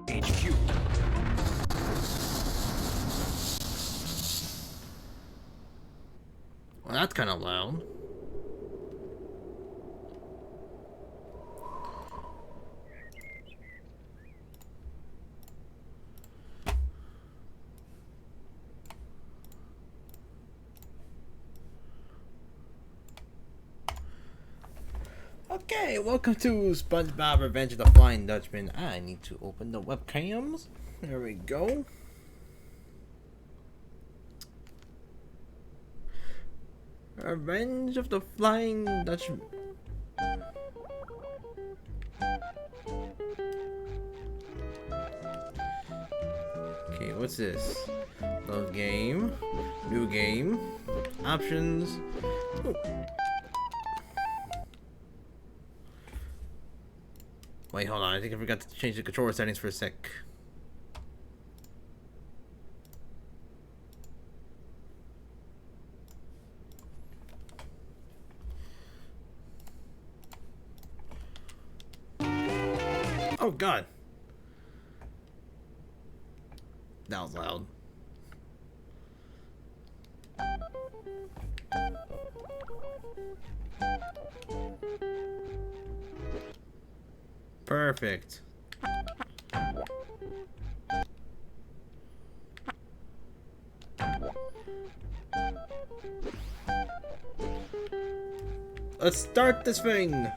HQ. Well, that's kind of loud. Okay, welcome to SpongeBob Revenge of the Flying Dutchman. I need to open the webcams. There we go. Revenge of the Flying Dutchman. Okay, what's this? Load game. New game. Options. Ooh. Wait, hold on. I think I forgot to change the controller settings for a sec. Oh, God. That was loud. Perfect. Let's start this thing.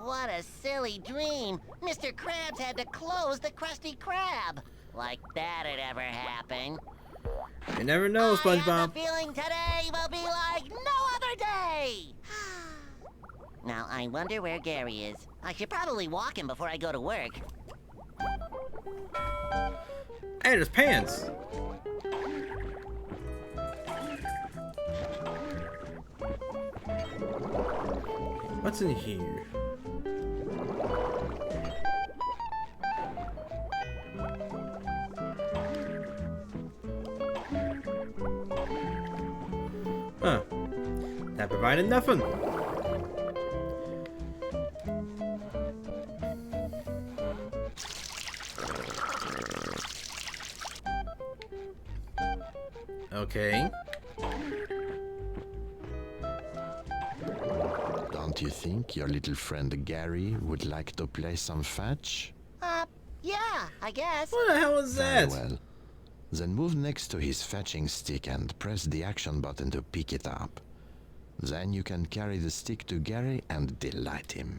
What a silly dream. Mr. Krabs had to close the Krusty Krab. Like that'd ever happen. You never know, I have SpongeBob. the feeling today will be like no other day. Now, I wonder where Gary is. I should probably walk him before I go to work. Hey, there's pants. What's in here? Huh. That provided nothing. Okay. Don't you think your little friend Gary would like to play some fetch? Yeah, I guess. What the hell is Very that? well. Then move next to his fetching stick and press the action button to pick it up. Then you can carry the stick to Gary and delight him.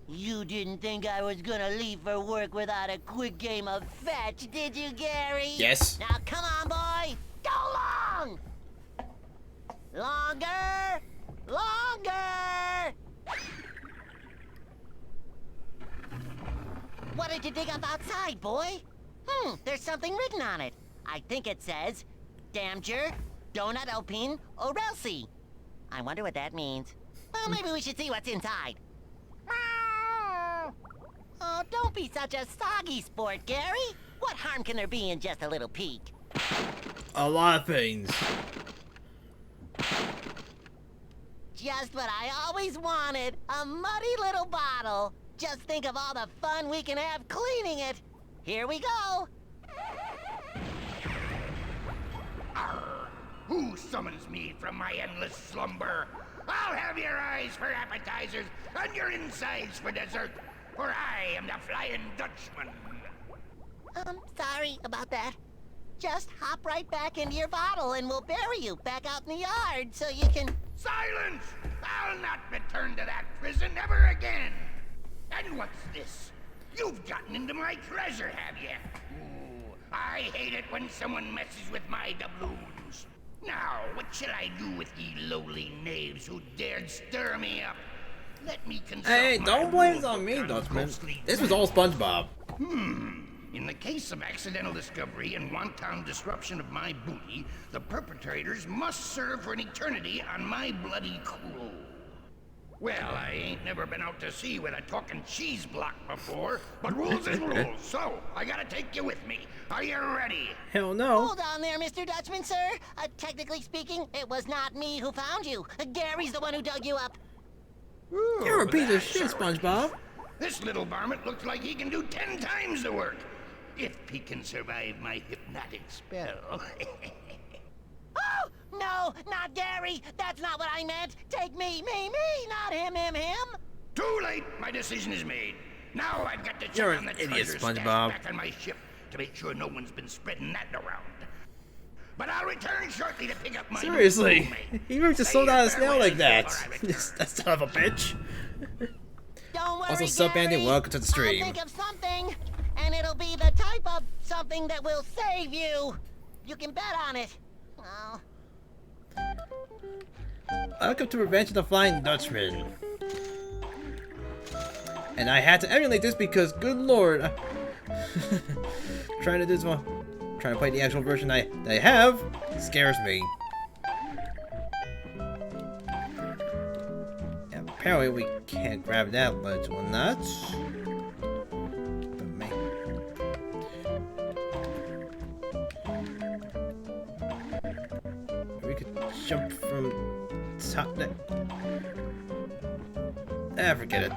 You didn't think I was gonna leave for work without a quick game of fetch, did you, Gary? Yes. Now, come on, boy! Go long! Longer! Longer! What did you dig up outside, boy? There's something written on it. I think it says, "Damn jerk, donut open or elsie." I wonder what that means. Well, maybe we should see what's inside. Oh, don't be such a soggy sport, Gary. What harm can there be in just a little peek? A lot of things. Just what I always wanted, a muddy little bottle. Just think of all the fun we can have cleaning it. Here we go. Arr! Who summons me from my endless slumber? I'll have your eyes for appetizers and your insides for dessert, for I am the Flying Dutchman. Sorry about that. Just hop right back into your bottle and we'll bury you back out in the yard so you can... Silence! I'll not return to that prison ever again. And what's this? You've gotten into my treasure, have you? Ooh, I hate it when someone messes with my doubloons. Now, what shall I do with ye lowly knaves who dared stir me up? Let me consult Hey, my don't blame this rule on me, book Dutchman. ghostly This was all SpongeBob. In the case of accidental discovery and wanton disruption of my booty, the perpetrators must serve for an eternity on my bloody crew. Well, I ain't never been out to sea with a talking cheese block before, but rules is rules, so I gotta take you with me. Are you ready? Hell no. Hold on there, Mr. Dutchman, sir. Technically speaking, it was not me who found you. Gary's the one who dug you up. You're a piece of that's shit, all right. SpongeBob. This little varmint looks like he can do 10 times the work. If he can survive my hypnotic spell. Oh, no, not Gary. That's not what I meant. Take me, not him. Too late. My decision is made. Now I've got to check You're on the an idiot, treasure stashed SpongeBob. back on my ship to make sure no one's been spreading that around. But I'll return shortly to pick up my Seriously, roommate. he really just Say sold out your a snail like that. farewells before I return. That son of a bitch. Don't worry, Also, sup, Andy? Gary. Welcome to the stream. I'll think of something, and it'll be the type of something that will save you. You can bet on it. Oh. Welcome to Revenge of the Flying Dutchman. And I had to emulate this because, good lord, trying to do this one, trying to play the actual version that I have scares me. And apparently we can't grab that ledge or not. But man. We could jump from top that. Ah, forget it.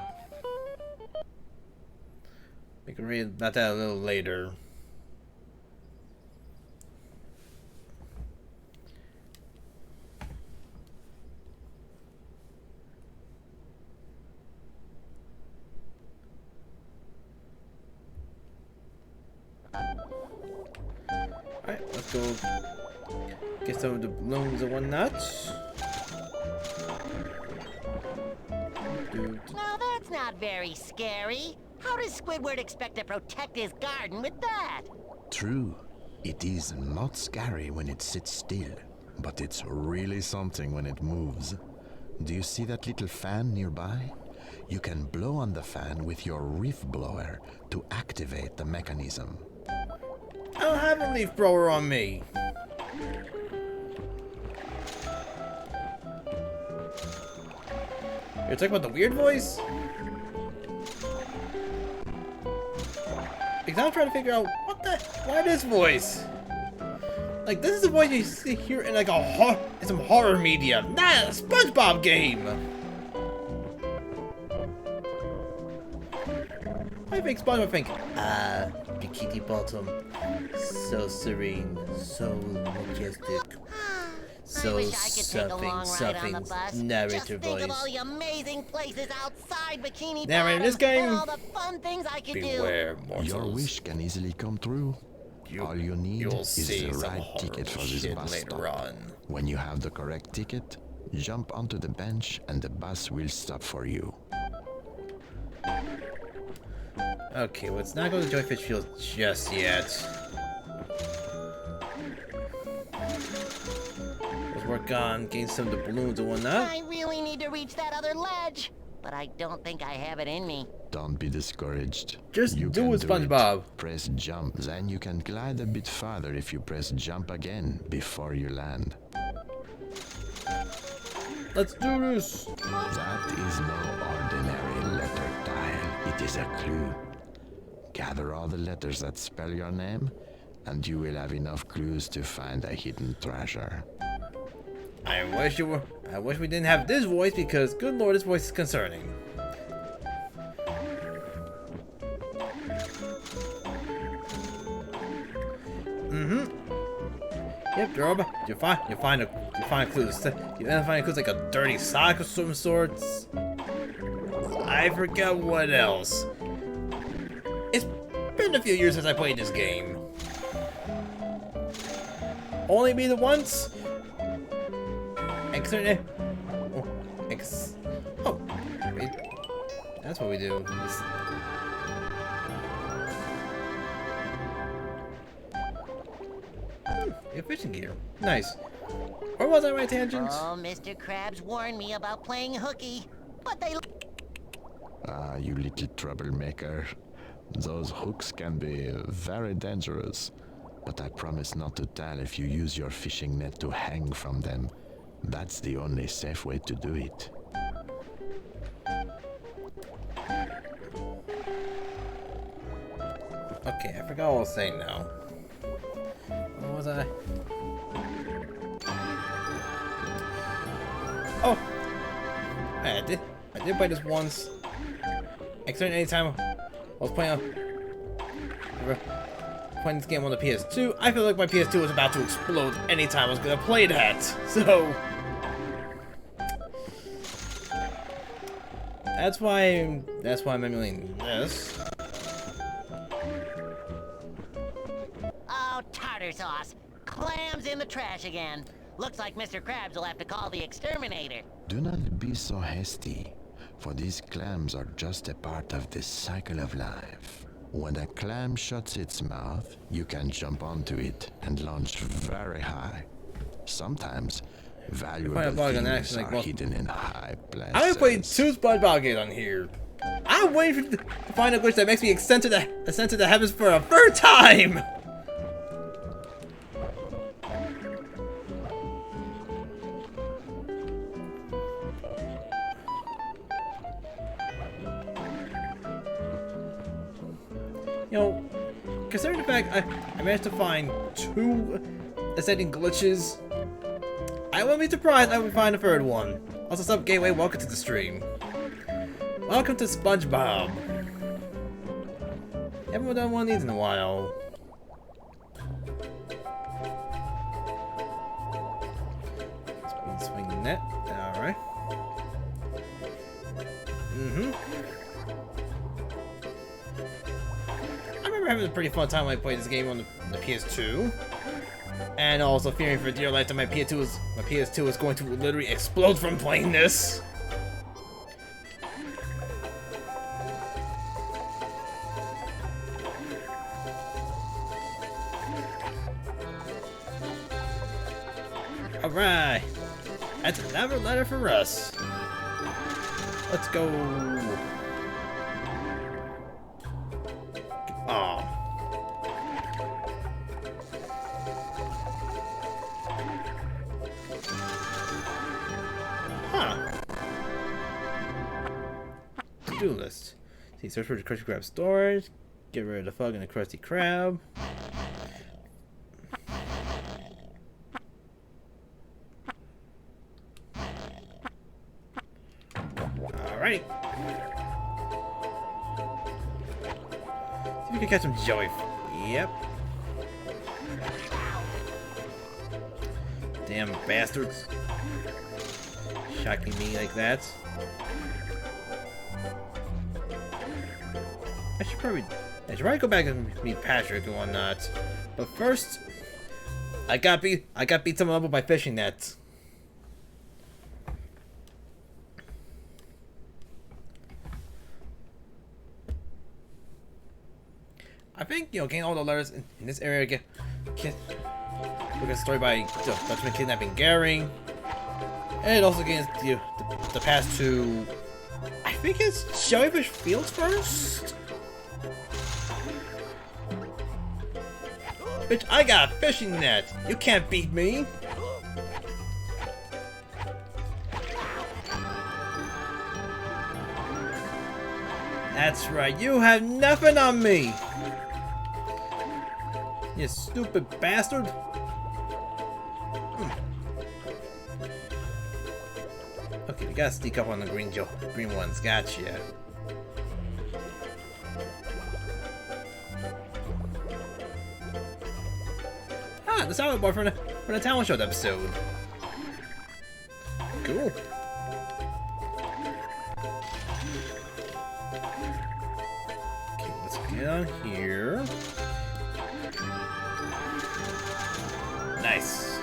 We can read about that a little later. Alright, let's go get some of the balloons and whatnot. Now that's not very scary. How does Squidward expect to protect his garden with that? True, it is not scary when it sits still, but it's really something when it moves. Do you see that little fan nearby? You can blow on the fan with your reef blower to activate the mechanism. I don't have a leaf blower on me. You're talking about the weird voice? Because I'm trying to figure out why this voice? Like, this is the voice you see here in like in some horror media, not a SpongeBob game. I think SpongeBob think, Bikini Bottom, so serene, so majestic, I wish I could take a long ride on the something bus. narrator Just think voice. of all the amazing places outside Bikini Narrator, Bottom this game, and all the fun things I could do. Beware mortals. Your wish can easily come true. All you need You'll is see the some right horror ticket for this shit bus later stop. on. When you have the correct ticket, jump onto the bench and the bus will stop for you. Okay, let's not go to Joyfish Field just yet. Let's work on getting some of the balloons and whatnot. I really need to reach that other ledge, but I don't think I have it in me. Don't be discouraged. Just You do can it, SpongeBob. Press jump, then you can glide a bit farther if you press jump again before you land. Let's do this. That is no ordinary letter tile. It is a clue. Gather all the letters that spell your name, and you will have enough clues to find a hidden treasure. I wish we didn't have this voice because, good lord, this voice is concerning. Yep, Drob. You find clues. You find clues like a dirty sock of some sorts. I forget what else. It's been a few years since I played this game. Only be the once. Oh, wait. That's what we do. Fishing gear. Nice. Or was I my tangent? Oh, Mr. Krabs warned me about playing hooky, but they... Ah, you little troublemaker. Those hooks can be very dangerous, but I promise not to tell if you use your fishing net to hang from them. That's the only safe way to do it. Okay, I forgot what I was saying now. What was I? Oh! I did play this once. Except anytime I was playing this game on the PS2, I feel like my PS2 was about to explode anytime I was gonna play that. So that's why I'm emulating this. Oh, tartar sauce. Clams in the trash again. Looks like Mr. Krabs will have to call the exterminator. Do not be so hasty, for these clams are just a part of this cycle of life. When a clam shuts its mouth, you can jump onto it and launch very high. Sometimes, valuable things are hidden in high places. I'm gonna play 2 SpongeBob games on here. I'm waiting to find a glitch that makes me ascend to the heavens for a third time! You know, considering the fact I managed to find 2 ascending glitches, I wouldn't be surprised I would find a third one. Also, sup, Gateway, welcome to the stream. Welcome to SpongeBob. Haven't done one of these in a while. Speed swing net, alright. I remember having a pretty fun time when I played this game on the PS2. And also fearing for dear life that my PS2 is going to literally explode from playing this. Alright. That's another letter for us. Let's go. Aw. Huh. To-do list. See, search for the Krusty Krab storage. Get rid of the fug and the Krusty Krab. Alrighty. See if we can catch some jelly. Yep. Damn bastards. Shocking me like that. I should probably go back and meet Patrick and whatnot. But first, I got beat someone up with my fishing net. I think, you know, getting all the letters in this area, look at a story by Dutchman kidnapping Gary. And it also gets the pass to, I think it's Jellyfish Fields first? Bitch, I got a fishing net! You can't beat me! That's right, you have nothing on me! You stupid bastard! Okay, we gotta sneak up on the green ones. Gotcha. Ah, the salad bar from the talent show episode. Cool. Okay, let's get on here. Nice.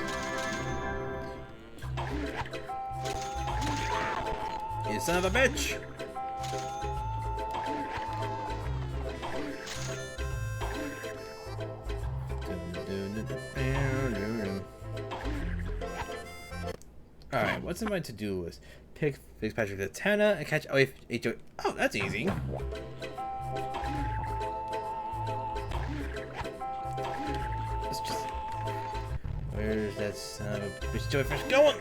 You son of a bitch! Alright, what's in my to-do list? Fix Patrick's antenna and catch H.O. Oh, that's easy. Where's that son of a bitch jellyfish going?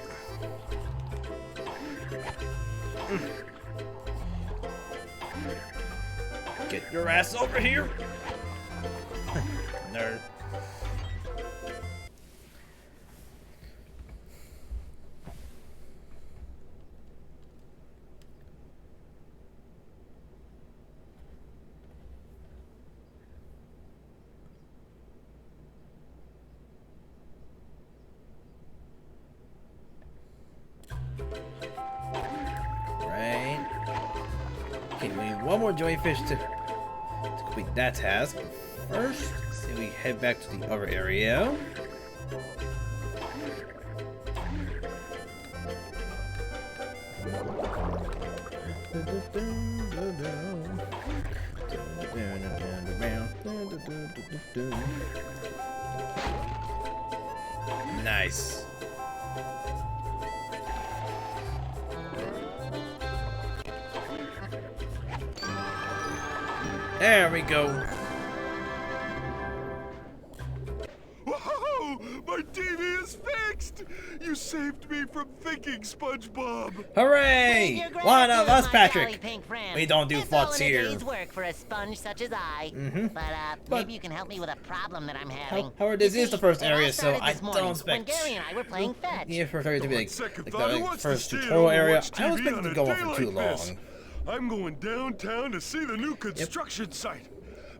Get your ass over here! Nerd. Right. Okay, we need one more jellyfish to complete that task. First, say we head back to the other area. Nice. There we go. Whoa! My TV is fixed! You saved me from thinking, SpongeBob! Hooray! You're One of gratitude, us, my Patrick. jolly pink friend. We don't do It's futs all in a here. day's work for a sponge such as I. But maybe you can help me with a problem that I'm having. However, this You is the see, first it all area, so started I this morning don't expect. when Gary and I were playing fetch. Yeah, first area to be On like second the thought, who wants to first stay at tutorial home and area. watch I don't TV expect it on to a go on day for too like this? long. I'm going downtown to see the new construction site.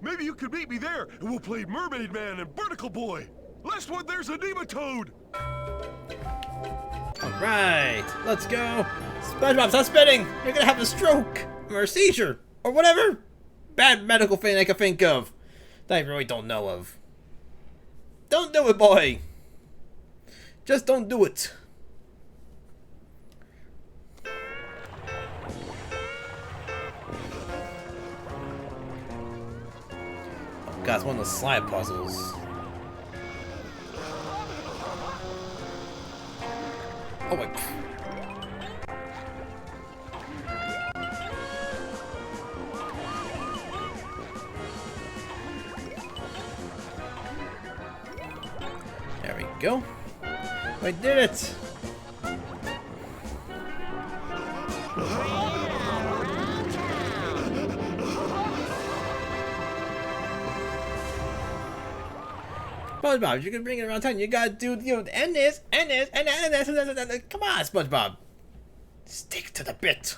Maybe you could meet me there, and we'll play Mermaid Man and Barnacle Boy. Last one, there's a nematode. Alright, let's go. SpongeBob, stop spitting! You're gonna have a stroke! Or a seizure! Or whatever bad medical thing I can think of that I really don't know of. Don't do it, boy! Just don't do it. Oh god, it's one of those slide puzzles. Oh wait. There we go. I did it. SpongeBob, you can bring it around town. You gotta do, and this, and this, and that, and this, and that, and that. Come on, SpongeBob. Stick to the bit.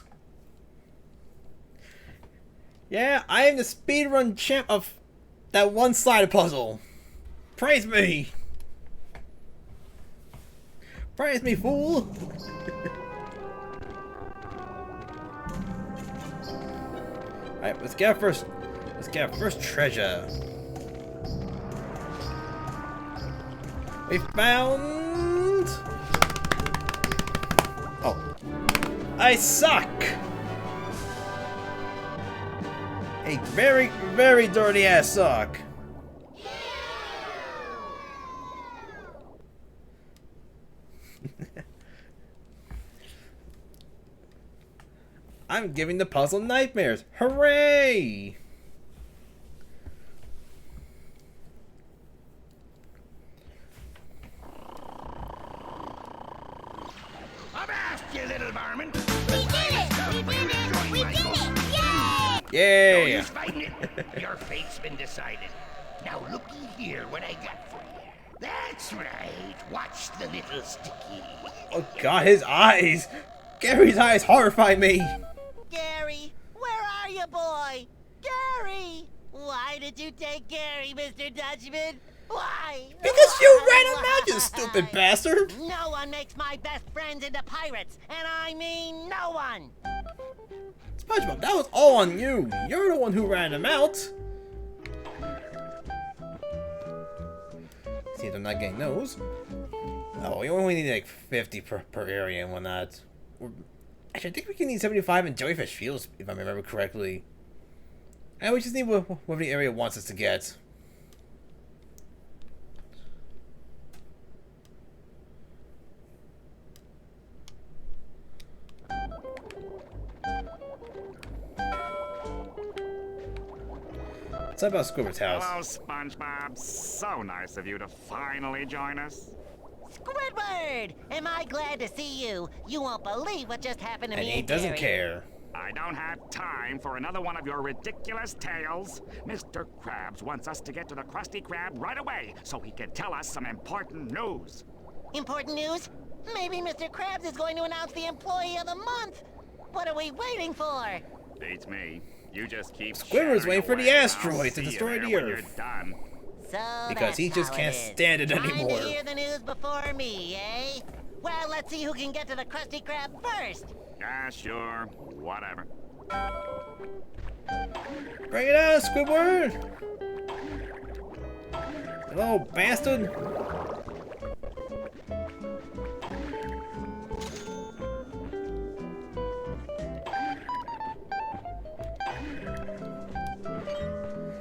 Yeah, I am the speedrun champ of that one slide puzzle. Praise me. Praise me, fool. Alright, let's get our first. Let's get our first treasure. We found. Oh, I suck. A very, very dirty ass sock. I'm giving the puzzle nightmares. Hooray! Avast, you little varmint! We did it! We did it! We did it! Yay! No Yay! use fighting it. Your fate's been decided. Now looky here what I got for you. That's right. Watch the little sticky. Oh god, his eyes! Gary's eyes horrify me! Gary, where are you, boy? Gary! Why did you take Gary, Mr. Dutchman? Why? Because you Why? ran him out, you stupid bastard! No one makes my best friends into pirates, and I mean no one! SpongeBob, that was all on you. You're the one who ran him out. See if I'm not getting those. Oh, we only need like 50 per area and whatnot. Actually, I think we can need 75 in Jellyfish Fields, if I remember correctly. And we just need what the area wants us to get. What's about Squidward's house? Hello, SpongeBob. So nice of you to finally join us. Bird! Am I glad to see you? You won't believe what just happened to And me he and doesn't Gary. care. I don't have time for another one of your ridiculous tales. Mr. Krabs wants us to get to the Krusty Krab right away so he can tell us some important news. Important news? Maybe Mr. Krabs is going to announce the Employee of the Month. What are we waiting for? Beats me. You just keep Squidward's shattering waiting for the away, and I'll asteroid to see you destroy there the when Earth. You're done. So Because he that's just how can't it is. stand it Trying anymore. to hear the news before me, eh? Well, let's see who can get to the Krusty Krab first. Yeah, sure. Whatever. Bring it on, Squidward! You little bastard!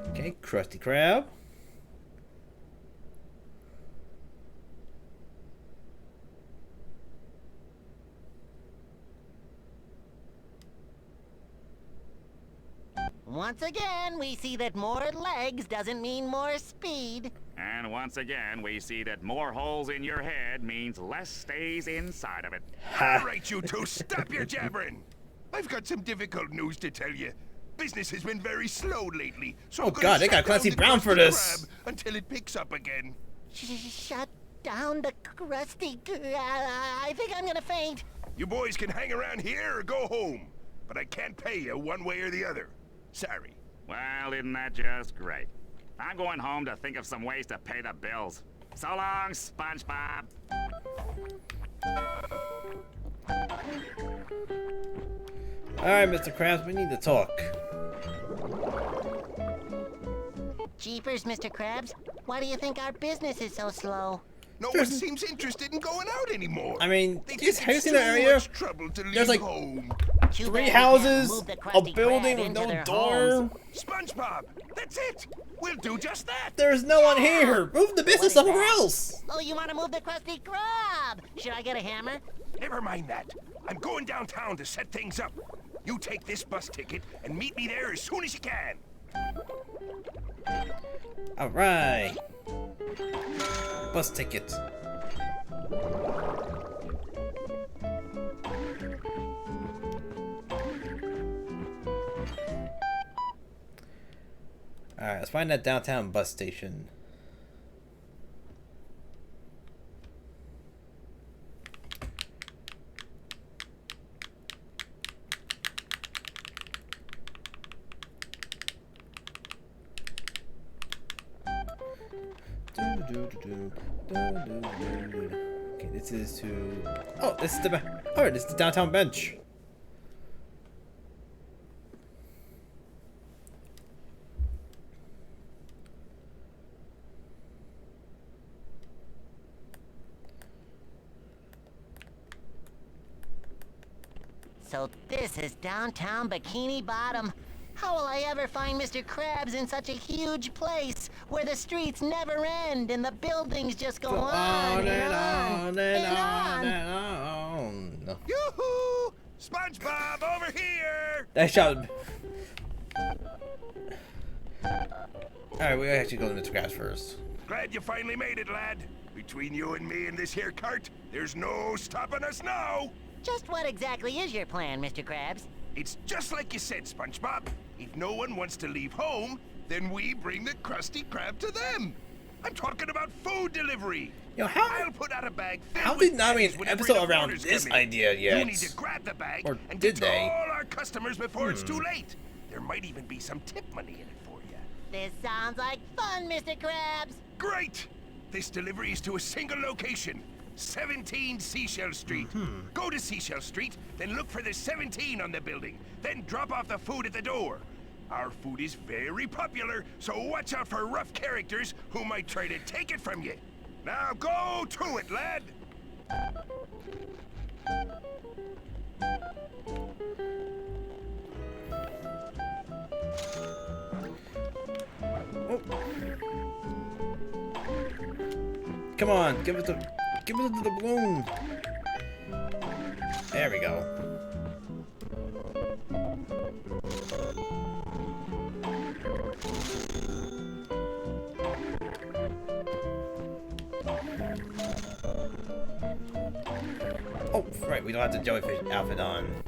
Okay, Krusty Krab. Once again, we see that more legs doesn't mean more speed. And once again, we see that more holes in your head means less stays inside of it. All right, you two, stop your jabbering. I've got some difficult news to tell you. Business has been very slow lately, so Oh I'm gonna God, they got shut down Clancy the Brown for Krusty this. Krab until it picks up again. Shut down the Krusty Krab. I think I'm gonna faint. You boys can hang around here or go home, but I can't pay you one way or the other. Sorry. Well, isn't that just great? I'm going home to think of some ways to pay the bills. So long, SpongeBob. Alright, Mr. Krabs, we need to talk. Jeepers, Mr. Krabs. Why do you think our business is so slow? No one seems interested in going out anymore. I mean, They have you think it's seen the too area? much trouble to leave There's like home. Too bad 3 we can't houses, move the a Krusty building Krab with into no their door. homes. SpongeBob, that's it. We'll do just that. There's no one here. Move the business What is somewhere that? else. Oh, you want to move the Krusty Krab? Should I get a hammer? Never mind that. I'm going downtown to set things up. You take this bus ticket and meet me there as soon as you can. All right. Bus ticket. All right, let's find that downtown bus station. Okay, this is to. Oh, this is the. Oh, this is the downtown bench. So this is downtown Bikini Bottom. How will I ever find Mr. Krabs in such a huge place where the streets never end and the buildings just go on and on and on? and on. Yoo-hoo! SpongeBob, over here! That shot. Alright, we actually go to Mr. Krabs first. Glad you finally made it, lad. Between you and me and this here cart, there's no stopping us now. Just what exactly is your plan, Mr. Krabs? It's just like you said, SpongeBob. If no one wants to leave home, then we bring the Krusty Krab to them. I'm talking about food delivery. Yo, how? I'll put out a bag filled How with did not pennies an whenever episode the around orders this come in. idea yet? You need to grab the bag Or and did get to they? all our customers before it's too late. There might even be some tip money in it for you. This sounds like fun, Mr. Krabs. Great! This delivery is to a single location. 17 Seashell Street. Go to Seashell Street, then look for the 17 on the building. Then drop off the food at the door. Our food is very popular, so watch out for rough characters who might try to take it from you. Now go to it, lad! Oh. Come on, give it to the balloon. There we go. Oh, right, we don't have the jellyfish outfit on.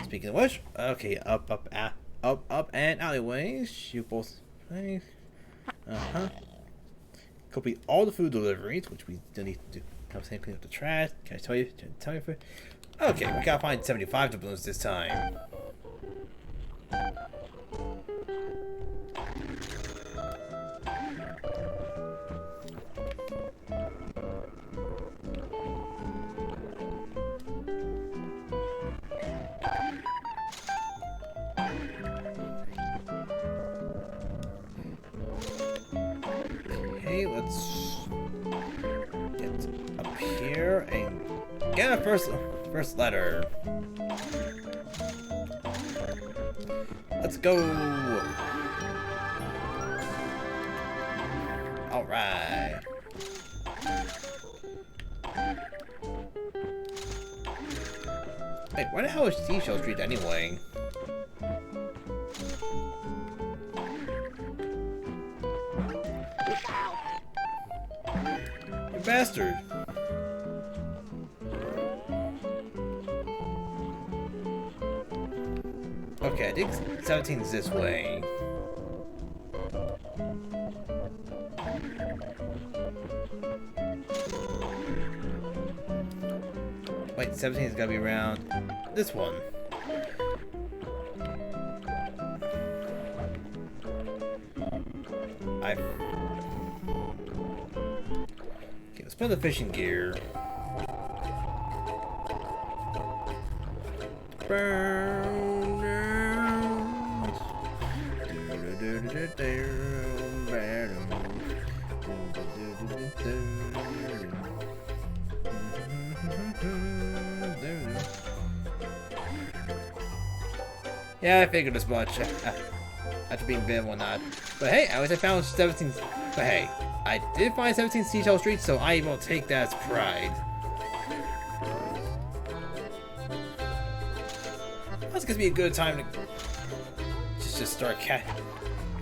Speaking of which, okay, up, and alleyways. You both. Complete all the food deliveries, which we still need to do. Help Sam clean up the trash. Can I tell you? Okay, we gotta find 75 doubloons this time. Okay, let's get up here and get our first letter. Let's go. All right. Wait, where the hell is Seashell Street anyway? You bastard. Okay, I think 17 is this way. Wait, 17 is gotta be around this one. Okay, let's put the fishing gear. Yeah, I figured as much. After being bit and whatnot. But hey, at least I found 17. But hey, I did find 17 Seashell Street, so I will take that as pride. That's gonna be a good time to just start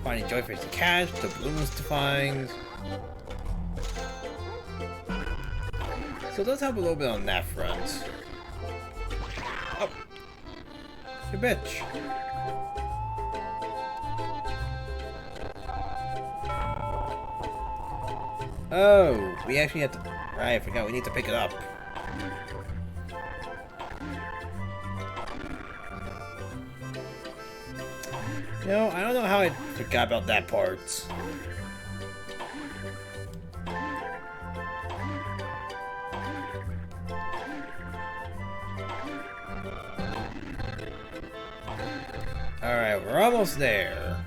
finding jellyfish to catch, the balloons to find. So it does help a little bit on that front. Oh, you bitch. Oh, we actually have to. Right, I forgot. We need to pick it up. No, I don't know how I forgot about that part. Alright, we're almost there.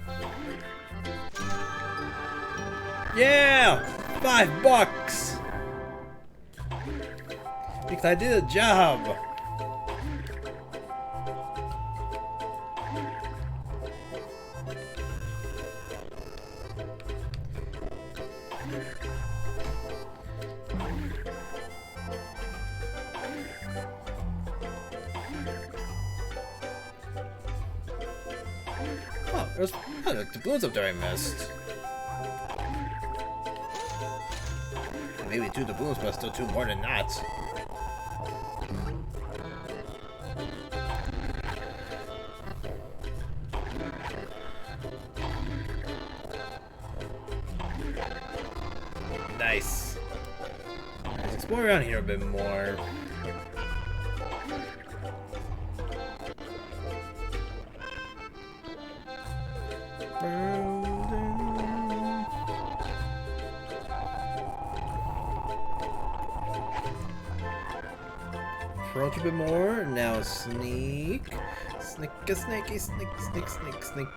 Yeah! $5! Because I did a job! There's the balloons up there I missed. Maybe 2 doubloons, but still 2 more than that. Nice. Let's explore around here a bit more. Approach a bit more. Now sneak. Sneak a snaky sneak, sneak, sneak, sneak.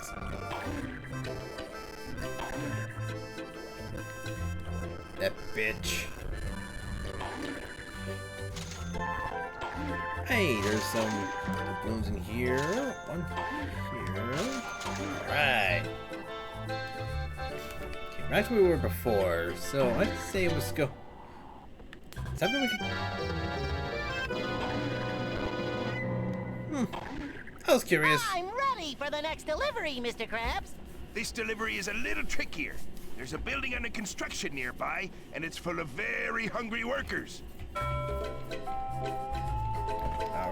That bitch. Hey, there's some balloons in here. One here. Alright. Okay, back to where we were before. So I'd say let's go. Is that what we can... I was curious. I'm ready for the next delivery, Mr. Krabs. This delivery is a little trickier. There's a building under construction nearby, and it's full of very hungry workers.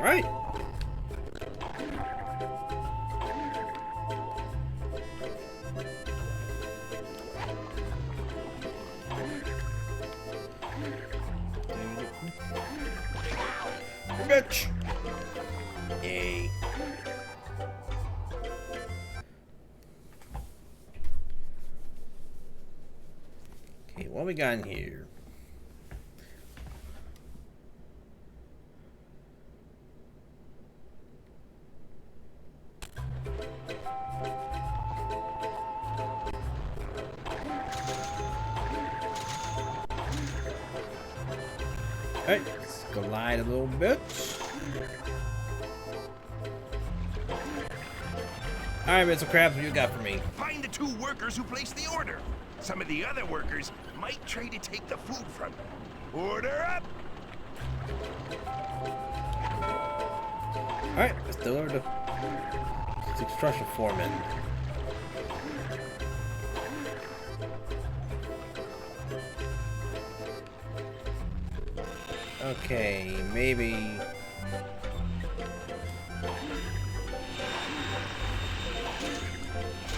Alright. Bitch! Yay. Okay, what we got in here? Alright, let's glide a little bit. Alright, Mr. Krabs, what you got for me? Find the 2 workers who placed the order. Some of the other workers might try to take the food from them. Order up! Alright, let's deliver the construction foreman. Okay, maybe...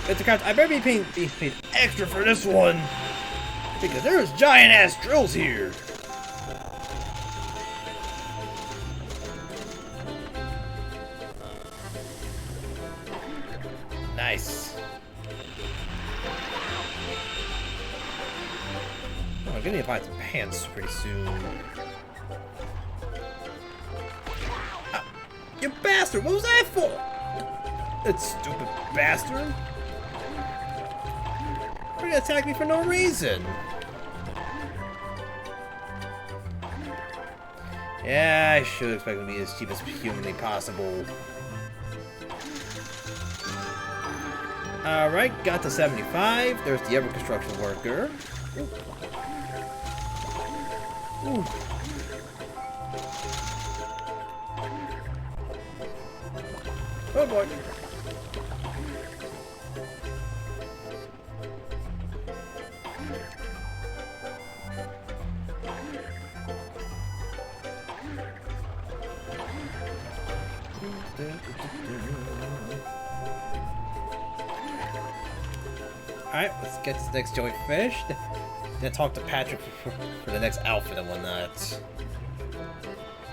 Mr. Krabs, I better be paid extra for this one! Because there's giant-ass drills here! Nice. Oh, I'm gonna buy some pants pretty soon. Ah, you bastard! What was that for? That stupid bastard! Why did you attack me for no reason? Yeah, I should expect it to be as cheap as humanly possible. Alright, got to 75. There's the other construction worker. Ooh. Oh boy. Alright, let's get this next jellyfish. Then talk to Patrick for the next outfit and whatnot.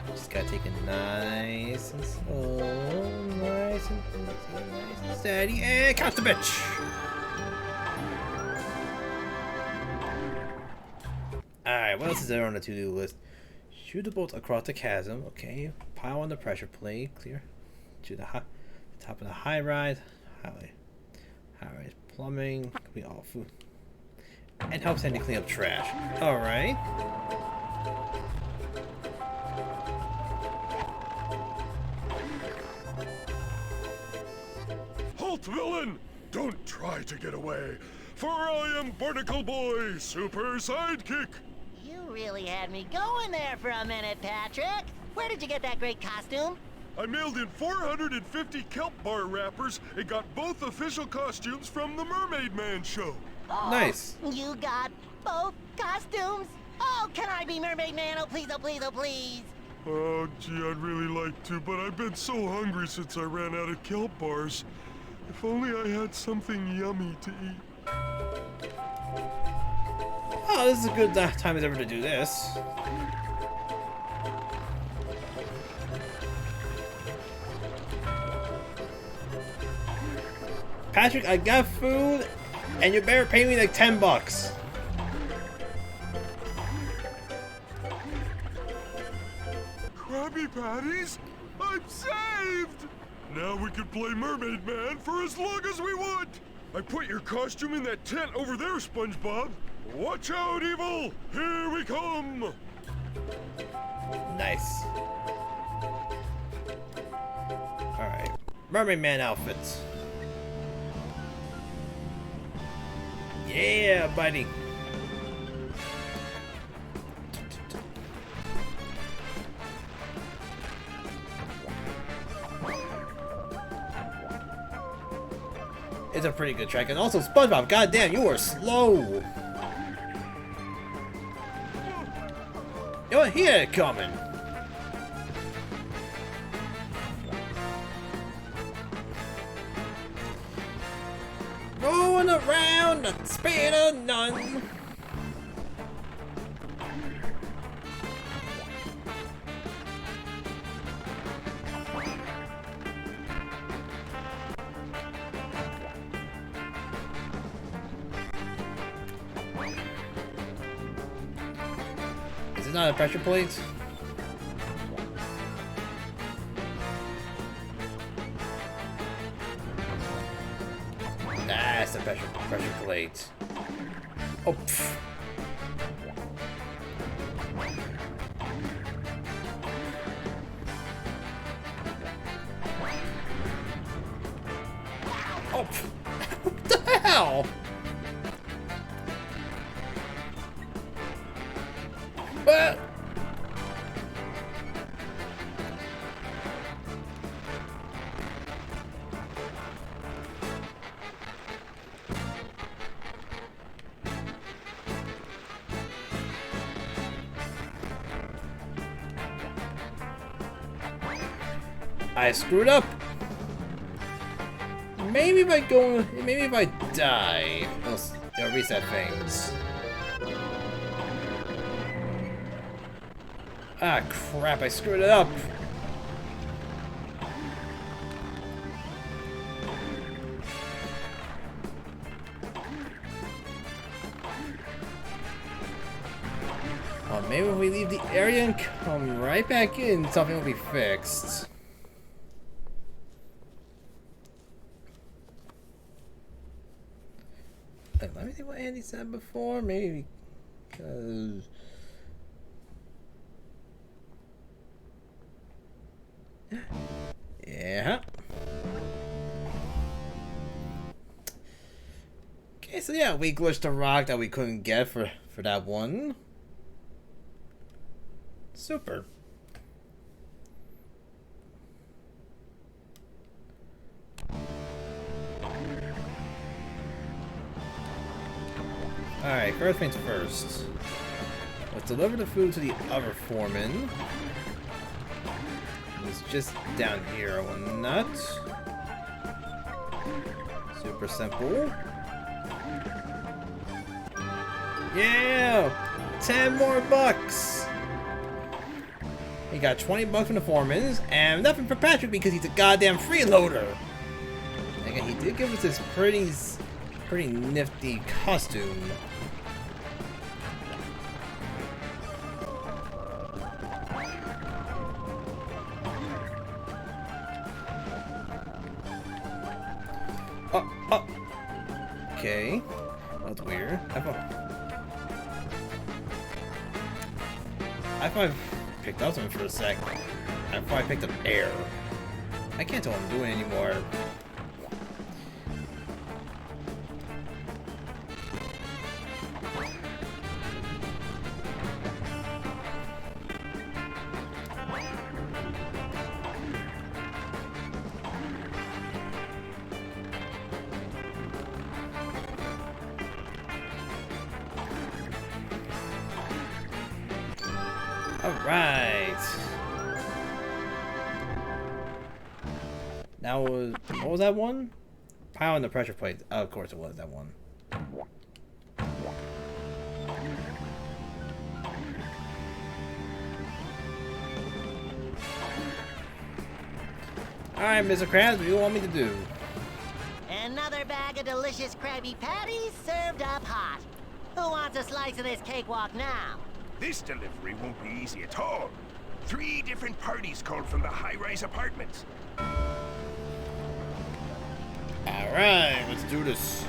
Just gotta take it nice and slow, nice and easy, nice and steady, and count the bitch! Alright, what else is there on the to-do list? Shoot the bolt across the chasm, okay. Pile on the pressure plate, clear to the top of the high-rise, high-rise plumbing, complete all food. And help Sandy clean up trash. Alright. Halt, villain! Don't try to get away, for I am Barnacle Boy, Super Sidekick! You really had me going there for a minute, Patrick. Where did you get that great costume? I mailed in 450 kelp bar wrappers and got both official costumes from the Mermaid Man show. Oh, nice. You got both costumes? Oh, can I be Mermaid Man? Oh, please, oh, please, oh, please. Oh, gee, I'd really like to, but I've been so hungry since I ran out of kelp bars. If only I had something yummy to eat. Oh, this is a good time as ever to do this. Patrick, I got food, and you better pay me like $10. Krabby Patties? I'm saved! Now we can play Mermaid Man for as long as we want! I put your costume in that tent over there, SpongeBob! Watch out, evil! Here we come! Nice. Alright. Mermaid Man outfits. Yeah, buddy. It's a pretty good track, and also SpongeBob, goddamn, you are slow. You know what? He had it coming. going around the speed of none. Is it not a pressure plate? That's a pressure plate. Oh, pfft. Oh, pfft. What the hell? What? I screwed up. Maybe if I die, it'll reset things. Ah, crap, I screwed it up. Well, maybe if we leave the area and come right back in, something will be fixed. Let me think what Andy said before. Maybe because yeah. Okay, so yeah, we glitched a rock that we couldn't get for that one. Super. Alright, first things first. Let's deliver the food to the other foreman. It's just down here, one nut. Super simple. Yeah! 10 more bucks! He got 20 bucks from the foreman, and nothing for Patrick because he's a goddamn freeloader! Again, he did give us this pretty nifty costume. Oh. Okay. That's weird. I thought I picked up something for a sec. I thought I picked up air. I can't tell what I'm doing anymore. Alright. That was... What was that one? Pile on the pressure plate. Oh, of course it was that one. Alright, Mr. Krabs, what do you want me to do? Another bag of delicious Krabby Patties served up hot. Who wants a slice of this cakewalk now? This delivery won't be easy at all. 3 different parties called from the high-rise apartments. Alright, let's do this.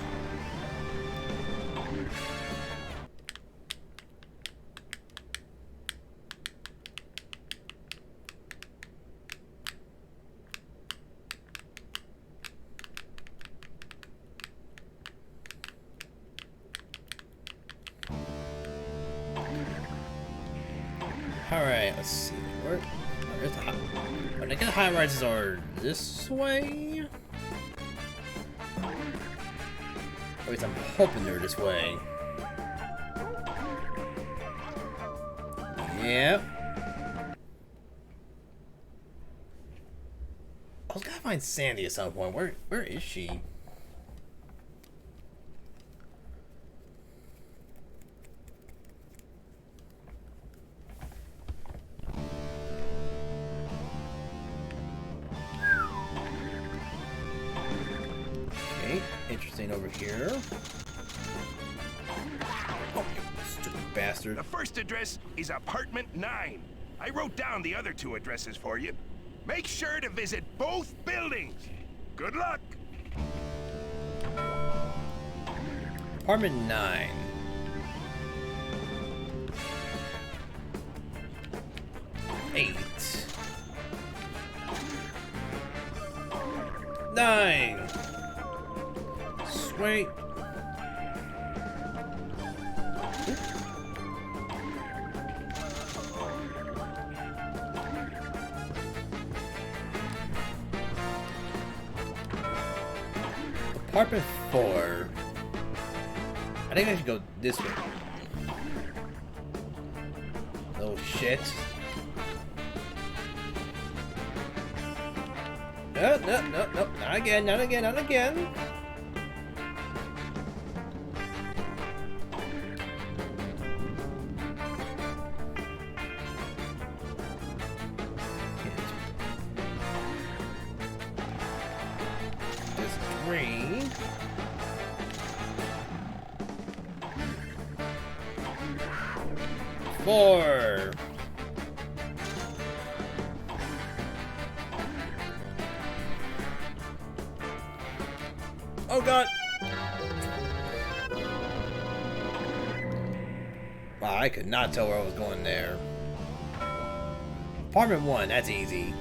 Alright, let's see. Where's the I think the high rises are this way? At least I'm hoping they're this way. Yep. I was gonna find Sandy at some point. Where is she? train over here. Oh, you stupid bastard. The first address is apartment 9. I wrote down the other 2 addresses for you. Make sure to visit both buildings. Good luck. Apartment 9. Eight. 9. Sweet. Apartment 4. I think I should go this way. Oh shit. No, no, no, no, not again, not again, not again. There's 3. Four. Oh god! Wow, I could not tell where I was going there. Apartment 1, that's easy.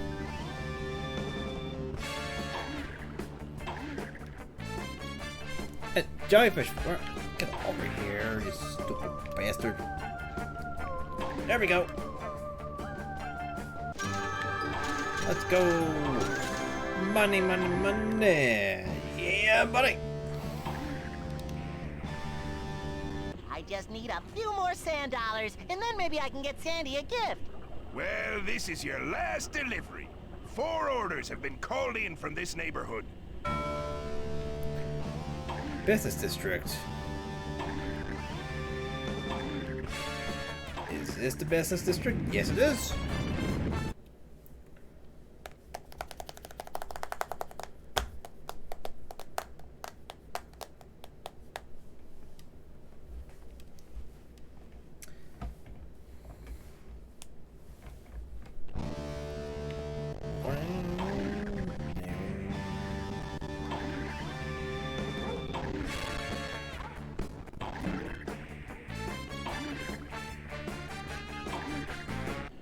Hey, jellyfish, get over here, you stupid bastard. There we go. Let's go. Money, money, money. Yeah, buddy. I just need a few more sand dollars, and then maybe I can get Sandy a gift. Well, this is your last delivery. 4 orders have been called in from this neighborhood. Business district. Is this the business district? Yes, it is.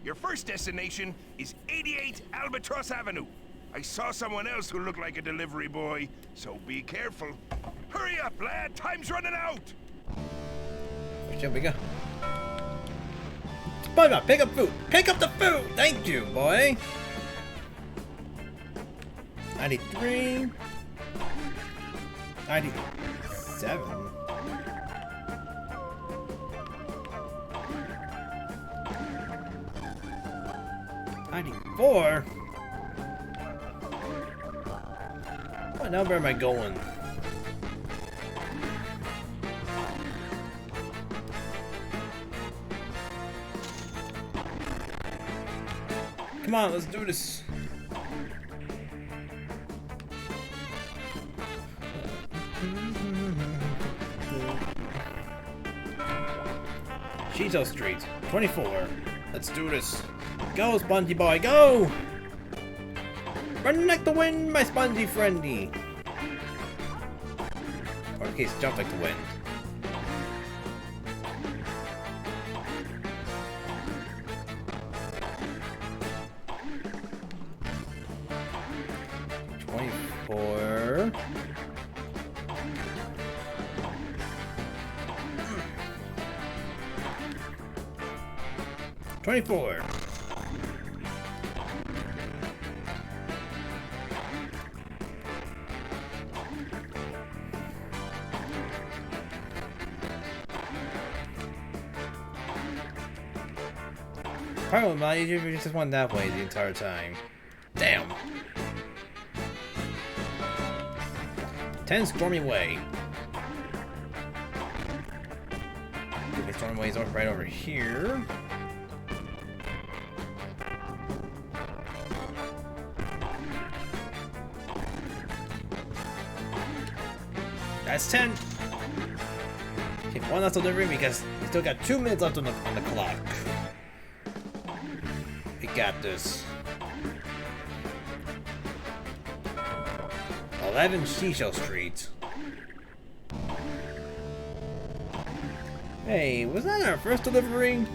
Your first destination is 88 Albatross Avenue. I saw someone else who looked like a delivery boy, so be careful. Hurry up, lad! Time's running out! Here we go. SpongeBob, pick up food! Pick up the food! Thank you, boy! 93. 97. 94? What number am I going? Come on, let's do this. Cheeto Street, 24. Let's do this. Go, Spongy boy, go! Run like the wind, my spongy friendy. Or in case, jump like the wind. $24. $24. Probably not easier if you just went that way the entire time. Damn. 10 Stormy Way. Okay, Stormy Way is right over here. That's 10. Okay, one last delivery because we still got 2 minutes left on the clock. We got this. 11 Seashell Street. Hey, was that our first delivery?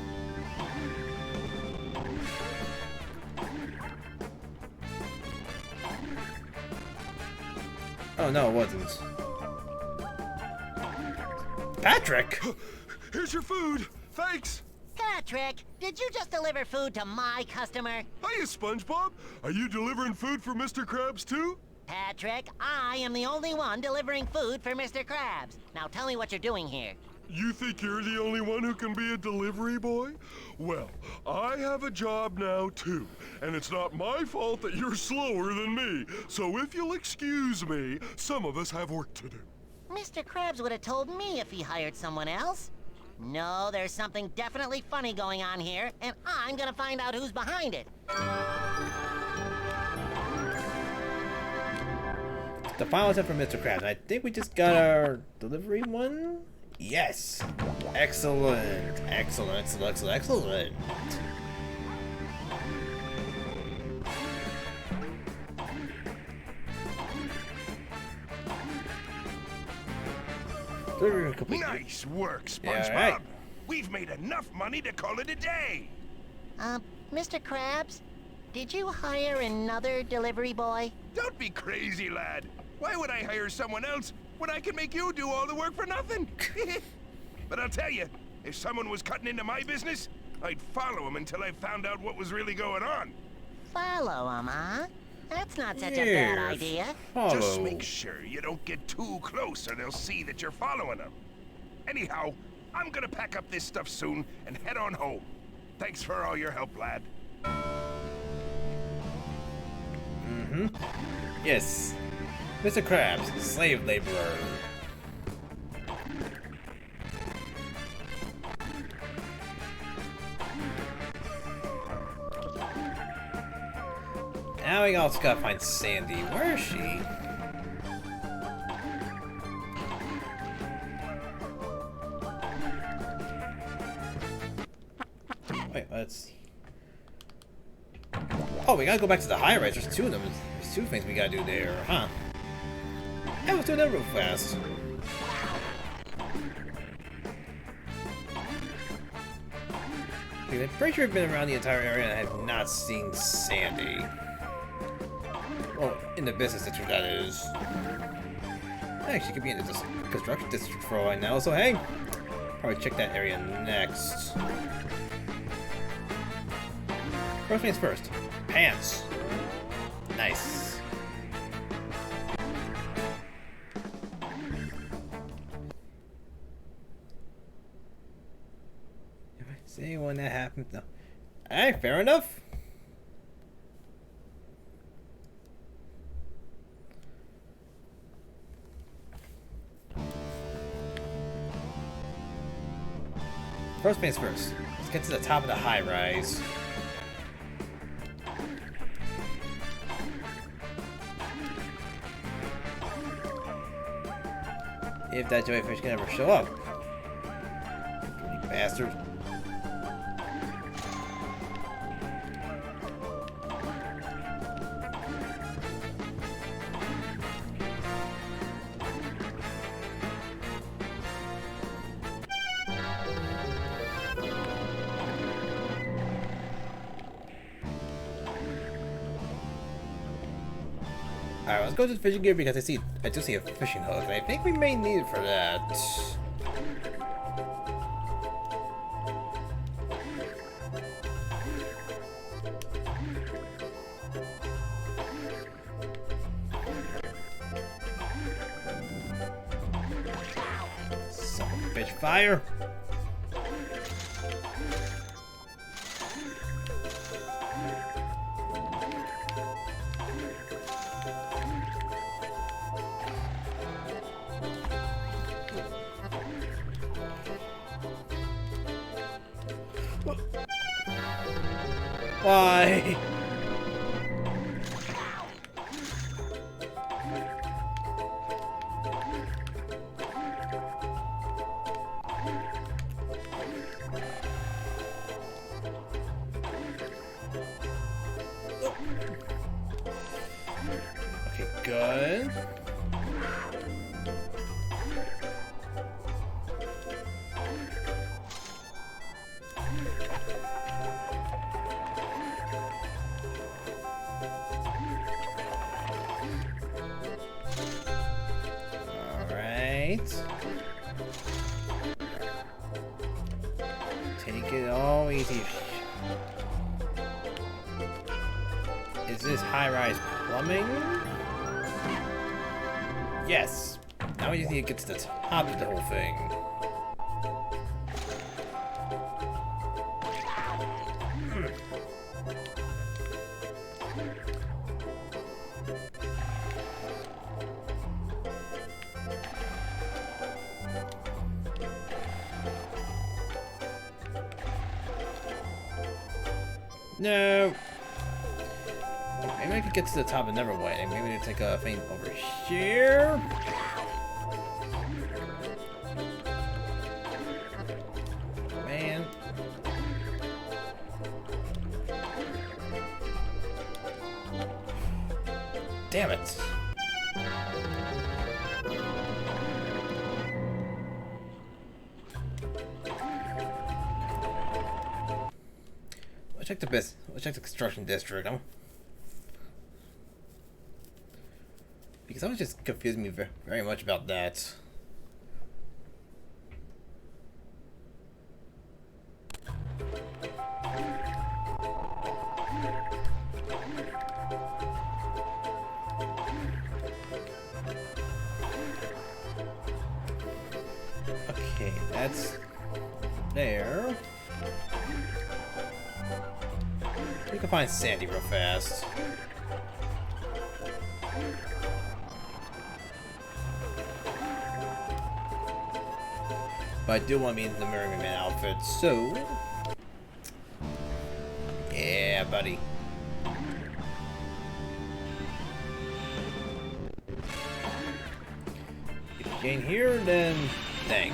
Oh no, it wasn't. Patrick! Here's your food. Thanks. Patrick, did you just deliver food to my customer? Hiya, SpongeBob. Are you delivering food for Mr. Krabs too? Patrick, I am the only one delivering food for Mr. Krabs. Now tell me what you're doing here. You think you're the only one who can be a delivery boy? Well, I have a job now too, and it's not my fault that you're slower than me. So if you'll excuse me, some of us have work to do. Mr. Krabs would have told me if he hired someone else. No, there's something definitely funny going on here, and I'm gonna find out who's behind it. The final attempt for Mr. Krabs. I think we just got our delivery one? Yes! Excellent! Excellent, excellent, excellent, excellent! Delivery complete. Nice work, SpongeBob. Yeah, right. We've made enough money to call it a day. Mr. Krabs, did you hire another delivery boy? Don't be crazy, lad. Why would I hire someone else when I can make you do all the work for nothing? But I'll tell you, if someone was cutting into my business, I'd follow him until I found out what was really going on. Follow him, huh? That's not such a bad Yes. idea. Just Follow. make sure you don't get too close or they'll see that you're following them. Anyhow, I'm gonna pack up this stuff soon and head on home. Thanks for all your help, lad. Yes. Mr. Krabs, slave laborer. Now we also gotta find Sandy. Where is she? Wait, let's... Oh, we gotta go back to the high-rise. There's 2 of them. There's 2 things we gotta do there, huh? Yeah, let's do that real fast. Okay, I'm pretty sure I've been around the entire area and I have not seen Sandy. Well, in the business district, that is. Actually, she could be in the construction district for a while now, so hey, probably check that area next. First things first. Pants. Nice. If I say when that happens, no. Alright, fair enough. First things first. Let's get to the top of the high rise. If that jellyfish can ever show up. You bastard. Alright, let's go to the fishing gear because I do see a fishing hook, and I think we may need it for that. Son of a bitch, fire! Why? good. Alright. Take it all easy. Is this high-rise plumbing? Yes. Now we just need to get to the top of the whole thing. No. Maybe I could get to the top another way. Maybe I take a thing over here. Man. Damn it. Let's check the best. Let's check the construction district. Because that was just confusing me very much about that. Okay, that's there. We can find Sandy real fast. But I do want to be in the Mermaid Man outfit, so... Yeah, buddy. If you ain't here, then... dang.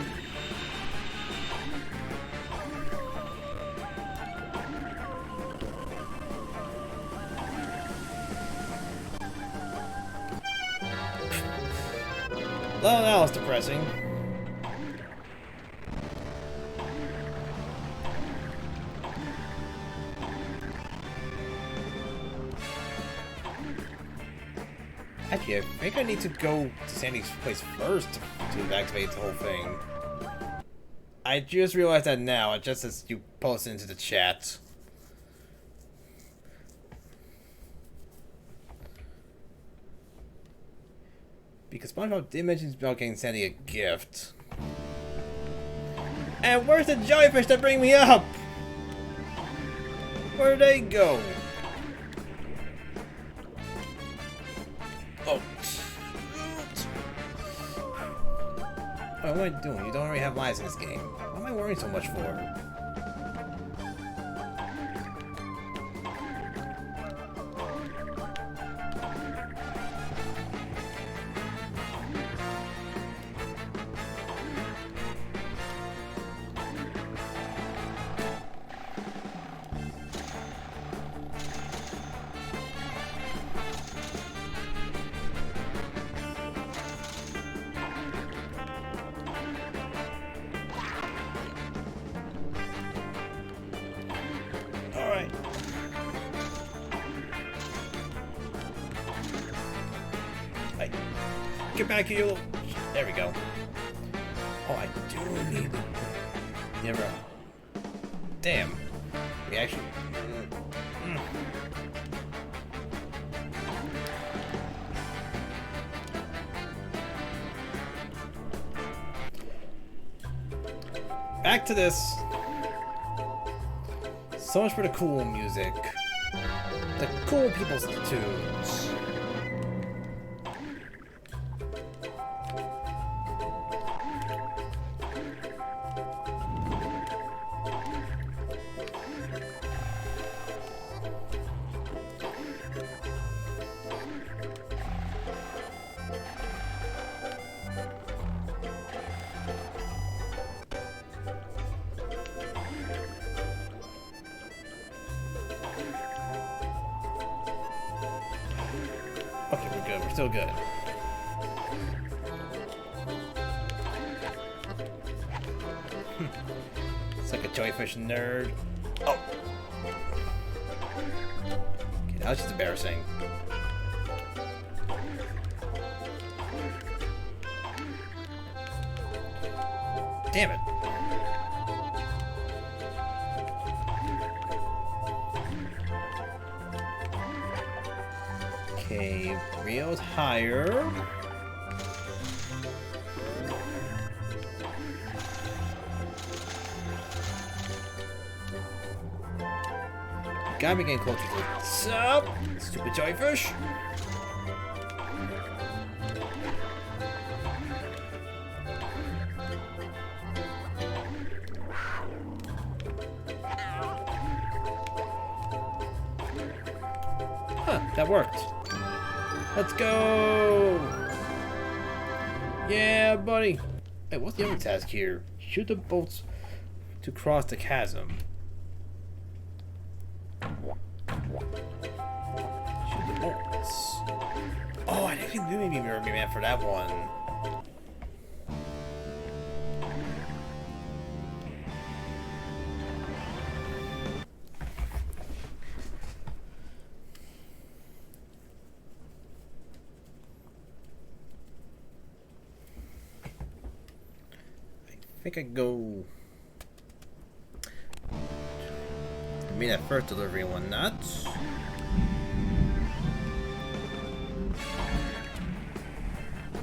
Well, that was depressing. Actually, I think I need to go to Sandy's place first to activate the whole thing. I just realized that now, just as you posted into the chat. Because SpongeBob did mention about getting Sandy a gift. And where's the jellyfish that bring me up? Where'd they go? Oh. What am I doing? You don't already have lives in this game. What am I worrying so much for? Alright. Hey, get back here, you little... There we go. Oh, I do need... Never... Damn. We actually... Back to this. So much for the cool music. The cool people's tunes. Okay, we're good. We're still good. It's like a jellyfish nerd. Oh! Okay, that was just embarrassing. Damn it. Okay, Rio's higher. Gotta be getting closer to the top. Stupid jellyfish. Huh, that worked. Let's go! Yeah, buddy! Hey, what's the other task here? Shoot the boats to cross the chasm. Shoot the boats. Oh, I didn't do maybe Mirror Man for that one. I think I go. I made that first delivery one nuts.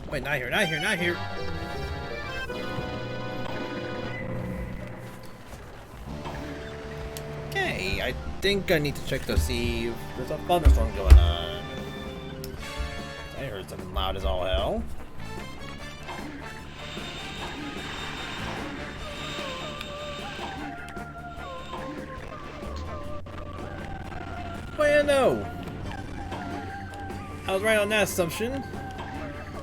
Wait, not here, not here, not here. Okay, I think I need to check to see if there's a thunderstorm going on. I heard something loud as all hell. Well, no. I was right on that assumption.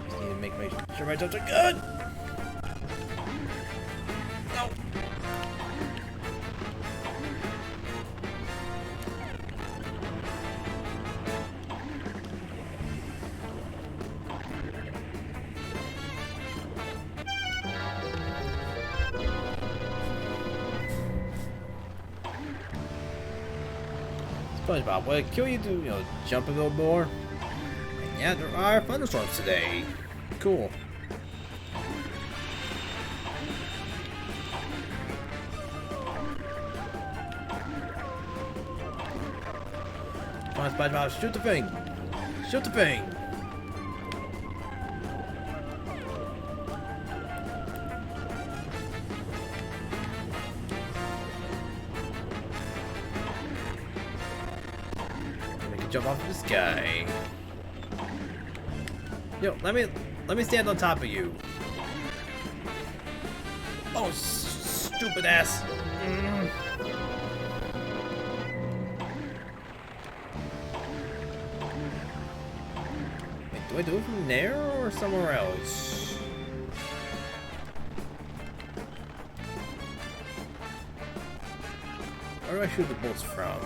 Just need to make sure my jumps are good. No. SpongeBob, will it kill you to, jump a little more? And yeah, there are thunderstorms today. Cool. Come on, SpongeBob, shoot the thing! Shoot the thing! Jump off this guy. Yo, let me stand on top of you. Oh, stupid ass. Wait, do I do it from there or somewhere else? Where do I shoot the bolts from?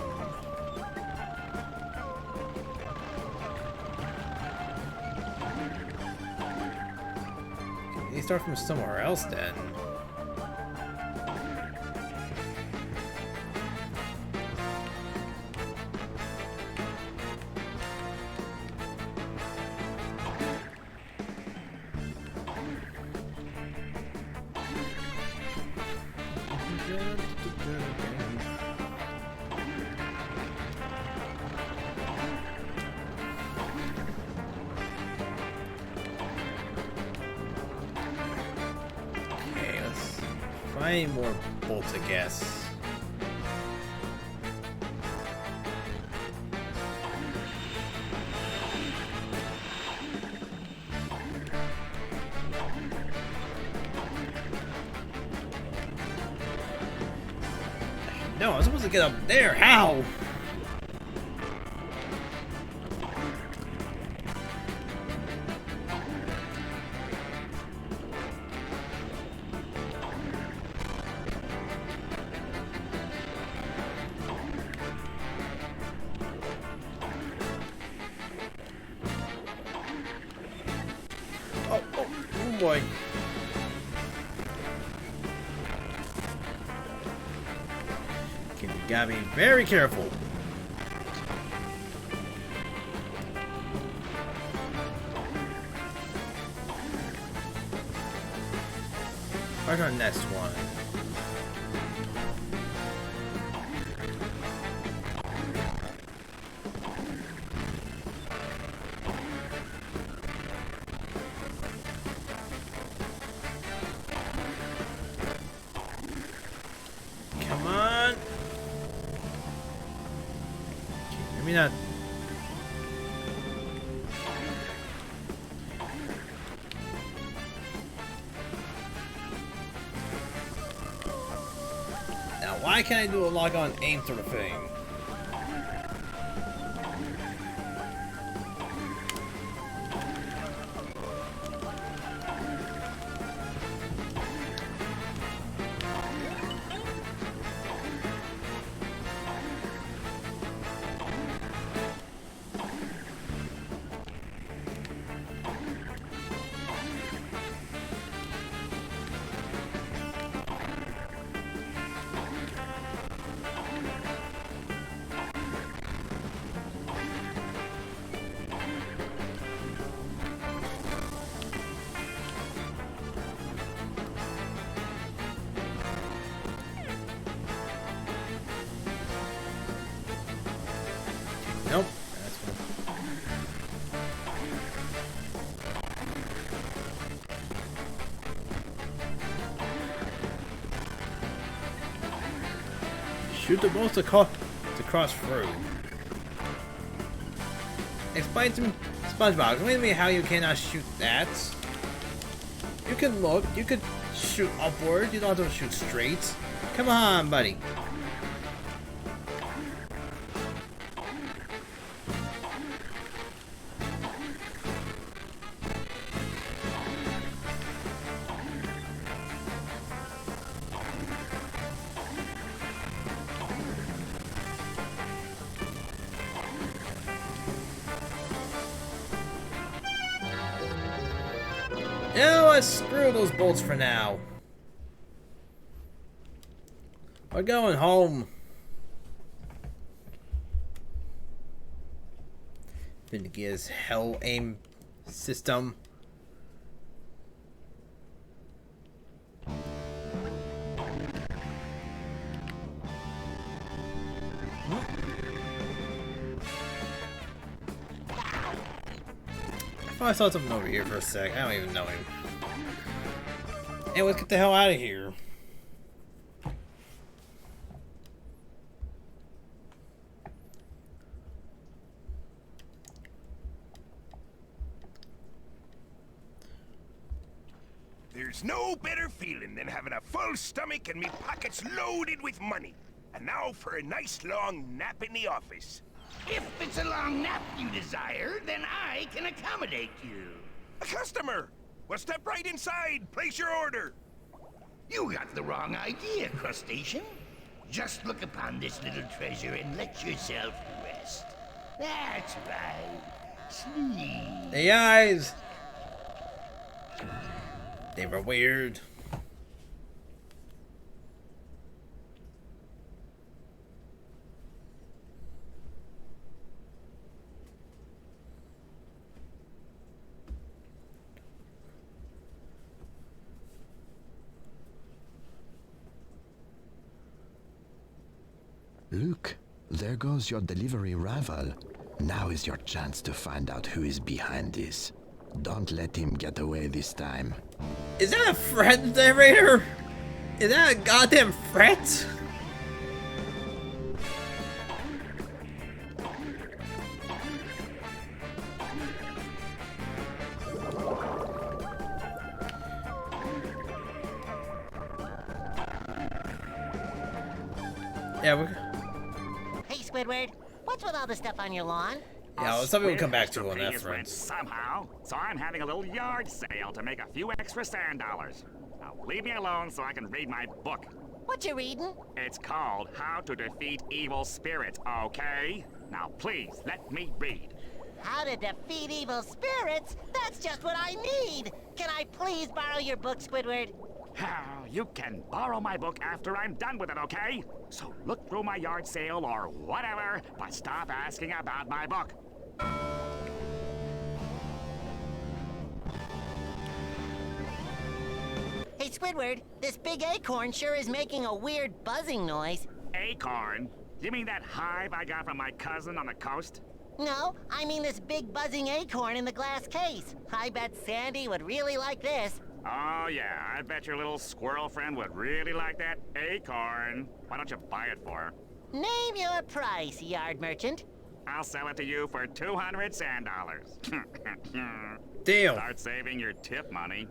Start from somewhere else then. Find more bolts, I guess. No, I'm supposed to get up there. How? boy. Okay, you gotta be very careful. Where's our next one? Come on. Okay, maybe not. Now, why can't I do a lock on aim sort of thing? Nope. That's one. Shoot the bolts to cross through. Explain to me, SpongeBob, explain to me how you cannot shoot that. You can look, you could shoot upward, you don't have to shoot straight. Come on, buddy. You know what? Screw those bolts for now. We're going home. Vindicat's hell aim system. I saw something over here for a sec. I don't even know him. Hey, let's get the hell out of here. There's no better feeling than having a full stomach and me pockets loaded with money. And now for a nice long nap in the office. If it's a long nap you desire, then I can accommodate you. A customer! Well, step right inside. Place your order. You got the wrong idea, crustacean. Just look upon this little treasure and let yourself rest. That's right. Sleep. The eyes! They were weird. Look, there goes your delivery rival. Now is your chance to find out who is behind this. Don't let him get away this time. Is that a threat narrator? Is that a goddamn threat? Yeah, we're... Hey, Squidward, what's with all the stuff on your lawn? Yeah, well, something will come back to on pay that his rent front. somehow, so I'm having a little yard sale to make a few extra sand dollars. Now leave me alone so I can read my book. What you reading? It's called How to Defeat Evil Spirits, okay? Now please let me read. How to defeat evil spirits? That's just what I need! Can I please borrow your book, Squidward? You can borrow my book after I'm done with it, okay? So look through my yard sale or whatever, but stop asking about my book. Hey, Squidward, this big acorn sure is making a weird buzzing noise. Acorn? You mean that hive I got from my cousin on the coast? No, I mean this big buzzing acorn in the glass case. I bet Sandy would really like this. Oh, yeah, I bet your little squirrel friend would really like that acorn. Why don't you buy it for her? Name your price, yard merchant. I'll sell it to you for 200 sand dollars. Deal. Start saving your tip money.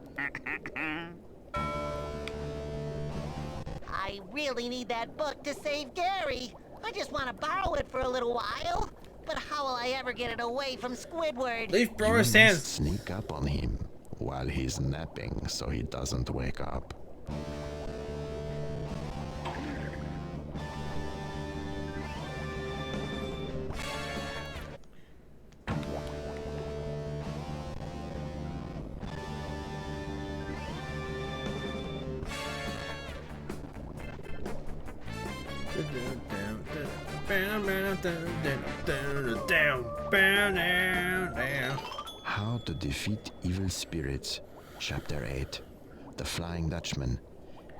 I really need that book to save Gary. I just want to borrow it for a little while. But how will I ever get it away from Squidward? Leave bro You his hands. must sneak up on him while he's napping so he doesn't wake up. How to Defeat Evil Spirits, Chapter 8. The Flying Dutchman.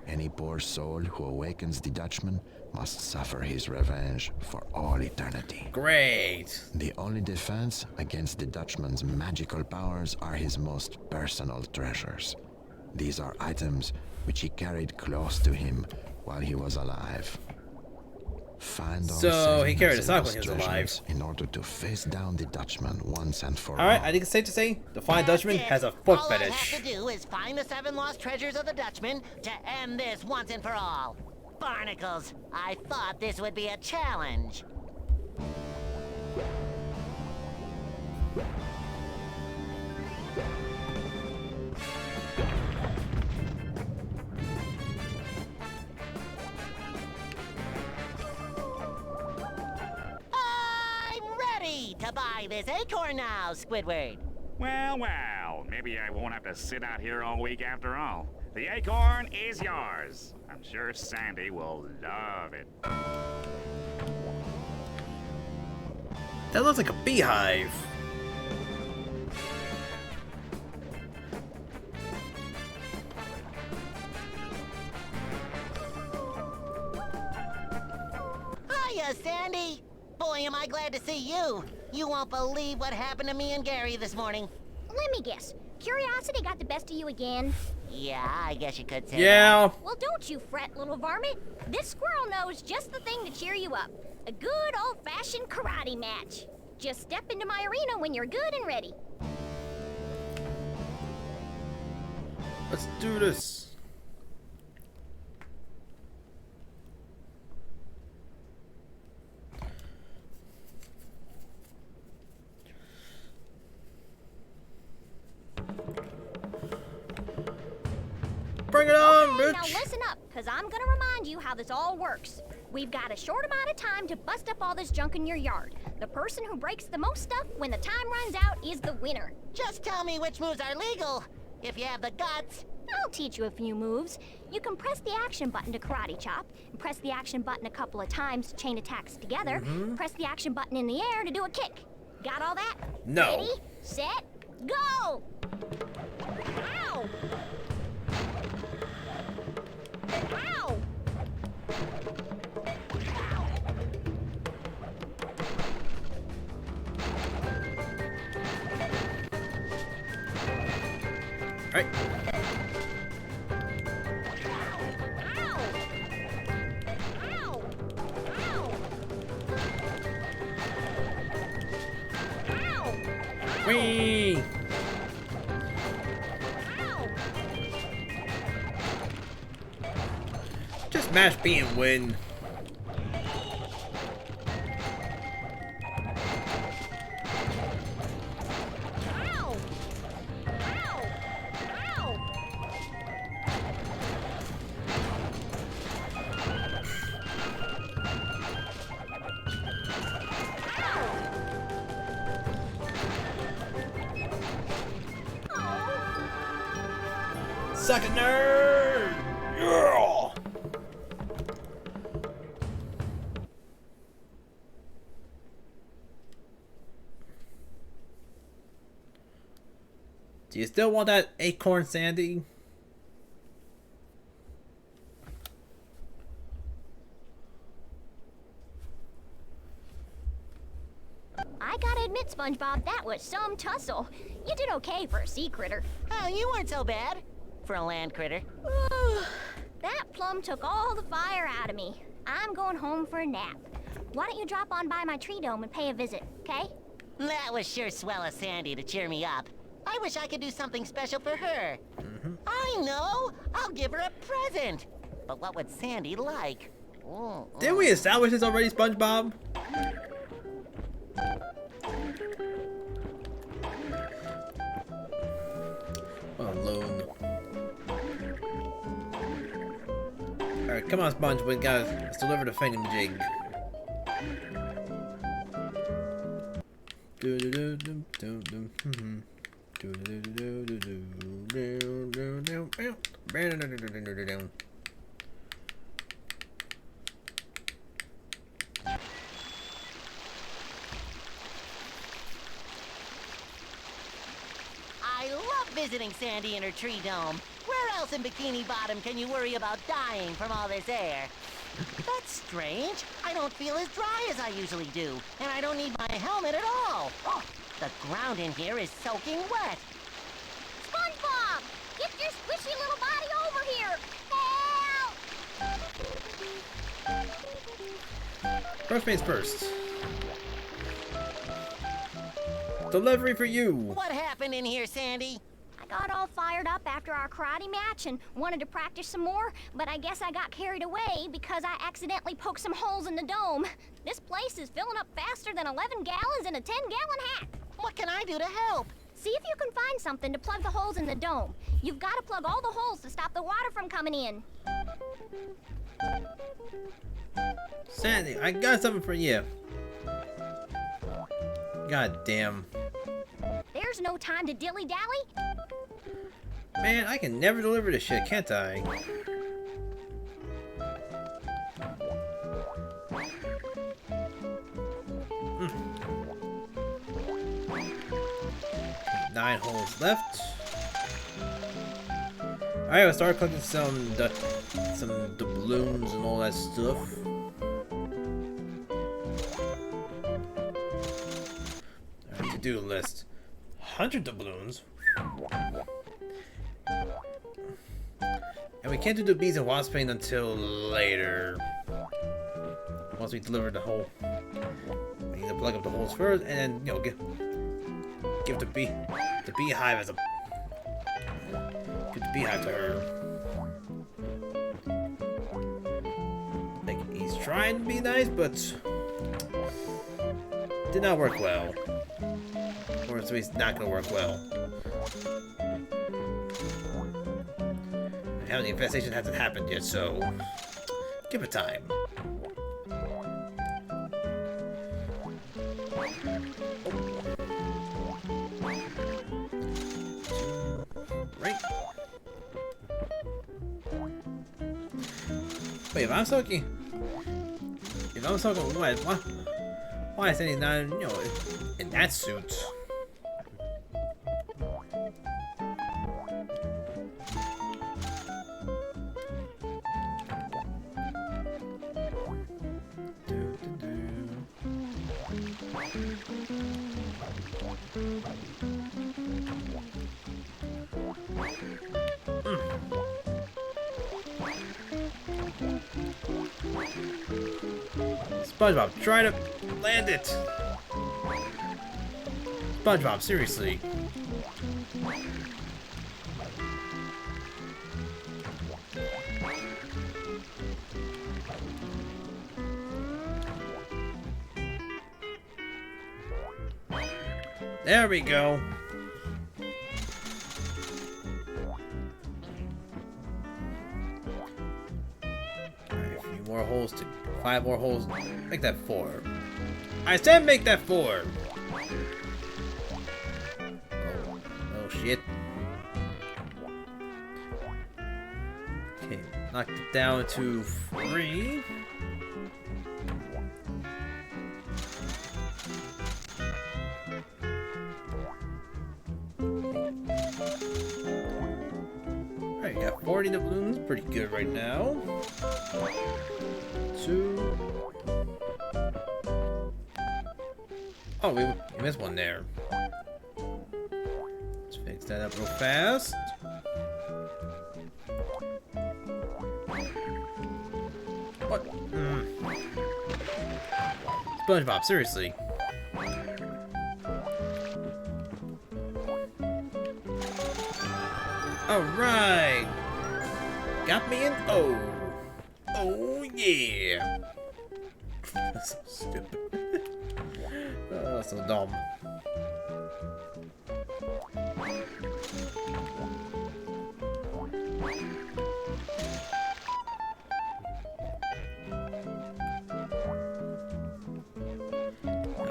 Any poor soul who awakens the Dutchman must suffer his revenge for all eternity. Great. The only defense against the Dutchman's magical powers are his most personal treasures. These are items which he carried close to him while he was alive. Find all So, he 7 carried of a sock those when he was alive. treasures in order to face down the Dutchman once and for all. Alright, I think it's safe to say the Flying Dutchman That's it. has a foot all I fetish. have to do is find the 7 lost treasures of the Dutchman to end this once and for all. Barnacles, I thought this would be a challenge. I'm ready to buy this acorn now, Squidward. Well, maybe I won't have to sit out here all week after all. The acorn is yours. I'm sure Sandy will love it. That looks like a beehive. Hiya, Sandy. Boy, am I glad to see you. You won't believe what happened to me and Gary this morning. Let me guess. Curiosity got the best of you again? Yeah, I guess you could say Yeah. Well, don't you fret, little varmint. This squirrel knows just the thing to cheer you up. A good old-fashioned karate match. Just step into my arena when you're good and ready. Let's do this. Bring it on, Okay, now bitch! listen up, because I'm going to remind you how this all works. We've got a short amount of time to bust up all this junk in your yard. The person who breaks the most stuff when the time runs out is the winner. Just tell me which moves are legal, if you have the guts. I'll teach you a few moves. You can press the action button to karate chop, and press the action button a couple of times to chain attacks together, press the action button in the air to do a kick. Got all that? No. Ready, set, go! Ow! Ow! Alright. Ow! Ow! Ow! Ow! Whee! Ow! Just mash B and win. Ow! Ow! Ow! Suck a nerd! Yeah! Do you still want that acorn, Sandy? I gotta admit, SpongeBob, that was some tussle. You did okay for a sea critter. Oh, you weren't so bad. For a land critter. That plum took all the fire out of me. I'm going home for a nap. Why don't you drop on by my tree dome and pay a visit, okay? That was sure swell of Sandy to cheer me up. I wish I could do something special for her. I know! I'll give her a present. But what would Sandy like? Didn't we establish this already, SpongeBob? Alone. Alright, come on, SpongeBob, let's deliver the thingamajig. I love visiting Sandy in her tree dome. Where else in Bikini Bottom can you worry about dying from all this air? That's strange. I don't feel as dry as I usually do, and I don't need my helmet at all. Oh, the ground in here is soaking wet. SpongeBob! Get your squishy little body over here! Help! First things first. Delivery for you! What happened in here, Sandy? I got all fired up after our karate match and wanted to practice some more, but I guess I got carried away because I accidentally poked some holes in the dome. This place is filling up faster than 11 gallons in a 10-gallon hat. What can I do to help? See if you can find something to plug the holes in the dome. You've got to plug all the holes to stop the water from coming in. Sandy, I got something for you. God damn. There's no time to dilly-dally. Man, I can never deliver this shit, can't I? Nine holes left. Alright, we'll start cooking some doubloons and all that stuff. Alright, to-do list. 100 doubloons. And we can't do the bees and wasp paint until later. Once we deliver the hole. We need to plug up the holes first and then, you know, give the beehive as a... Give the beehive to her. Like, he's trying to be nice, but... did not work well. Or so he's not gonna work well. And the infestation hasn't happened yet, so... give it time. Right. Wait, if I'm soaking wet, why is he not, you know, in that suit? SpongeBob, try to land it! SpongeBob, seriously. There we go. Alright, a few more holes to 5 more holes. Make that 4. I said make that 4. Oh shit. Knock it down to 3. Alright, got 40 doubloons. Pretty good right now. 2. Oh, we missed one there. Let's fix that up real fast. What? SpongeBob, seriously. Alright. Got me an O. Oh, yeah. That's so stupid. Oh, so dumb.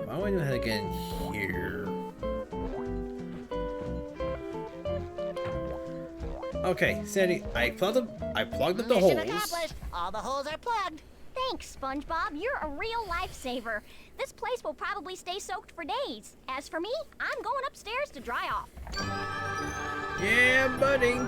Now, I know how to get in here. Okay, Sandy, I plugged up the holes. Mission accomplished. All the holes are plugged. Thanks, SpongeBob. You're a real lifesaver. This place will probably stay soaked for days. As for me, I'm going upstairs to dry off. Yeah, buddy.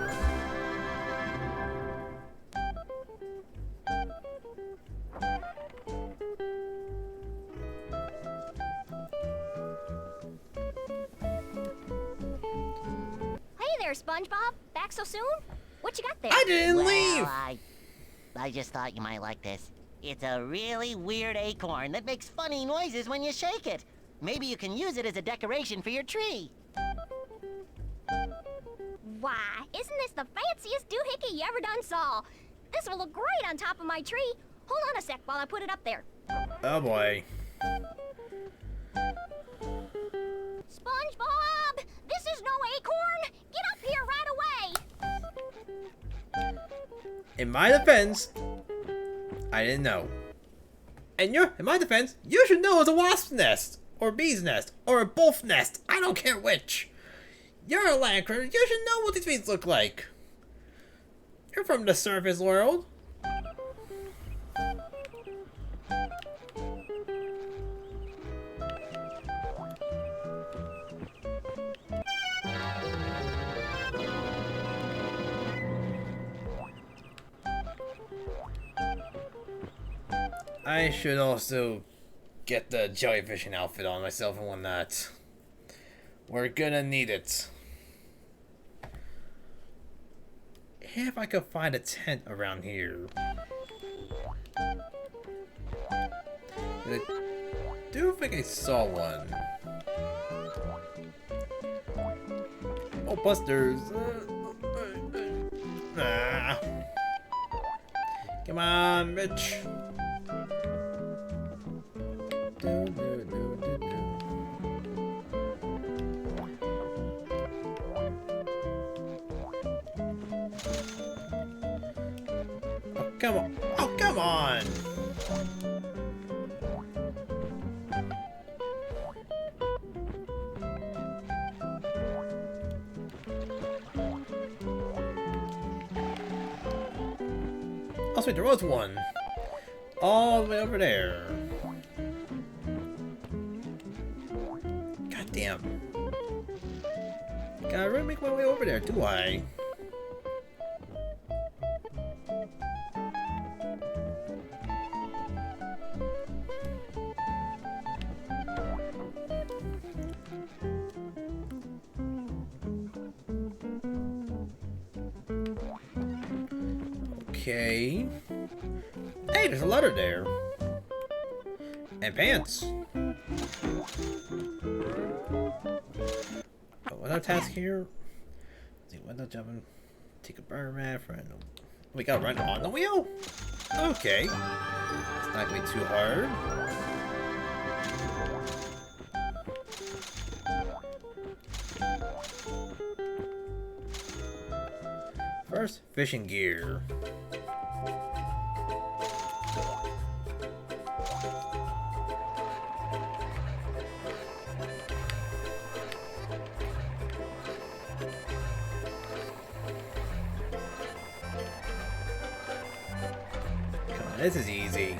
Hey there, SpongeBob. Back so soon? What you got there? I didn't Well, leave. I just thought you might like this. It's a really weird acorn that makes funny noises when you shake it. Maybe you can use it as a decoration for your tree. Why, isn't this the fanciest doohickey you ever done saw? This will look great on top of my tree. Hold on a sec while I put it up there. Oh boy. SpongeBob! This is no acorn! Get up here right away! In my defense, I didn't know. And in my defense, you should know it's a wasp's nest, or bee's nest, or a both nest. I don't care which. You're a land critter. You should know what these things look like. You're from the surface world. I should also get the jellyfishing outfit on myself and whatnot. We're gonna need it. If I could find a tent around here. I do think I saw one. Oh, Busters. Ah. Come on, bitch. Oh, come on. Oh, come on. Oh, sweet, there was one. All the way over there. God damn. Gotta really make my way over there, do I? Okay. Hey, there's a letter there. And pants. Oh, what our task here? Let's see, window jumping. Take a burn mat for a... We gotta run on the wheel? Okay. It's not gonna be too hard. First, fishing gear. This is easy.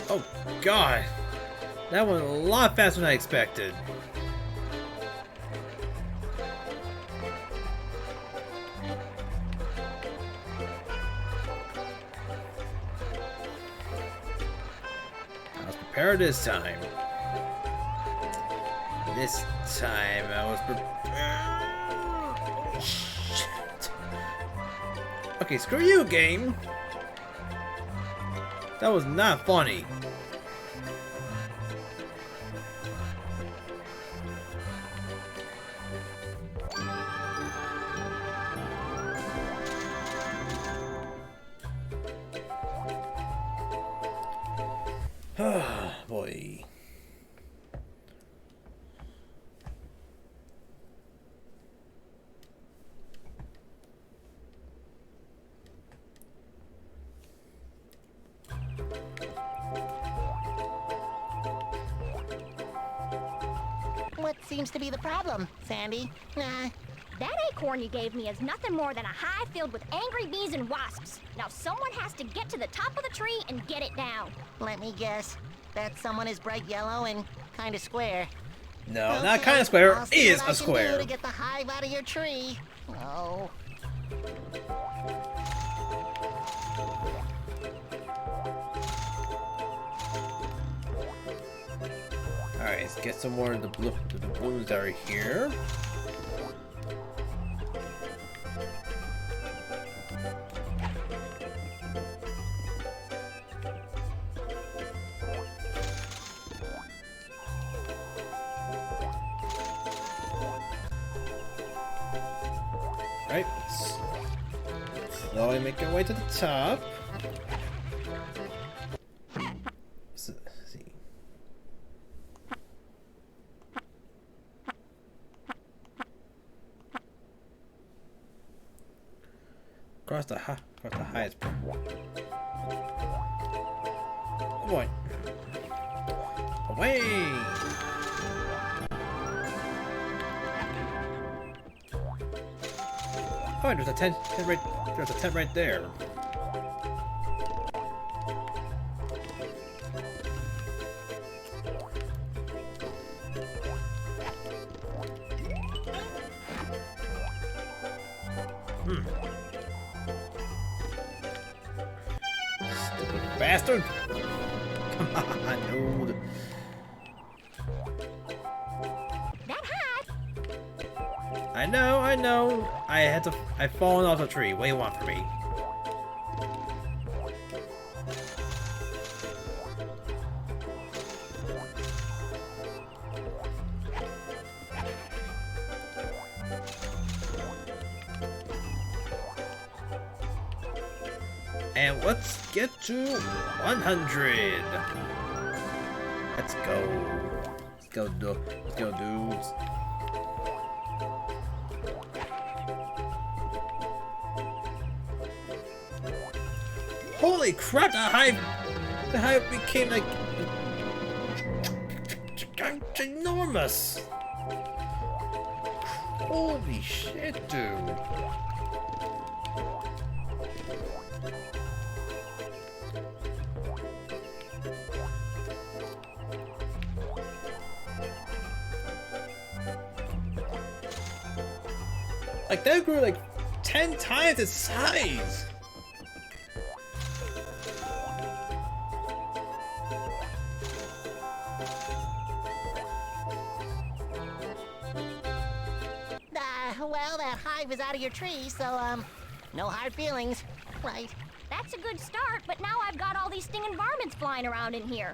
Oh god! That went a lot faster than I expected. I was prepared this time. This time I was prepared. Shit. Okay, screw you, game. That was not funny. Boy. What seems to be the problem, Sandy? That acorn you gave me is nothing more than a hive filled with angry bees and wasps. Now someone has to get to the top of the tree and get it down. Let me guess. That someone is bright yellow and kind of square. No, Okay, not kind of square. I'll see Is what I a can square. do to get the hive out of your tree. Oh. Alright, let's get some more of the balloons that are here. Right, slowly make our way to the top. Let's see. Across the highest point. Boy. Away! Oh, there's a tent right there. Stupid bastard! Come on, dude. That hive? I know. I've fallen off the tree. What do you want from me? And let's get to 100. Let's go, dudes. Holy crap! The hive became like ginormous. Holy shit, dude. Like, that grew like 10 times its size! Well, that hive is out of your tree, so, no hard feelings, right? That's a good start, but now I've got all these stinging varmints flying around in here.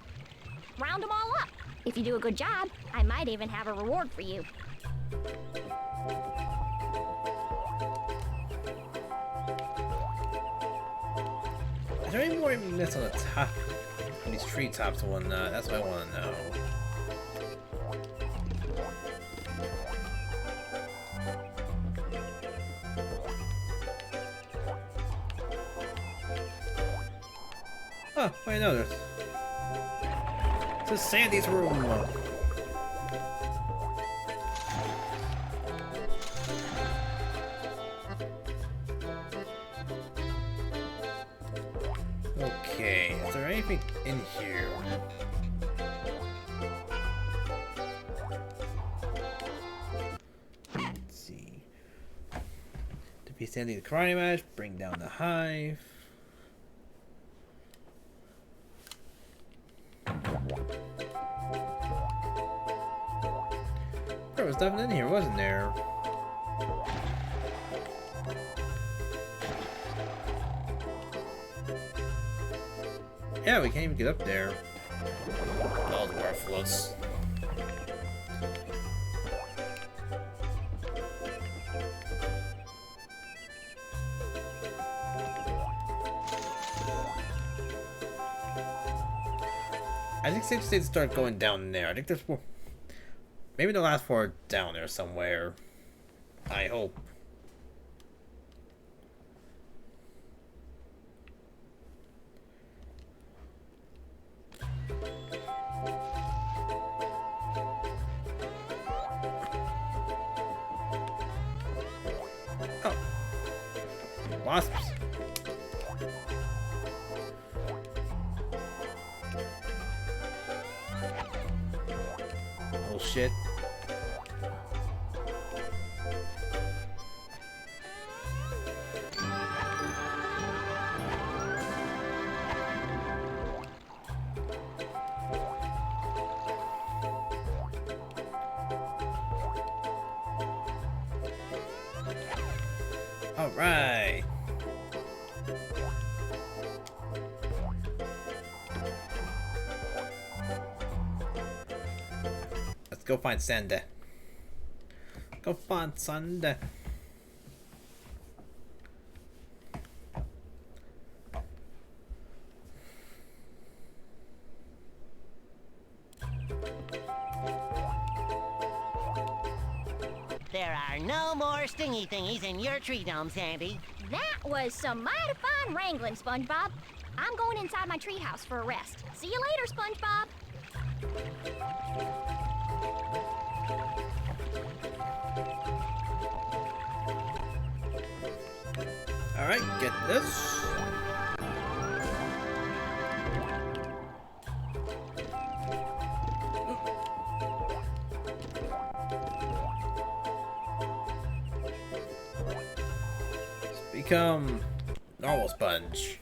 Round them all up. If you do a good job, I might even have a reward for you. Is there any more mist on the top of these treetops and whatnot? That's what I want to know. Oh, wait, no, there's To Sandy's room. Okay, is there anything in here? Let's see. Defeat Sandy the karate match, bring down the hive. There was nothing in here, wasn't there? Yeah, we can't even get up there. All worthless. I think safe to say to start going down there. I think there's more. Maybe the last four are down there somewhere. I hope. Oh. Wasps. Oh shit. All right. Let's go find Sanda. Go find Sanda. There are no more stingy thingies in your tree dome, Sandy. That was some mighty fine wrangling, SpongeBob. I'm going inside my treehouse for a rest. See you later, SpongeBob. All right, get this. Become normal sponge.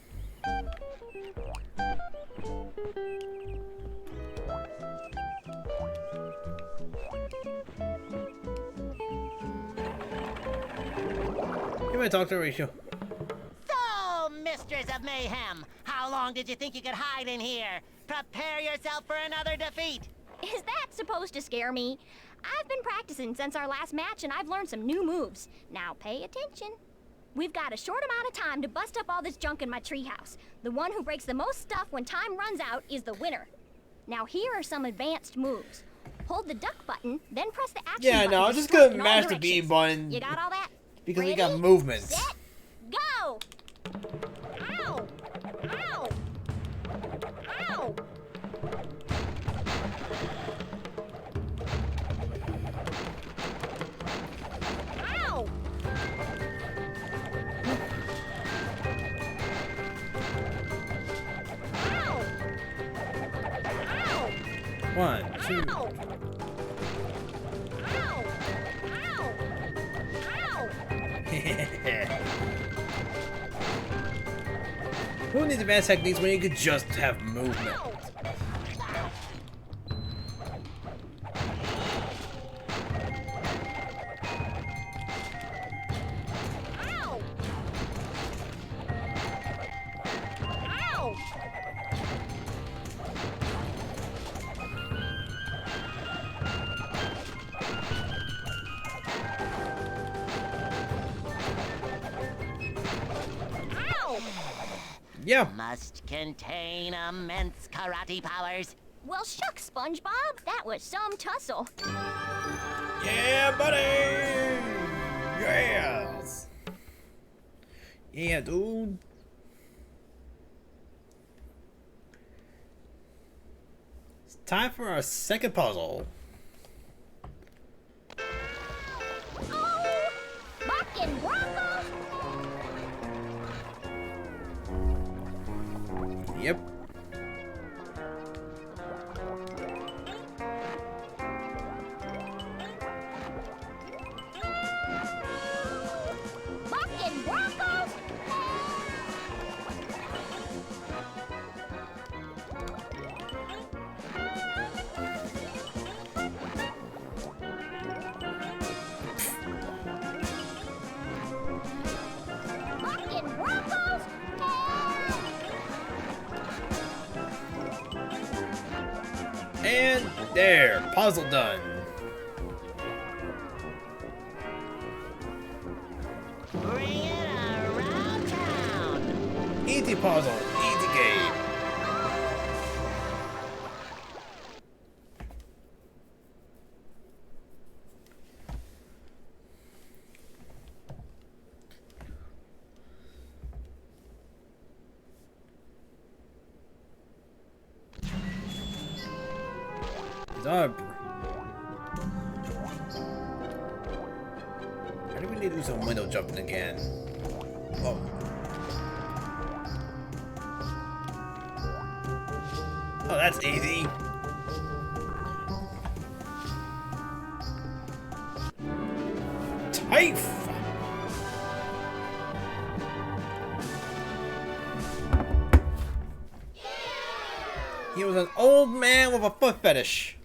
You might talk to Rachel. So, Mistress of Mayhem, how long did you think you could hide in here? Prepare yourself for another defeat. Is that supposed to scare me? I've been practicing since our last match and I've learned some new moves. Now pay attention. We've got a short amount of time to bust up all this junk in my treehouse. The one who breaks the most stuff when time runs out is the winner. Now here are some advanced moves. Hold the duck button, then press the action button. Yeah, no, to I'm just strike gonna in all mash the B directions. button. You got all that? Because we Ready, got movements. Set, go! Ow! Ow! Ow! Ow! Ow! Ow! 1, 2. Ow! Ow! Ow! Ow! Who needs advanced techniques when you could just have movement? Ow! Ow! Ow! Yeah. Must contain immense karate powers. Well, shucks, SpongeBob. That was some tussle. Yeah, buddy! Yes! Yeah, dude. It's Time for our second puzzle. Oh, Bucking Broncos. Yep. Bucking Broncos. Bucking Broncos. And there, puzzle done. Bring it around town. Easy puzzle, easy game. Why do we need to do some window jumping again? Oh. Oh, that's easy. Tife! He was an old man with a foot fetish.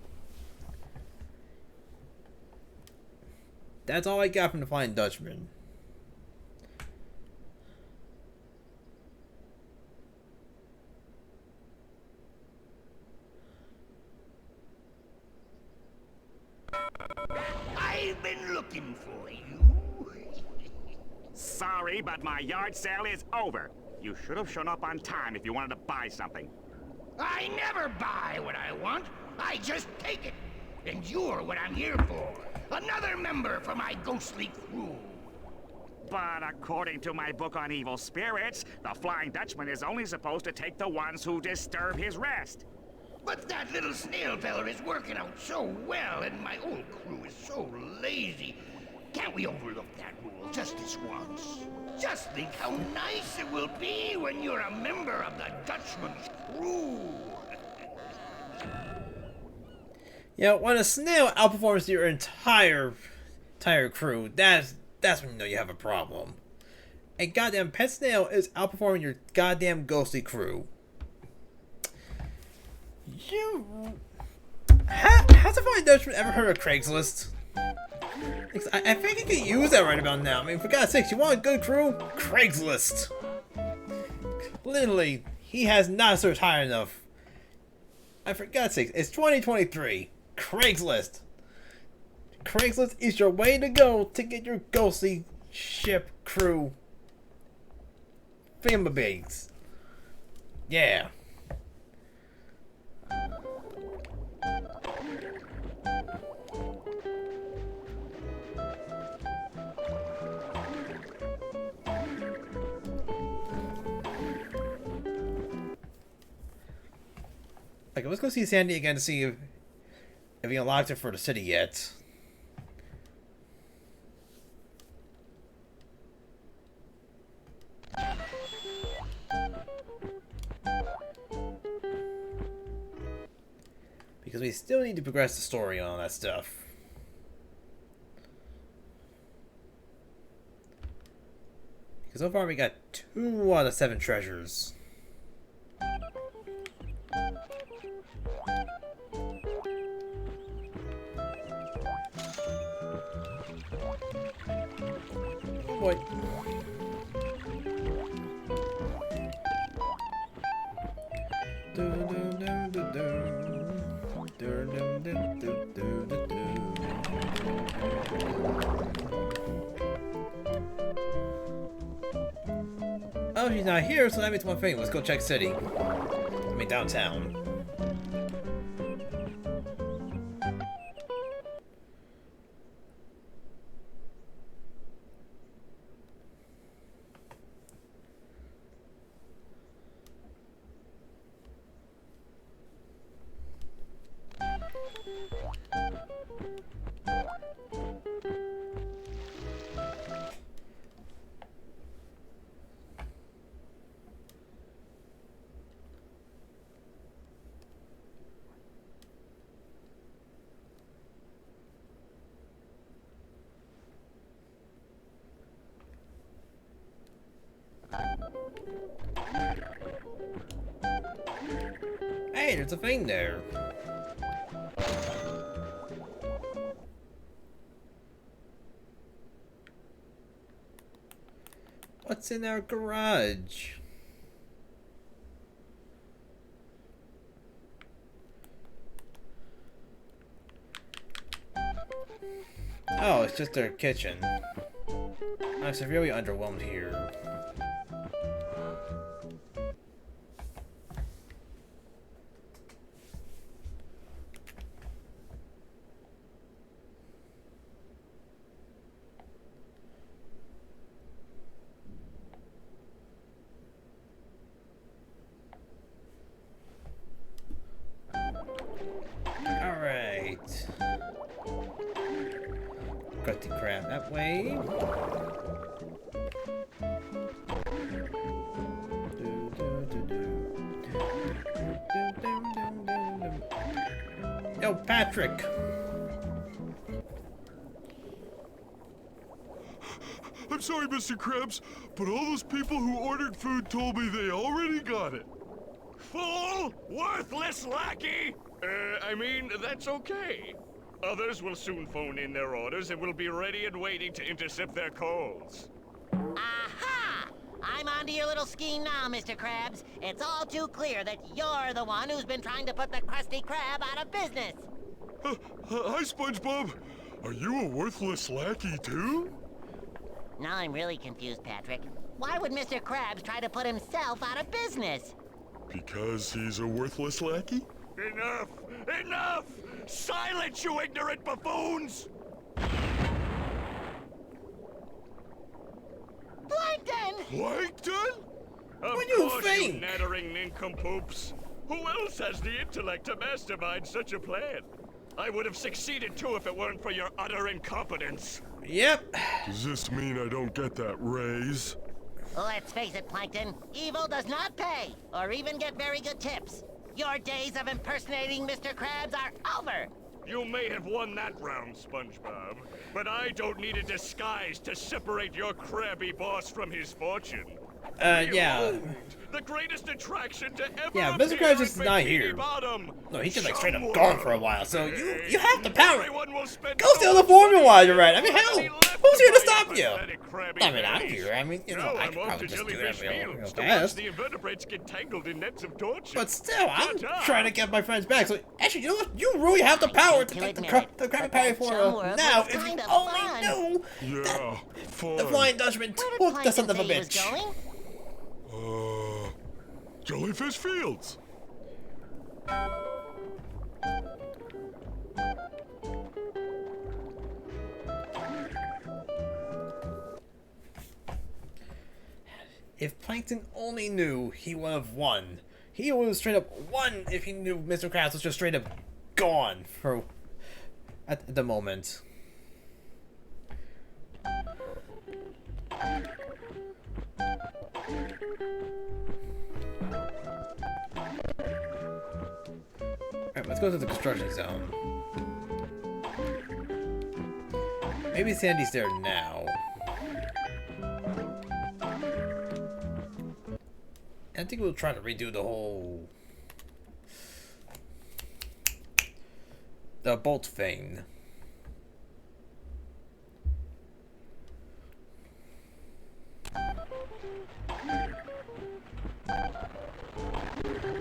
That's all I got from the Flying Dutchman. I've been looking for you. Sorry, but my yard sale is over. You should have shown up on time if you wanted to buy something. I never buy what I want. I just take it. And you're what I'm here for. Another member for my ghostly crew. But according to my book on evil spirits, the Flying Dutchman is only supposed to take the ones who disturb his rest. But that little snail feller is working out so well, and my old crew is so lazy. Can't we overlook that rule just this once? Just think how nice it will be when you're a member of the Dutchman's crew. Yeah, when a snail outperforms your entire crew, that's when you know you have a problem. A goddamn pet snail is outperforming your goddamn ghostly crew. Has the Flying Dutchman ever heard of Craigslist? I think you could use that right about now. I mean, for God's sakes, you want a good crew? Craigslist. Literally, he has not searched high enough. For God's sakes, it's 2023. Craigslist. Craigslist is your way to go to get your ghostly ship crew thingamabigs. Yeah. Okay, let's go see Sandy again to see if he unlocked it for the city yet. Because we still need to progress the story on all that stuff. Because so far we got 2 out of 7 treasures. Oh boy. Oh, she's not here, so that means one thing. Let's go check city. I mean, downtown. Hey, there's a thing there. What's in our garage? Oh, it's just their kitchen. I'm severely underwhelmed here. Alright. Got the crab that way. Yo, Patrick! I'm sorry, Mr. Krabs, but all those people who ordered food told me they already got it. Fool! Worthless lackey! I mean, that's okay. Others will soon phone in their orders and will be ready and waiting to intercept their calls. Aha! I'm onto your little scheme now, Mr. Krabs. It's all too clear that you're the one who's been trying to put the Krusty Krab out of business. Hi, SpongeBob. Are you a worthless lackey, too? Now I'm really confused, Patrick. Why would Mr. Krabs try to put himself out of business? Because he's a worthless lackey? Enough! Enough! Silence, you ignorant buffoons! Plankton! Plankton? Of What do you course, think? you nattering nincompoops. Who else has the intellect to mastermind such a plan? I would have succeeded too if it weren't for your utter incompetence. Yep. Does this mean I don't get that raise? Let's face it, Plankton. Evil does not pay, or even get very good tips. Your days of impersonating Mr. Krabs are over. You may have won that round, SpongeBob, but I don't need a disguise to separate your crabby boss from his fortune. Yeah. Behold, the greatest attraction to ever Yeah, Mr. appear Krabs is in not Bikini here. Bottom. No, he's just like straight up Somewhere. gone for a while, so you have the power. Everyone will spend Go so steal the much formula money while you're at it. I mean, hell, money left who's here to buy stop you? pathetic crabby I mean, I'm patties. here. I mean, you know, Now I I'm could off probably to just do Jellyfish that real Fields to watch fast. the invertebrates get tangled in nets of torture. But still, I'm Ta-ta. trying to get my friends back. So, actually, you know what? You really have the power to get the Krabby but Patty that formula World now. was If you kinda only fun. knew Yeah, fun. the Flying Dutchman Where took did the son of a Plankton say he was bitch. going? Jellyfish Fields. If Plankton only knew, he would have won. He would have straight up won if he knew Mr. Krabs was just straight up gone for at the moment. Alright, let's go to the construction zone. Maybe Sandy's there now. I think we'll try to redo the bolt thing.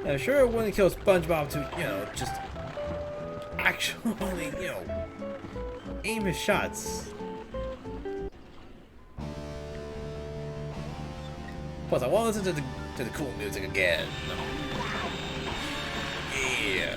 Yeah, sure it wouldn't kill SpongeBob to, you know, just actually, you know, aim his shots. Plus, I want to listen to the cool music again. Yeah.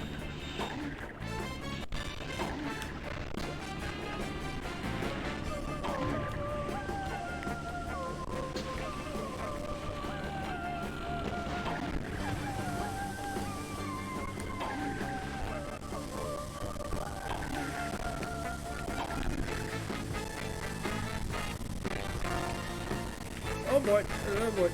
Oh boy, oh boy.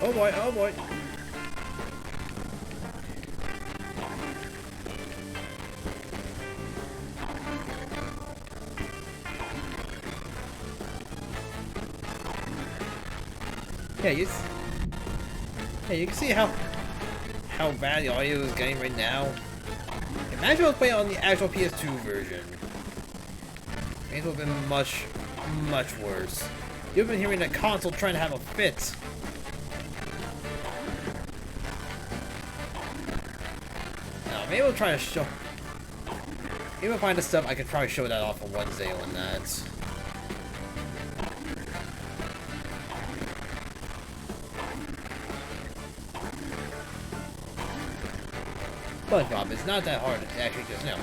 Oh boy, oh boy. Yeah, you can see how bad the audio is getting right now. Imagine I was playing on the actual PS2 version. It would have been much worse. You've been hearing the console trying to have a fit. Now, maybe we'll try to show... Maybe we'll find the stuff I could probably show that off on Wednesday on that. SpongeBob, it's not that hard to actually just, you know...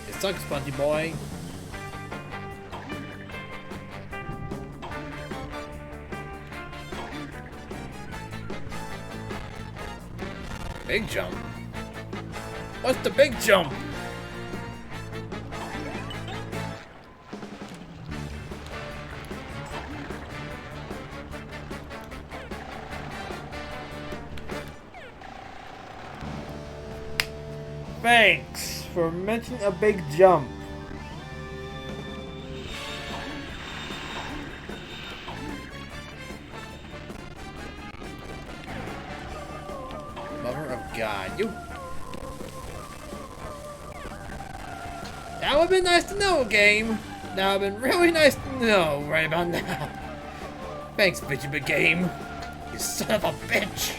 It sucks, Spongy boy. Big jump? What's the big jump? Thanks for mentioning a big jump. Mother of God, you... That would've been nice to know, game. That would've been really nice to know right about now. Thanks, bitchy big game. You son of a bitch.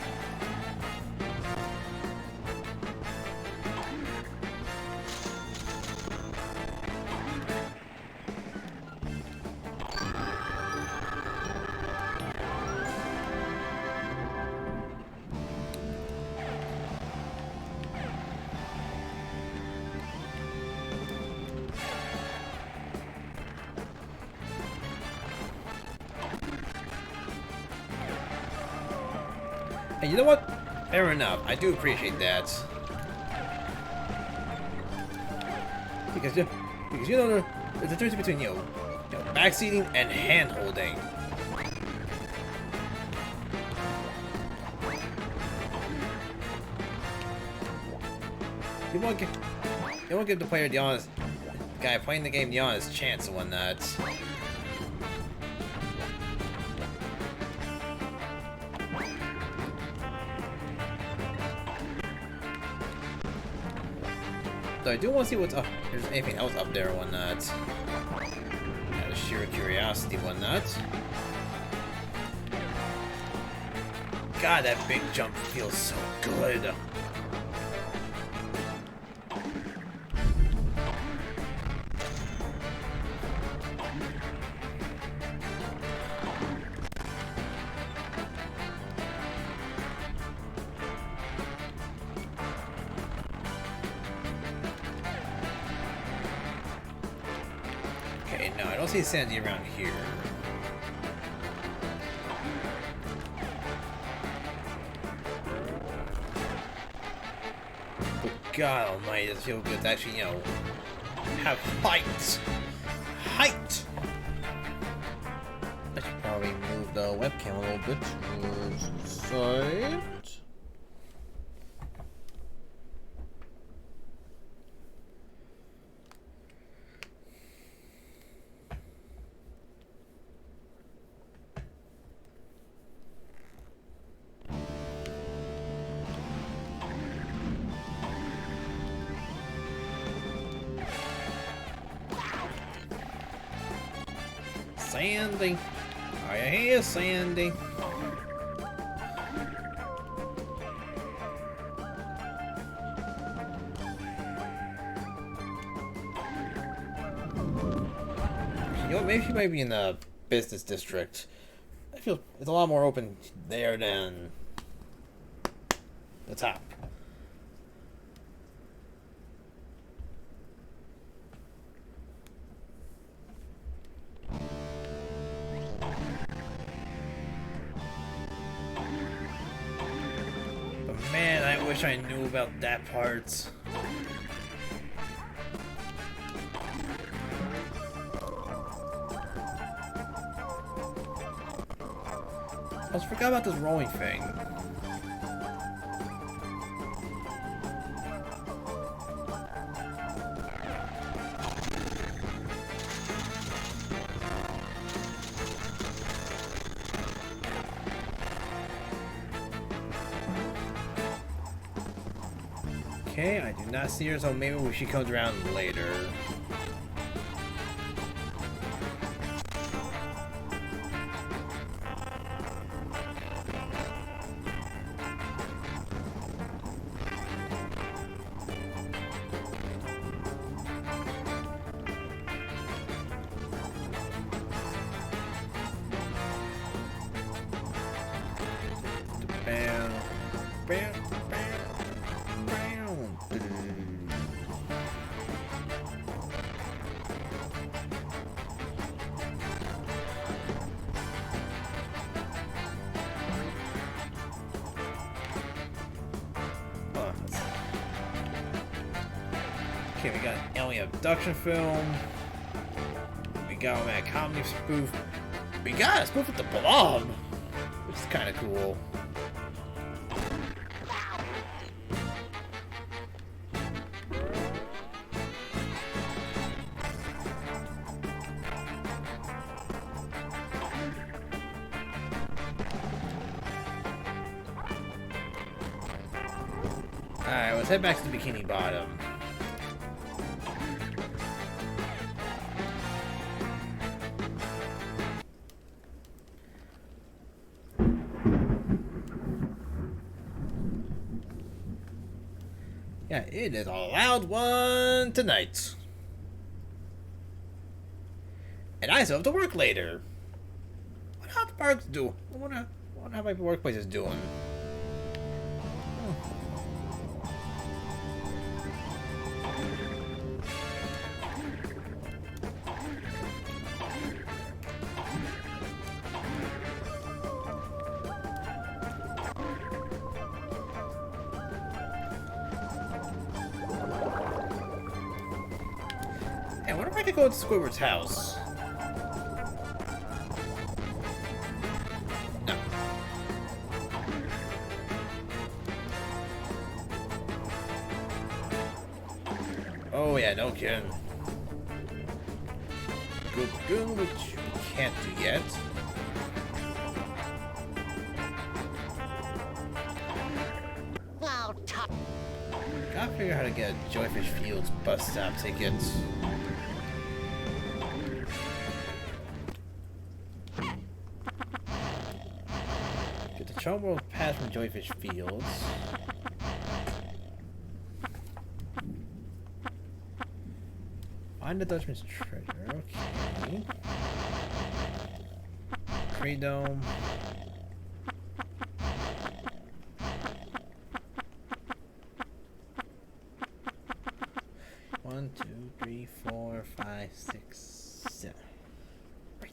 Hey, you know what? Fair enough. I do appreciate that. Because you know there's a difference between you know, backseating and hand holding. You won't give the player the honest guy playing the game the honest chance and whatnot. So I do want to see what's up. If there's anything else up there or whatnot. Out of sheer curiosity, whatnot. God, that big jump feels so good. Okay, no, I don't see Sandy around here. But God almighty, does it feel good to actually, you know, have height! Height! I should probably move the webcam a little bit to the side. Sandy, are you here, Sandy? You know, maybe she might be in the business district. I feel it's a lot more open there than the top. wish I knew about that part. I almost forgot about this rolling thing. Okay, I do not see her, so maybe she comes around later. Bam, bam, bam, bam. Okay, we got an alien abduction film. We got a comedy spoof. We got a spoof with the blob, which is kind of cool. Alright, let's head back to the Bikini Bottom. Yeah, it is a loud one tonight. And I still have to work later. What how the parks do? I wonder how my workplace is doing. Hey, I wonder if I could go to Squidward's house. No. Oh yeah, no kidding. Good goon, which we can't do yet. Oh, tough. Gotta figure out how to get a Joyfish Fields bus stop ticket. Get the Charm World Pass from Joyfish Fields. Find the Dutchman's treasure. Okay. Freedom. One, 2, 3, 4, 5, 6, 7. Right.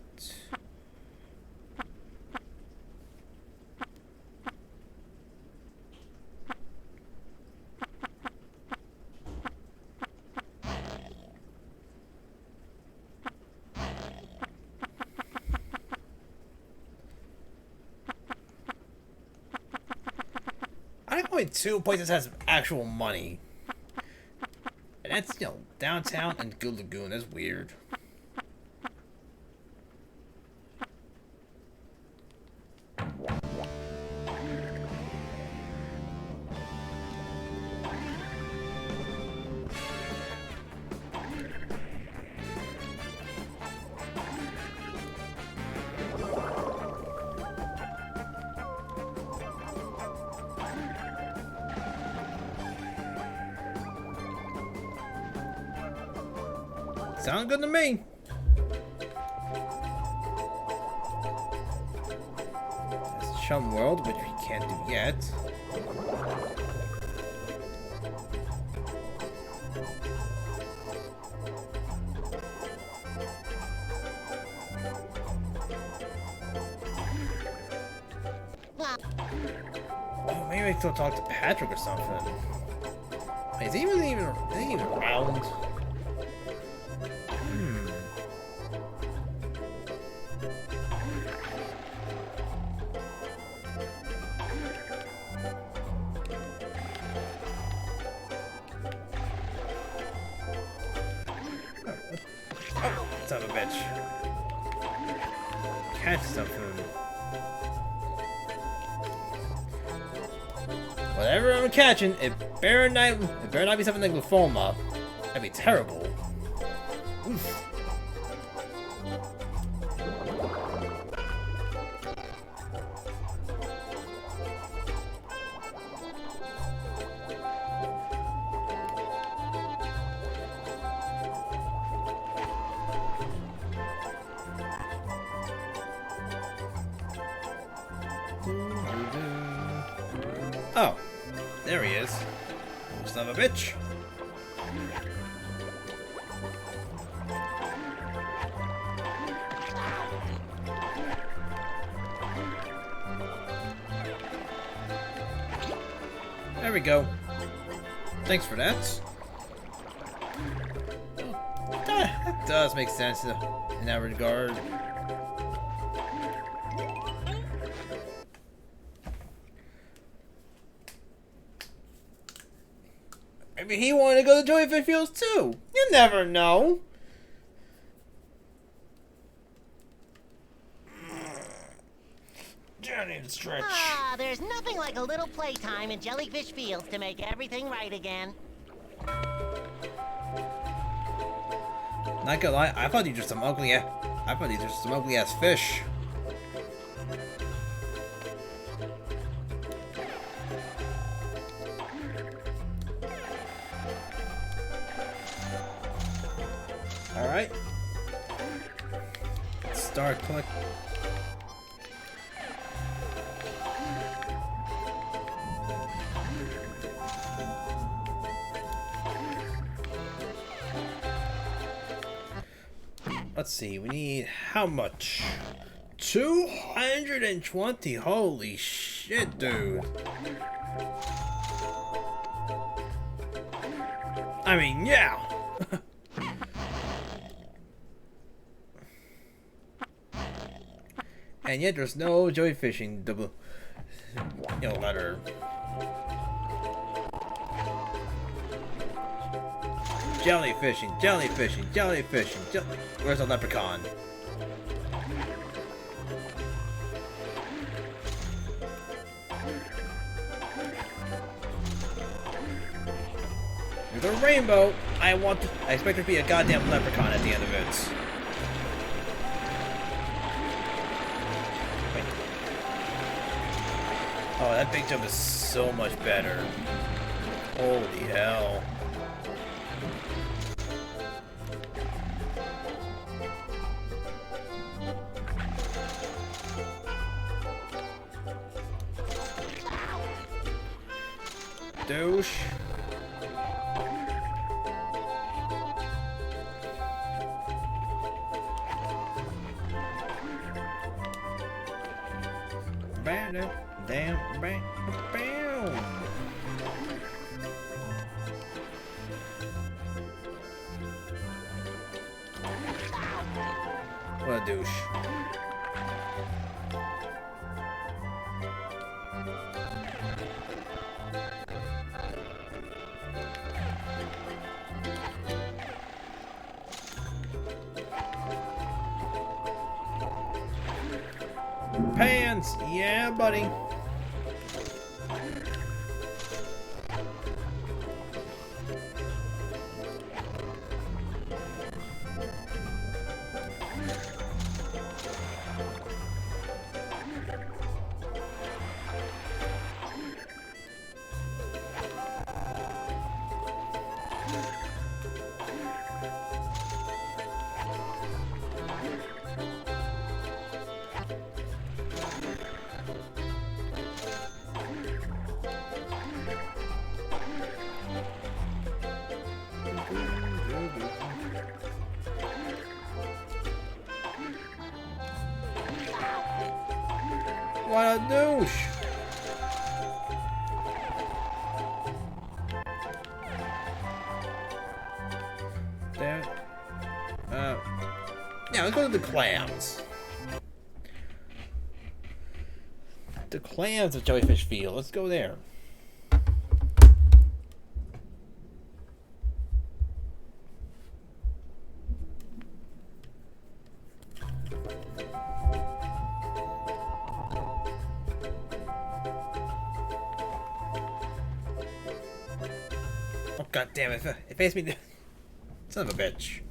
I think only 2 places has actual money. And that's, you know, downtown and Good Lagoon. That's weird. Sound good to me. That's Chum World, which we can't do yet. Oh Maybe I still talk to Patrick or something. Wait, is he even around? Oh, son of a bitch. Catch something. Whatever I'm catching, it better not be something like lymphoma. That'd be terrible. Oof. Oh, there he is. Son of a bitch. There we go. Thanks for that. That does make sense in that regard. Maybe he wanted to go to Joyfish Fields too. You never know. Johnny the stretch. Ah, there's nothing like a little playtime in Jellyfish Fields to make everything right again. Not gonna lie, I thought these were some ugly ass fish. Alright. Let's start collecting. Let's see, we need how much? 220, holy shit, dude. I mean, yeah. And yet there's no joy fishing letter. Jellyfishing, jellyfishing, jellyfishing, where's the leprechaun? There's a rainbow. I expect there to be a goddamn leprechaun at the end of it. Wait. Oh, that big jump is so much better. Holy hell. Douche. What a douche. Pants! Yeah, buddy. What a douche! Yeah, let's go to the clams. The clams of Jellyfish Field. Let's go there. Oh, god damn it. It faced me. Son of a bitch.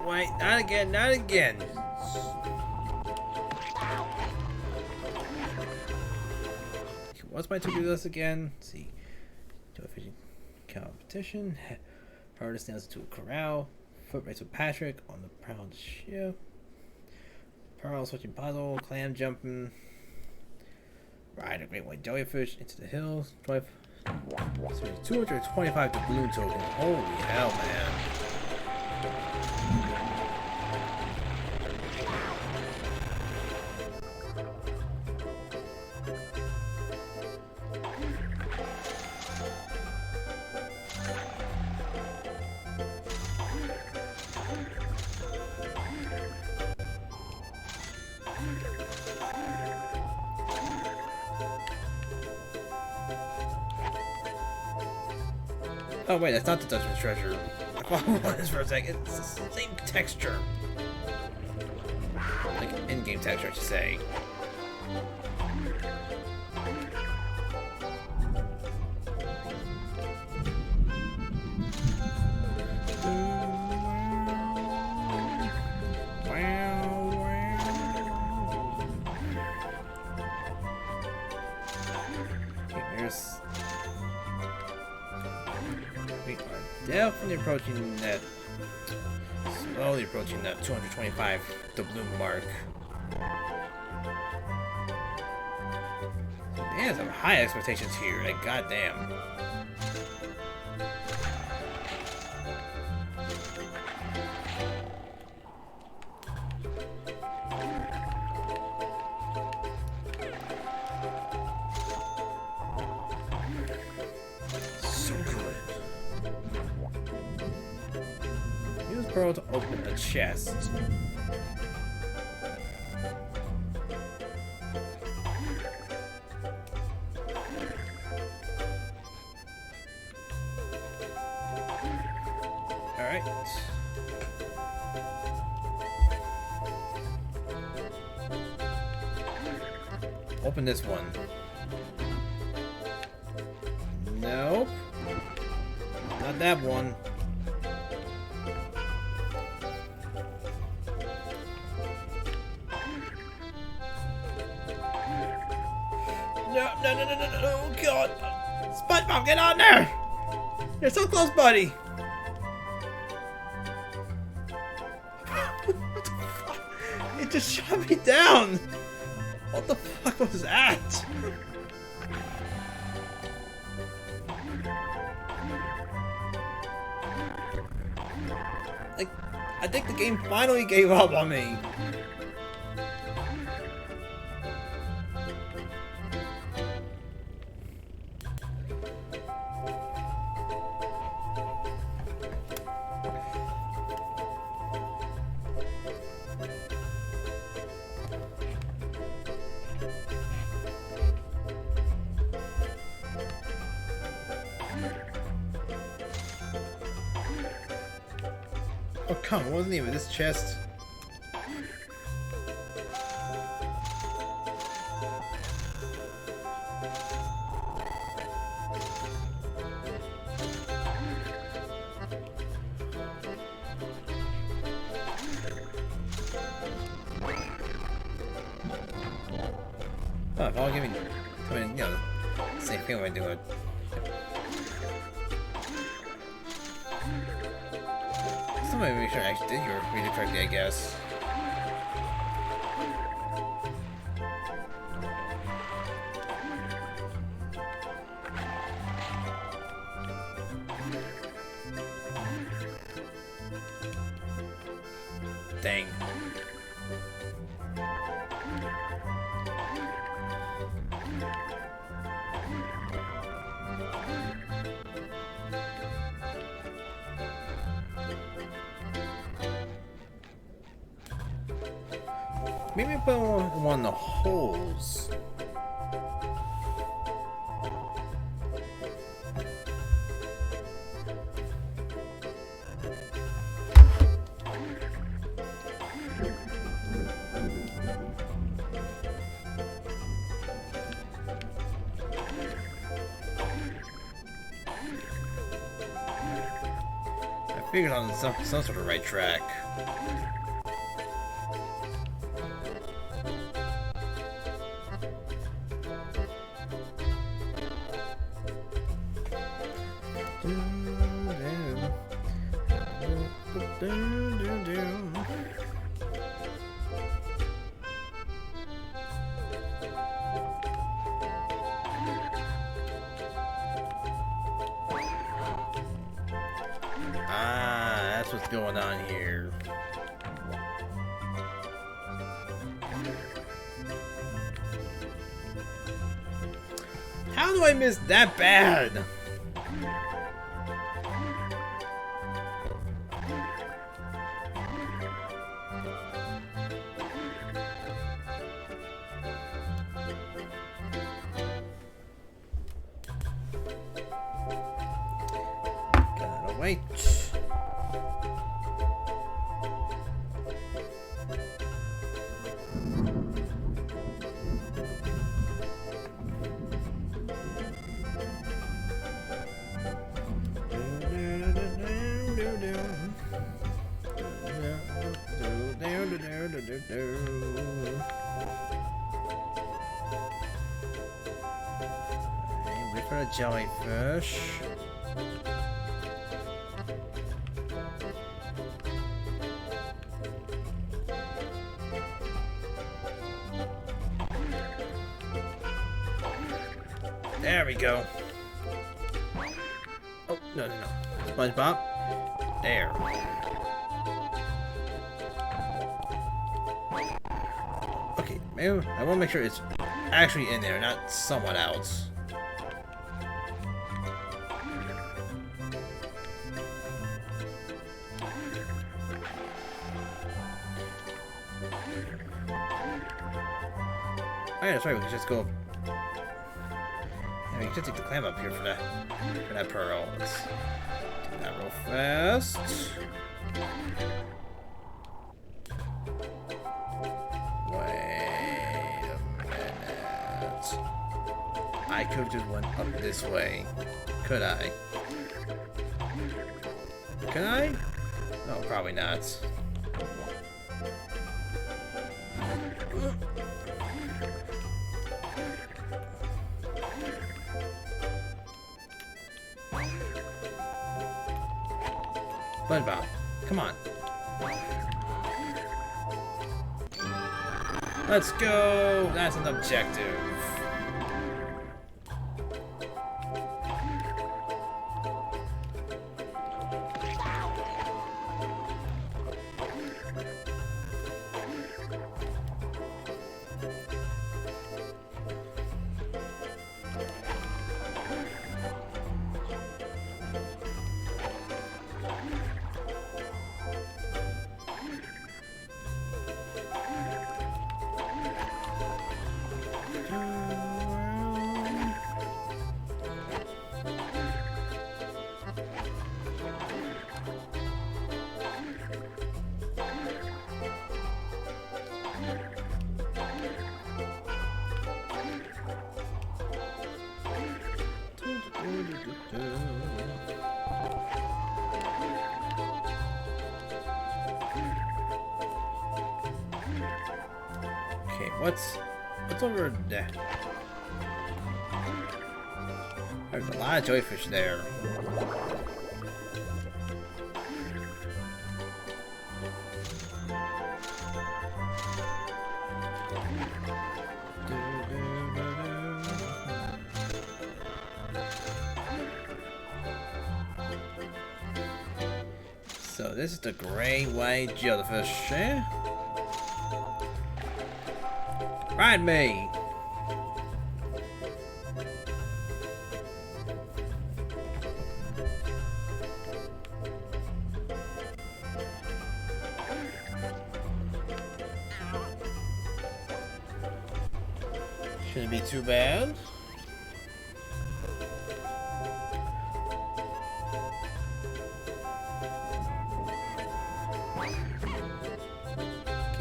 Wait, not again, not again. What's my to-do list again? Let's see. Jellyfishing competition. Hardest nails into a corral. Foot race with Patrick on the proud ship. Pearl switching puzzle. Clam jumping. Ride a great white jellyfish into the hills. 225 doubloon token. Holy hell, man. Oh wait, that's not the Dutchman treasure. I thought it was for a second. It's the same texture. Like in-game texture, I should say. Definitely approaching that, slowly approaching that 225 doubloon mark. Man, some high expectations here, like goddamn. Pearl to open a chest. Alright. Open this one. Nope. Not that one. No, oh god! SpongeBob, get on there! You're so close, buddy! What the fuck? It just shot me down! What the fuck was that? Like, I think the game finally gave up on me. Oh come on, wasn't even this chest. Oh, if I'll give me, I mean, you know, same thing when I do it. me make sure I actually did read it correctly, I guess. Dang. Maybe put one of the holes. I figured on some sort of right track. Ah, that's what's going on here. How do I miss that bad? Gotta wait. Wait for a jellyfish. There we go. Oh, no. SpongeBob. There. Okay, maybe I want to make sure it's actually in there, not someone else. Oh yeah, that's right, we can just go. Yeah, we can just take the clam up here for that pearl. Let's do that real fast. Wait a minute. I could have just went up this way. Could I? Can I? No, probably not. SpongeBob, come on. Let's go! That's an objective. Okay, what's over there? There's a lot of jellyfish there. So this is the great white jellyfish, eh? Ride me! Shouldn't be too bad.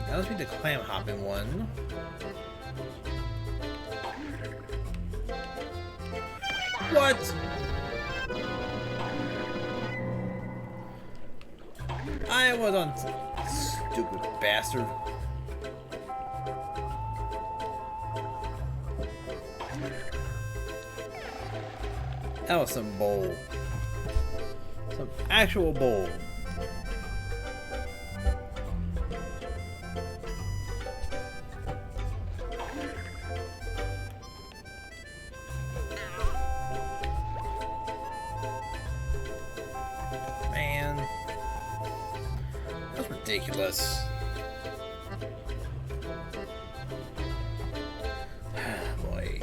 That must be the clam hopping one. What? I was on stupid bastard. That was some bowl. Some actual bowl. Man. That's ridiculous. Boy.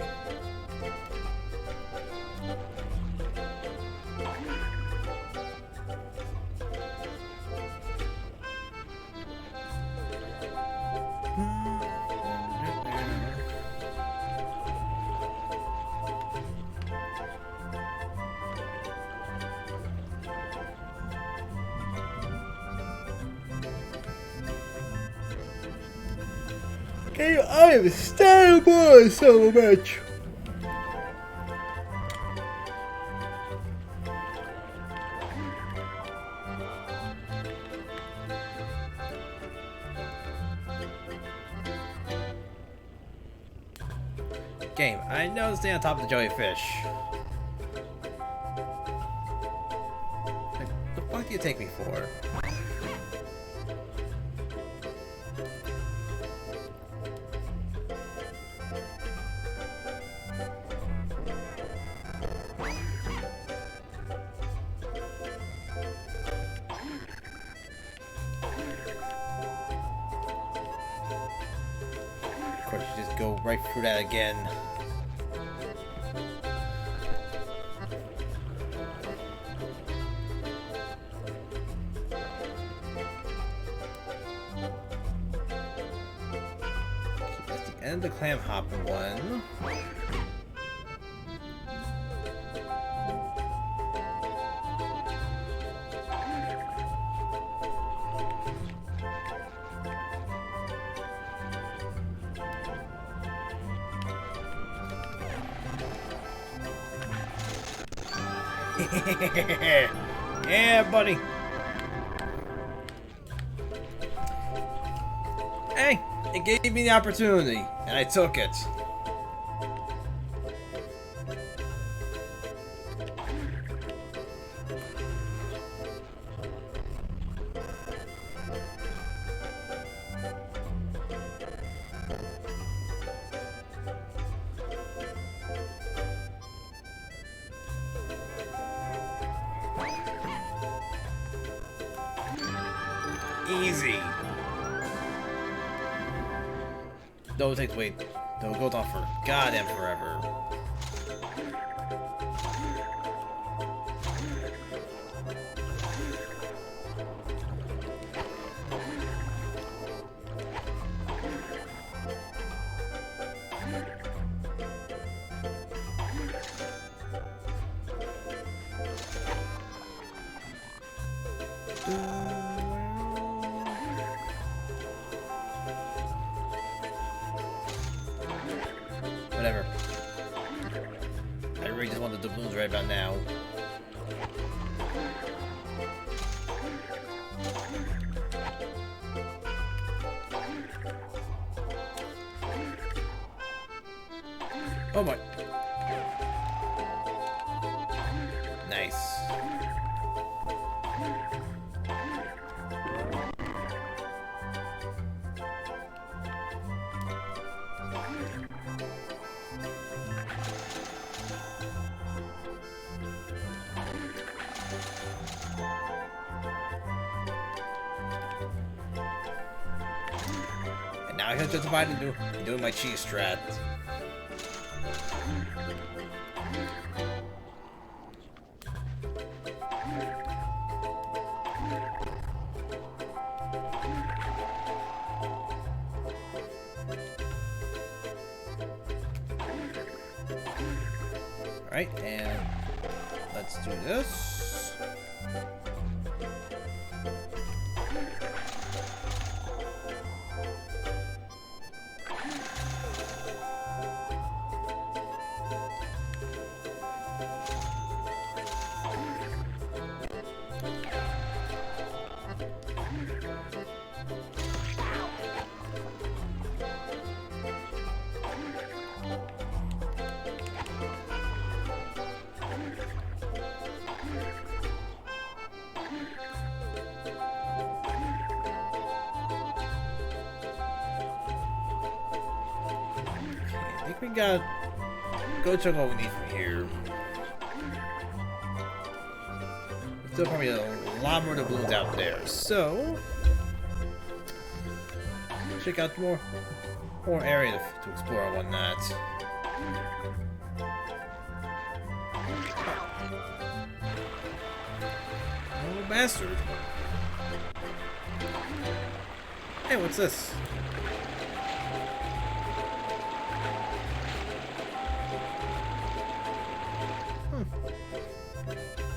I am standing by so much. Game, I know to stay on top of the jellyfish. Like, the fuck do you take me for? Of course, you just go right through that again. That's the end of the clam hopping one. Yeah, buddy. Hey, it gave me the opportunity, and I took it. Easy. Don't take wait. Don't go on for goddamn forever. Whatever. I really just want the doubloons right about now. Oh my. Nice. I can justify doing my cheese strat. Alright, and let's do this. I think we got go check what we need from here. There's still probably a lot more doubloons out there, so check out more area to explore and whatnot. Oh, bastard! Hey, what's this?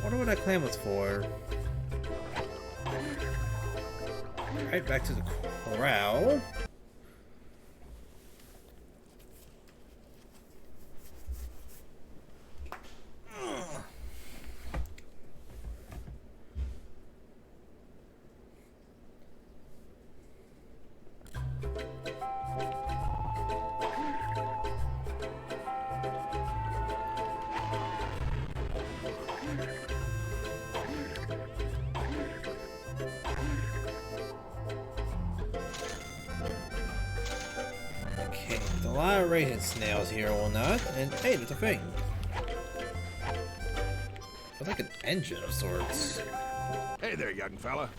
Wonder what that clan was for. Right back to the corral. Okay, there's a lot of raisin snails here or not, and hey, there's a thing. It's like an engine of sorts. Hey there, young fella.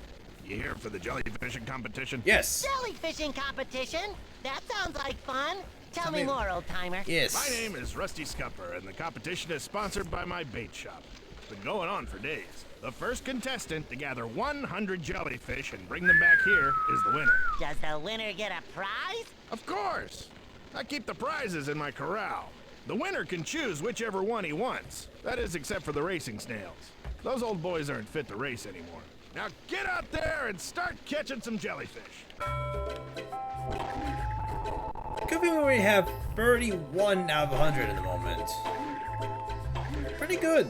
You here for the jellyfishing competition? Yes! Jellyfishing competition? That sounds like fun. Tell me more, old-timer. Yes. My name is Rusty Scupper, and the competition is sponsored by my bait shop. It's been going on for days. The first contestant to gather 100 jellyfish and bring them back here is the winner. Does the winner get a prize? Of course! I keep the prizes in my corral. The winner can choose whichever one he wants. That is, except for the racing snails. Those old boys aren't fit to race anymore. Now get out there and start catching some jellyfish. Good thing we already have 31 out of 100 at the moment. Pretty good.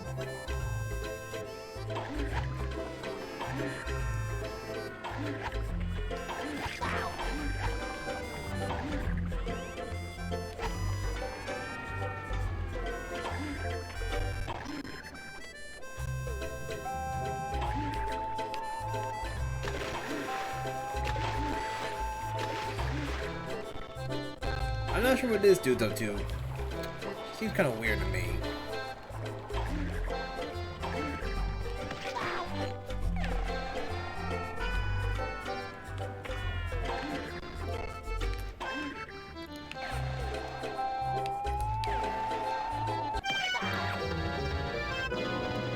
I'm not sure what this dude's up to. Seems kind of weird to me.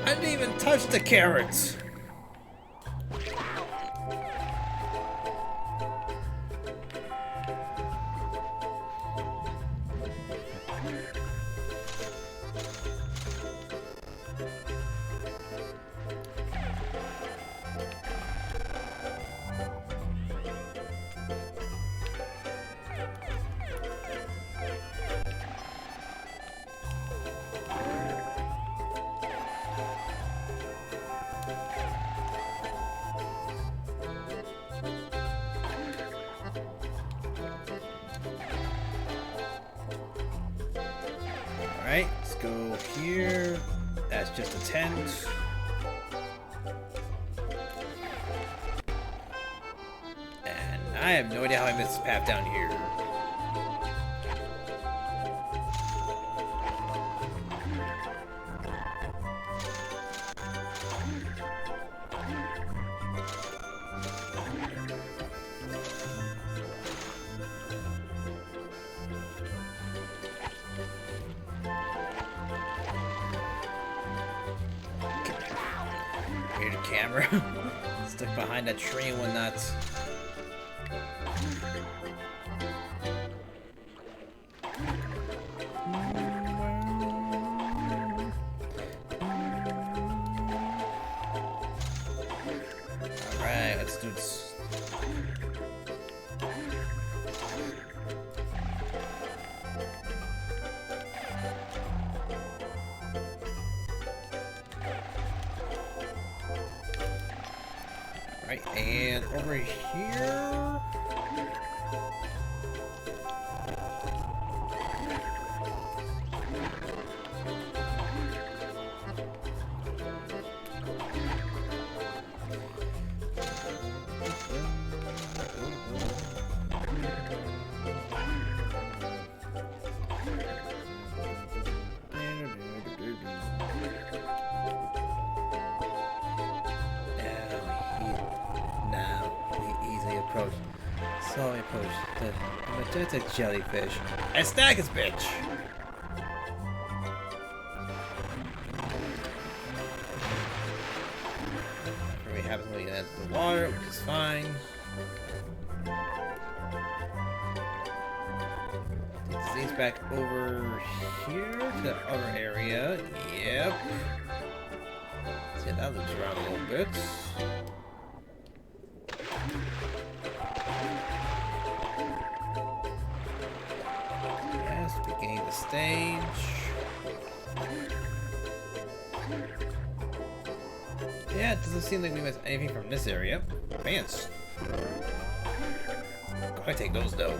I didn't even touch the carrots. Alright, let's go here. That's just a tent. And I have no idea how I missed this path down here. camera. Stuck behind that tree and whatnot. Alright, let's do this. Right, and over here. Approach. Slowly approach the majestic jellyfish. And snag his bitch! What happens when he enters the water, which is fine. Take these back over here to the other area. Yep. See, that looks around a little bit. Beginning the stage. Yeah, it doesn't seem like we missed anything from this area. Pants. Go ahead, take those though.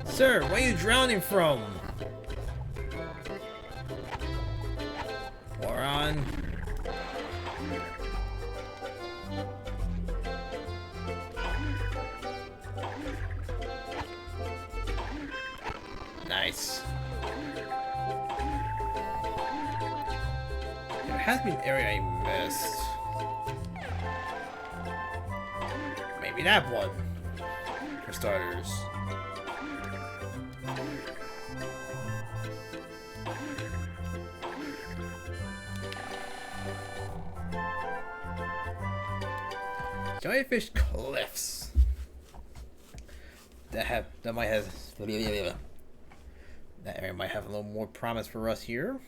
Sir, where are you drowning from? Moron. Nice. There has to be an area I missed. Maybe that one, for starters. Jellyfish cliffs that might have that area might have a little more promise for us here.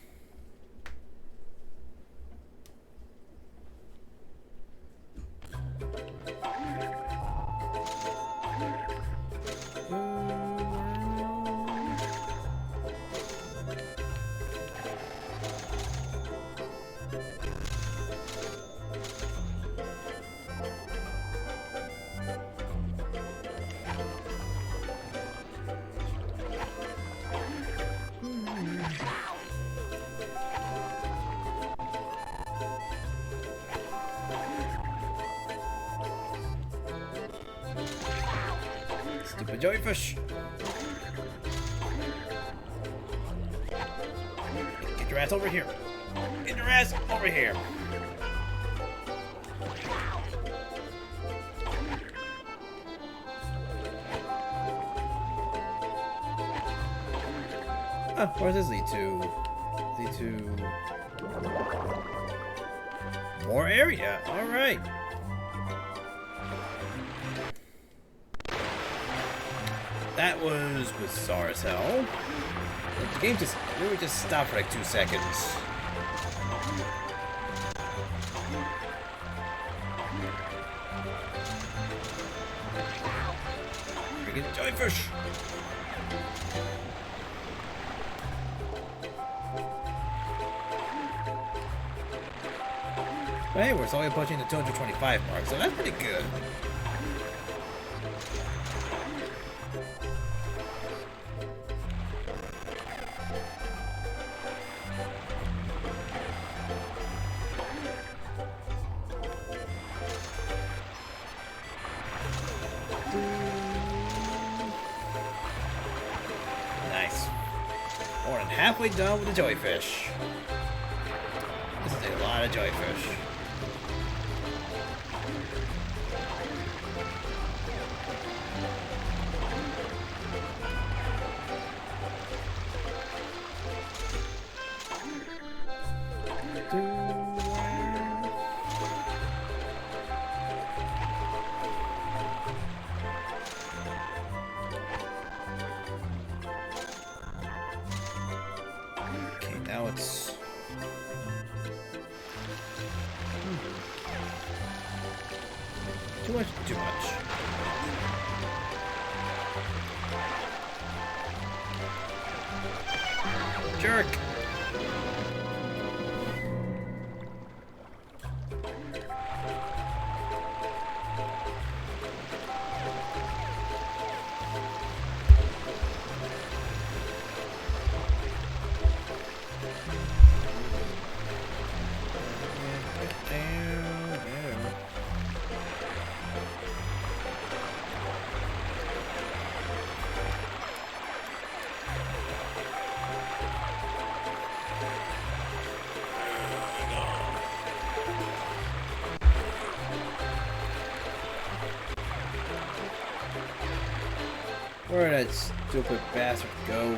Stupid jellyfish. Get your ass over here. Get your ass over here. Oh, where does this lead to? Lead to more area. All right. That was bizarre as hell. The game just really just stopped for like 2 seconds. Freaking jellyfish! But hey, we're slowly approaching the 225 mark, so that's pretty good. Nice. More than halfway done with the jellyfish. This is a lot of jellyfish. now it's... Too much, too much. Jerk! Where did that stupid bastard go?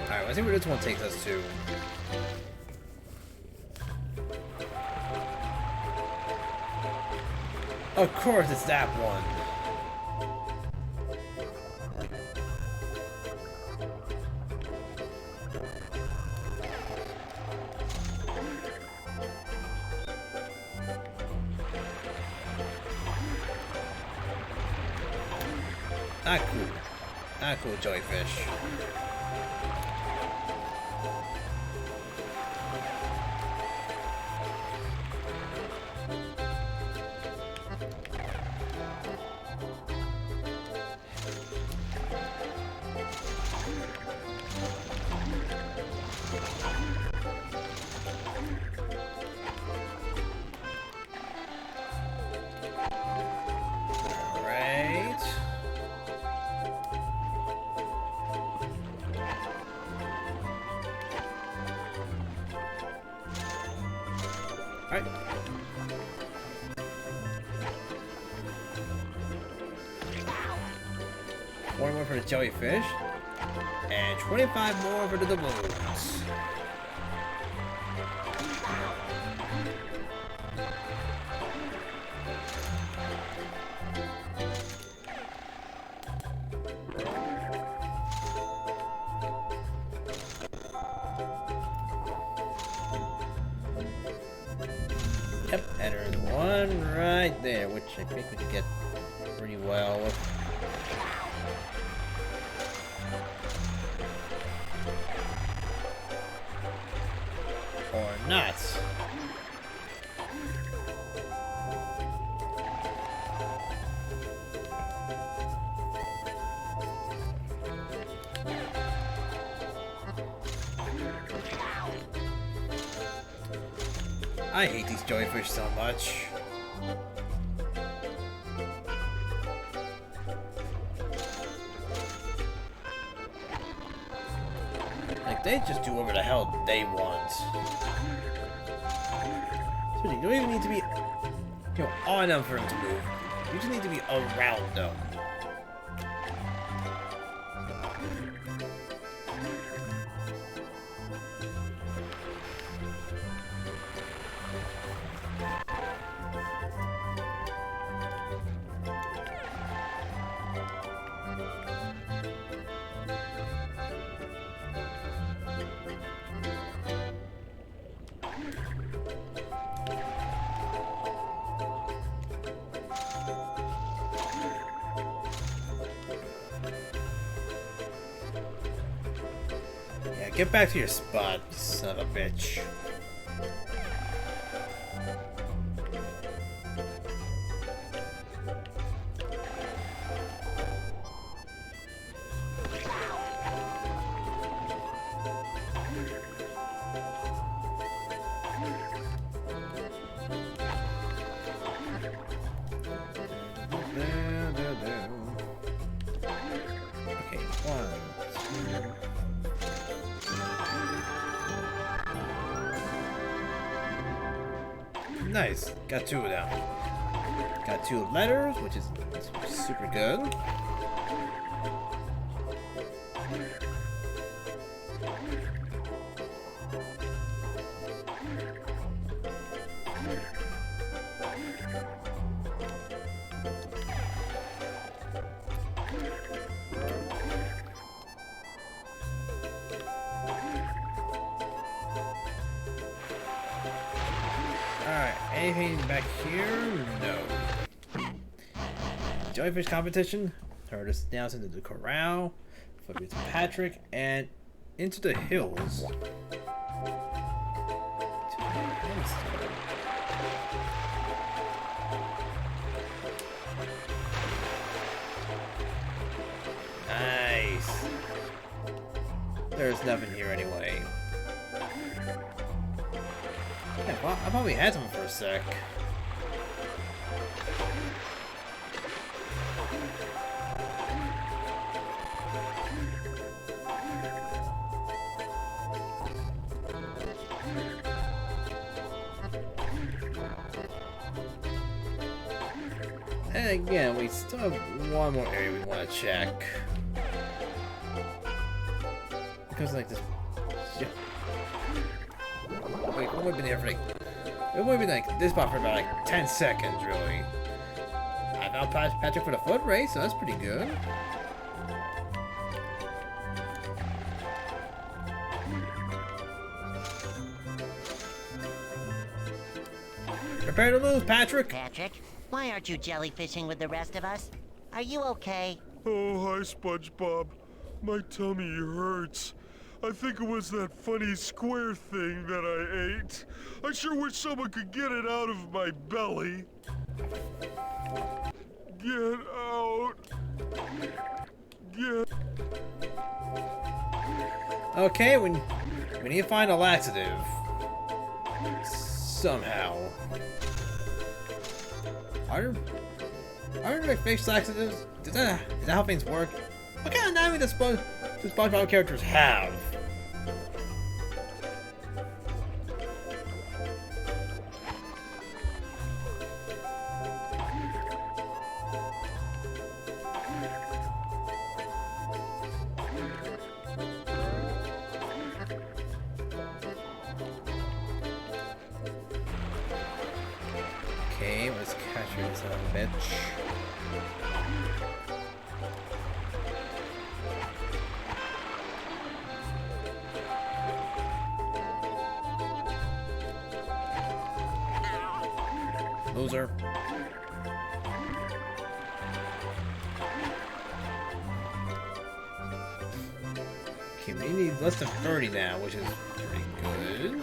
Alright, let's see where this one takes us to. Of course it's that one. Not cool. Not cool, jellyfish. Alright. One more for the jellyfish. And 25 more for the doubloons. Yep, and there's one right there, which I think we can get pretty well with. Or not. I hate these jellyfish so much. Like, they just do whatever the hell they want. So you don't even need to be, on them for them to move. You just need to be around them. Get back to your spot, you son of a bitch. Nice. Got 2 of them. Got 2 letters, which is super good. Alright, anything back here? No. Jellyfish competition. Herd us down into the corral. Flip to Patrick and into the hills. Nice. There's nothing here anyway. Yeah, well, I probably had some for a sec. And again, we still have one more area we want to check. Because like this... Yeah. Wait, we've been here for like... We've been like this spot for about like 10 seconds, really. I found Patrick for the foot race, so that's pretty good. Prepare to lose, Patrick! Patrick, why aren't you jellyfishing with the rest of us? Are you okay? Oh, hi, SpongeBob. My tummy hurts. I think it was that funny square thing that I ate. I sure wish someone could get it out of my belly. Get out. Get... Okay, we need to find a laxative. Somehow. Are there fish laxatives? Is that how things work? What kind of naming does SpongeBob characters have? Okay, let's catch this son of a bitch. Loser. Okay, we need less than 30 now, which is pretty good.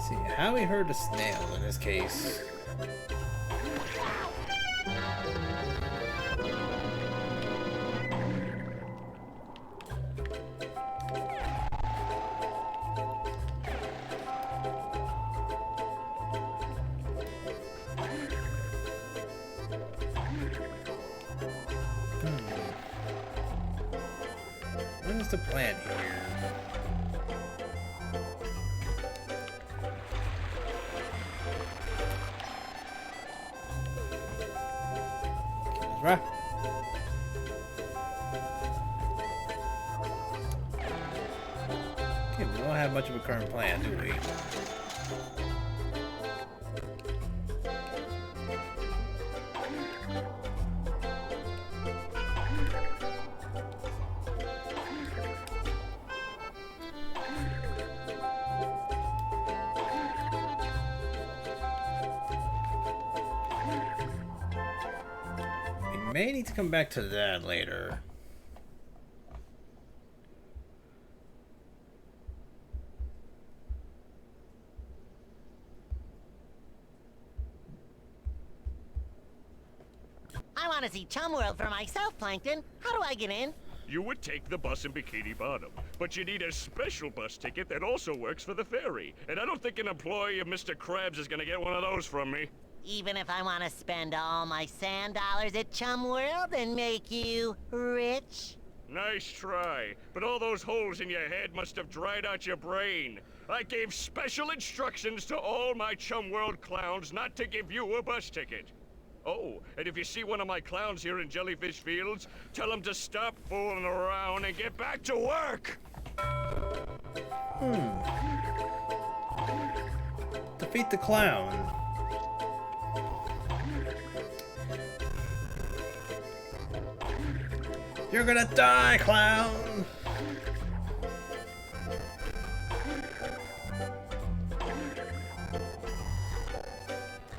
See, how we heard the snail in this case. What is the plan here? Right. Okay, we don't have much of a current plan, do we? May need to come back to that later. I want to see Chum World for myself, Plankton. How do I get in? you would take the bus in Bikini Bottom. But you need a special bus ticket that also works for the ferry. And I don't think an employee of Mr. Krabs is gonna get one of those from me. Even if I want to spend all my sand dollars at Chum World and make you rich? Nice try, but all those holes in your head must have dried out your brain. I gave special instructions to all my Chum World clowns not to give you a bus ticket. Oh, and if you see one of my clowns here in Jellyfish Fields, tell him to stop fooling around and get back to work! Defeat the clown. You're gonna die, clown!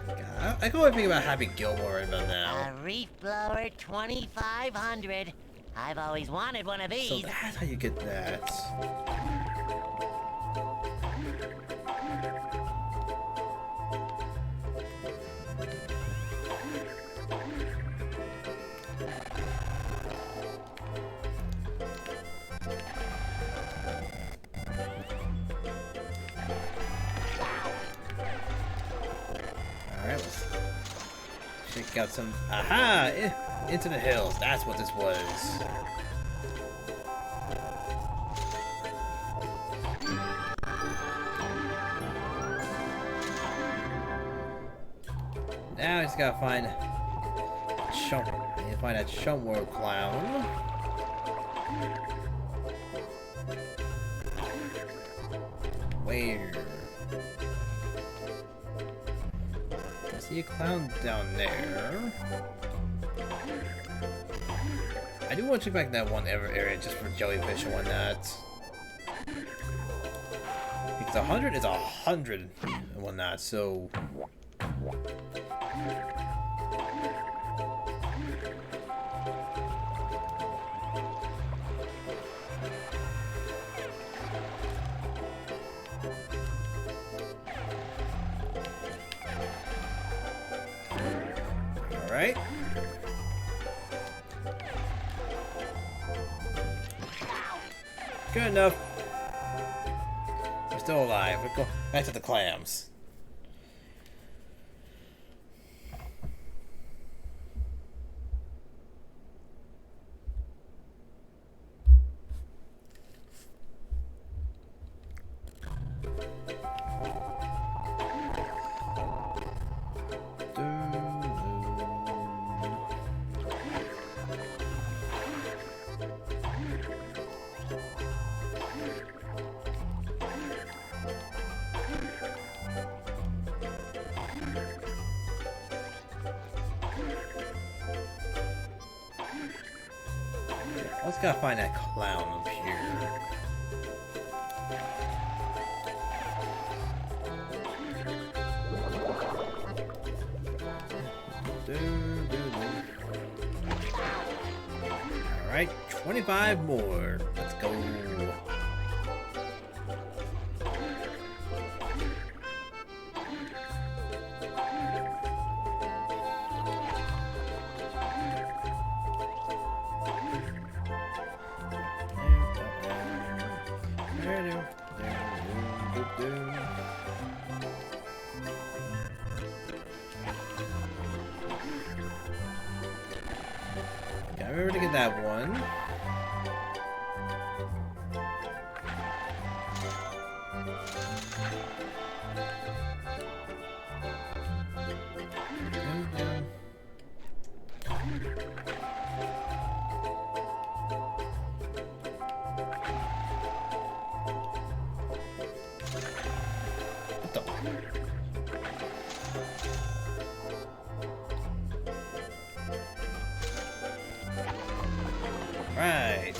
God, I can only think about Happy Gilmore right about now. A reef blower 2500. I've always wanted one of So these. that's how you get that. Alright, let's check out some. Aha! Into the hills. That's what this was. Now I just gotta find Chump. I need to find that Chump World clown. Where? I see a clown down there. I do want to check back that one area just for jellyfish and whatnot. Because 100 is 100 and whatnot, so. Alright. Good enough. We're still alive. We'll go back to the clams. I just gotta find that clown up here. Alright, 25 more. Let's go. Gotta remember to get that one. What the? Right.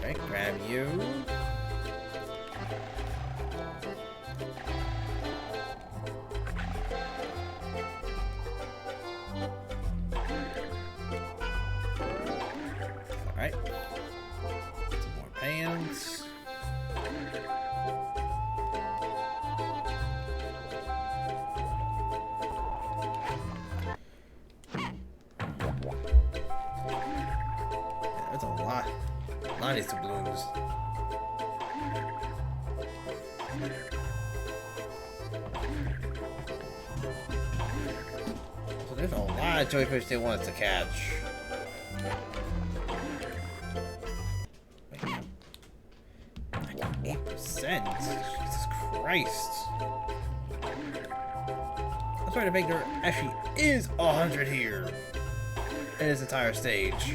Okay, grab you. All right. Some more pants. find these doubloons. So there's a lot of jellyfish they want us to catch. 8%? Jesus Christ. I'm trying to think there actually is 100 here in this entire stage.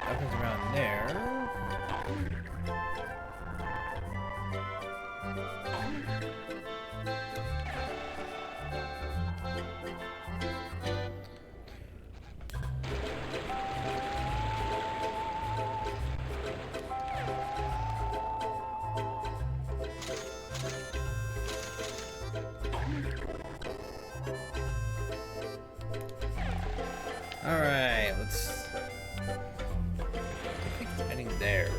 Opens around there. All right, let's. I think it's heading there.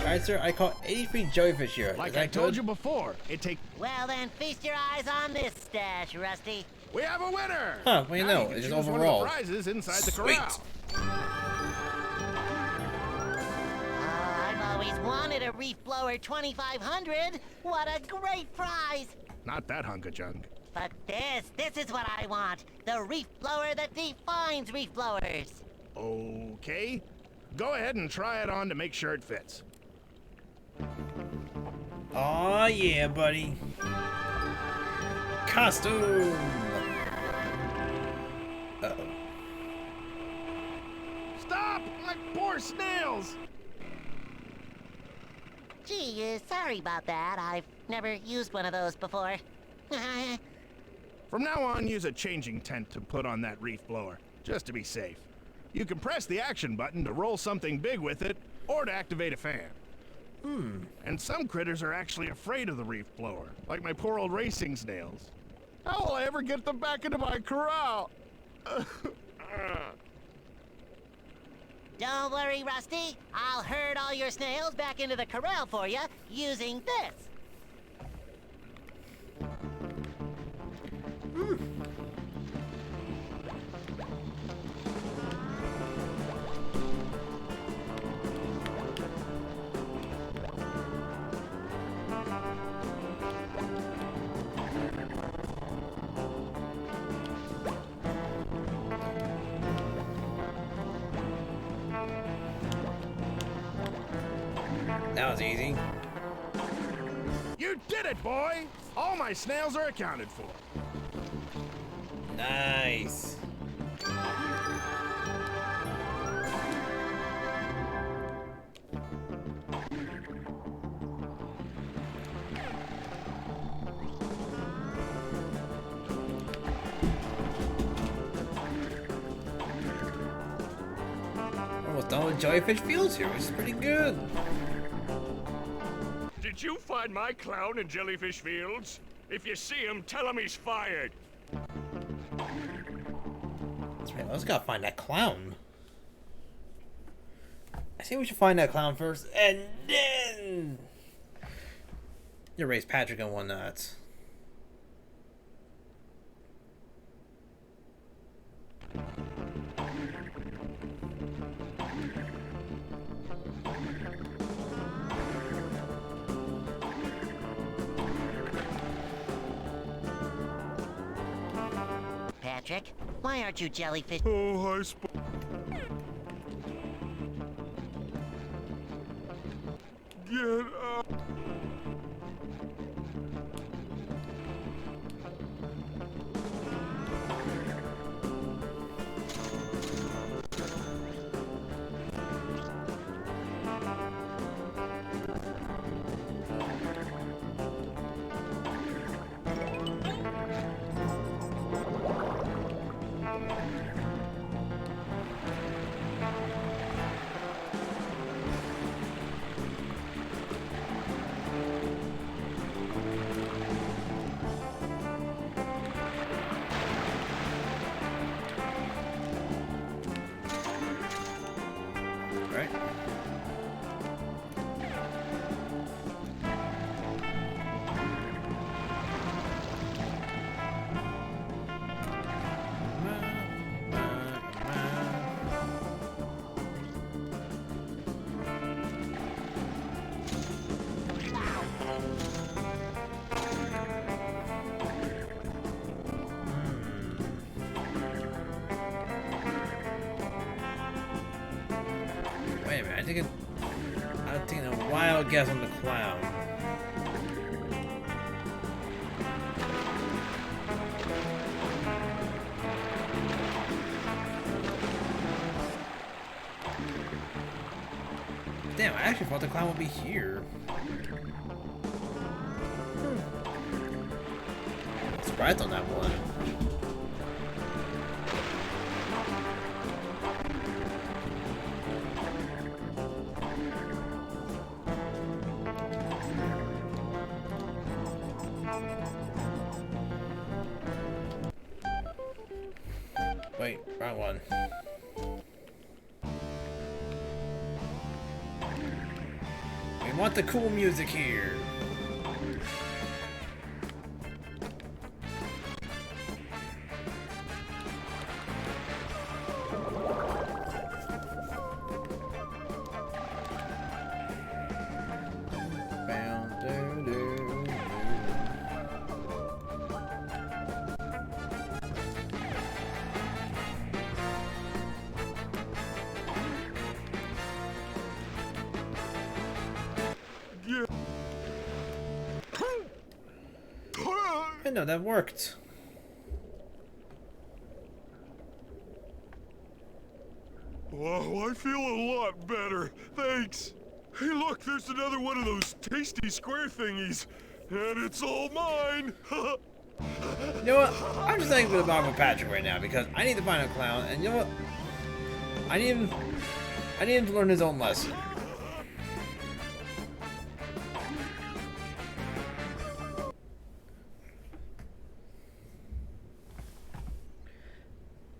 Alright, sir, I caught 83 jellyfish here. Like Is that I told good? you before, it takes. Well then, feast your eyes on this stash, Rusty. We have a winner! Huh, what do you Now know? can It's just choose one of overall. the prizes inside the Sweet. corral. I've always wanted a reef blower 2500. What a great prize! Not that hunk of junk. But this is what I want. The reef blower that defines reef blowers. Okay. Go ahead and try it on to make sure it fits. Aw, yeah, buddy. Costume! Uh-oh. Stop! My poor snails! Gee, sorry about that. I've never used one of those before. From now on, use a changing tent to put on that reef blower, just to be safe. You can press the action button to roll something big with it, or to activate a fan. And some critters are actually afraid of the reef blower, like my poor old racing snails. How will I ever get them back into my corral? Don't worry, Rusty. I'll herd all your snails back into the corral for you using this. That was easy. You did it, boy! All my snails are accounted for. Nice. almost done with Jellyfish Fields here, which is pretty good. Did you find my clown in Jellyfish Fields? If you see him, tell him he's fired. That's right, let's gotta find that clown. I think we should find that clown first, and then erase Patrick and whatnot. Patrick, why aren't you jellyfish? Oh, hi, Get up. Right? Wait a minute, I'm taking a wild guess on the clown. Damn, I actually thought the clown would be here. Surprised on that one. Wait, wrong one. We want the cool music here. I know that worked. Whoa, I feel a lot better. Thanks. Hey, look, there's another one of those tasty square thingies. And it's all mine. You know what? I'm just thinking about with Patrick right now because I need to find a clown, and you know what? I need him to learn his own lesson.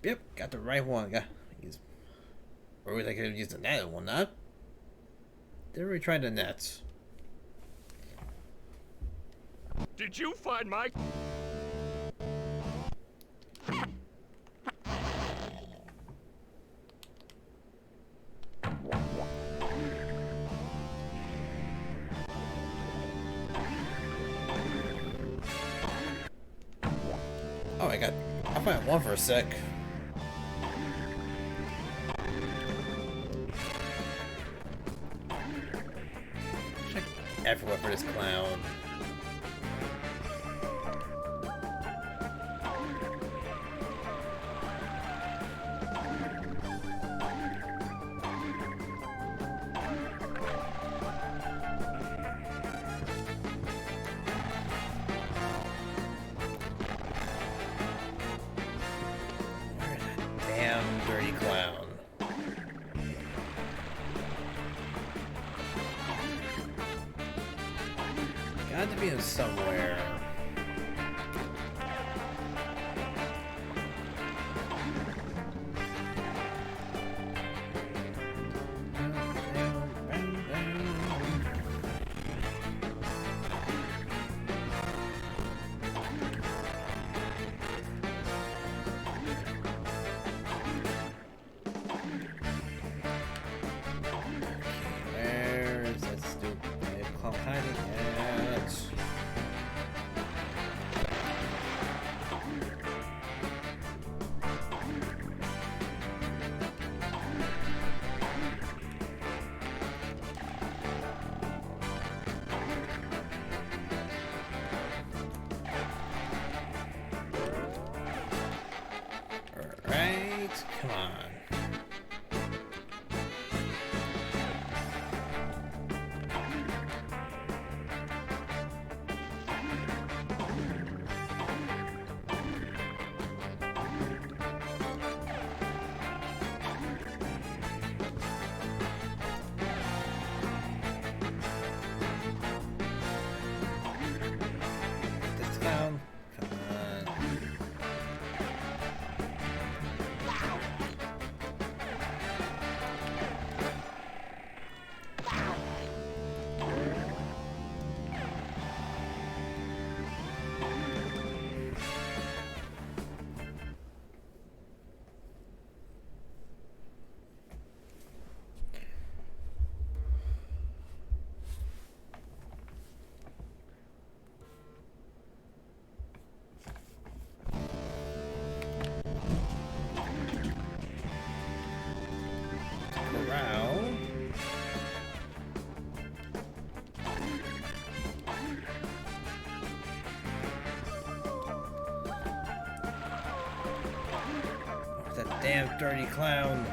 Yep, got the right one. Or we could have used the net one, not? Didn't we try the nets? Did you find my... Oh, I'll find one for a sec. Check everywhere for this clown. Dirty clown. seen him somewhere. Where's that stupid clown hiding at? Alright, come on. This down. Come on. Corral. Oh, that damn dirty clown.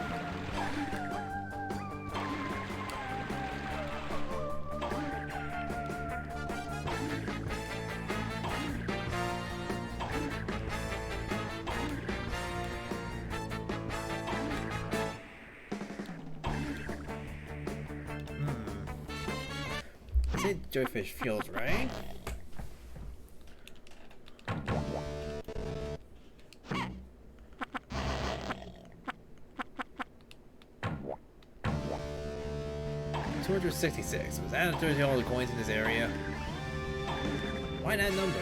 Say Joyfish Fields, right? $266. Was that after all the coins in this area? Why that number?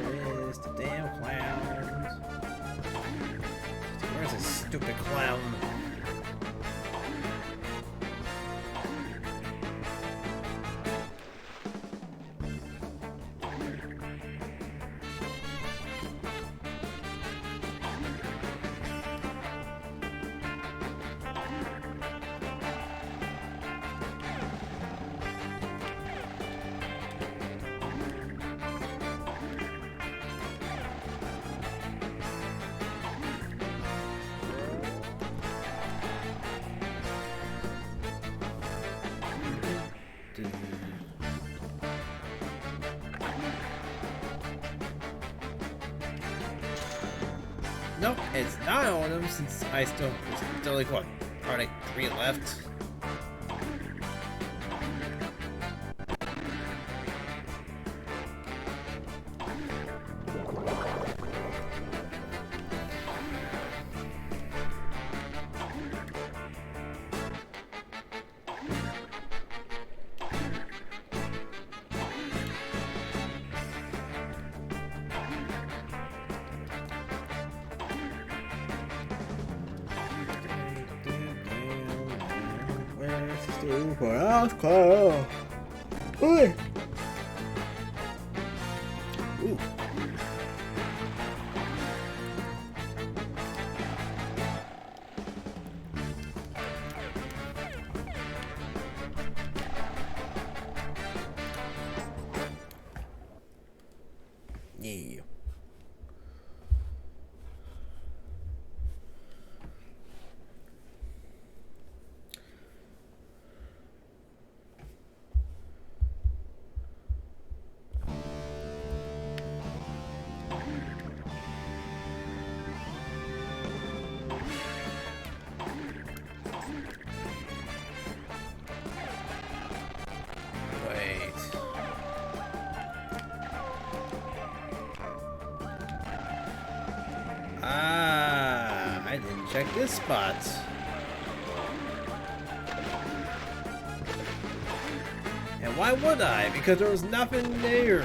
Where is the damn clown? Where's this stupid clown? Nope, it's not on them since I still like what? Probably 3 left. Super Oscar. Oi. Ooh. Yeah. Ah, I didn't check this spot. And why would I? Because there was nothing there.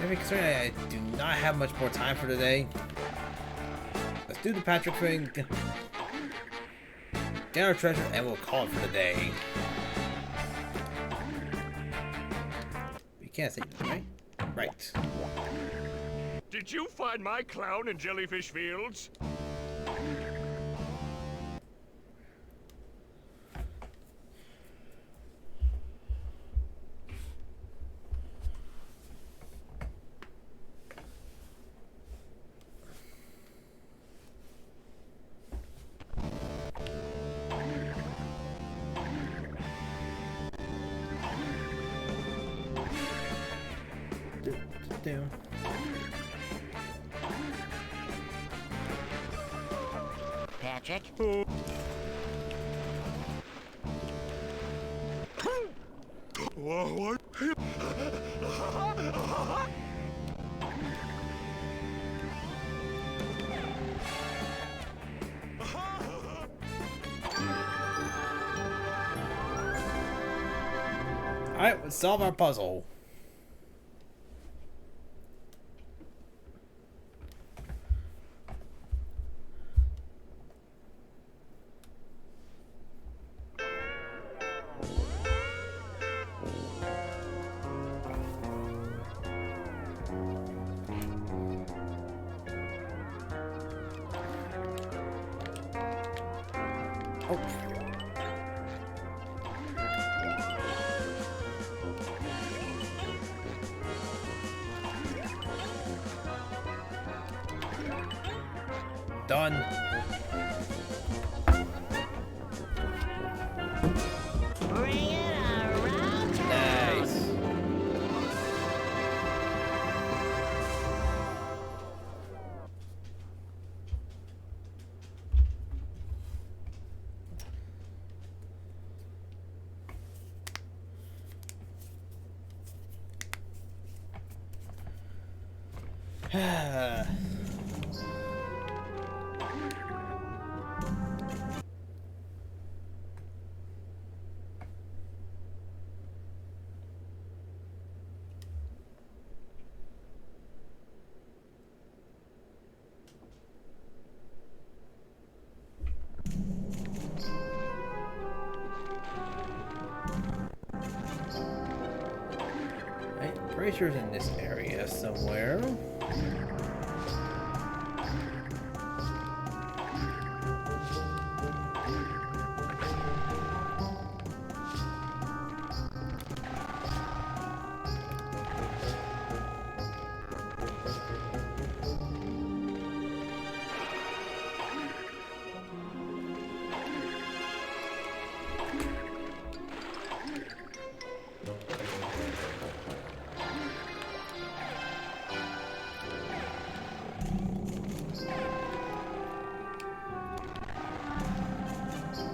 Maybe considering I do not have much more time for today. Let's do the Patrick thing. Get our treasure and we'll call it for the day. We can't say that, right? Right. Did you find my clown in Jellyfish Fields? Down. Patrick? What? Alright, let's solve our puzzle. Oh. Done. Bring it around town. Nice. I'm pretty sure it's in this area somewhere.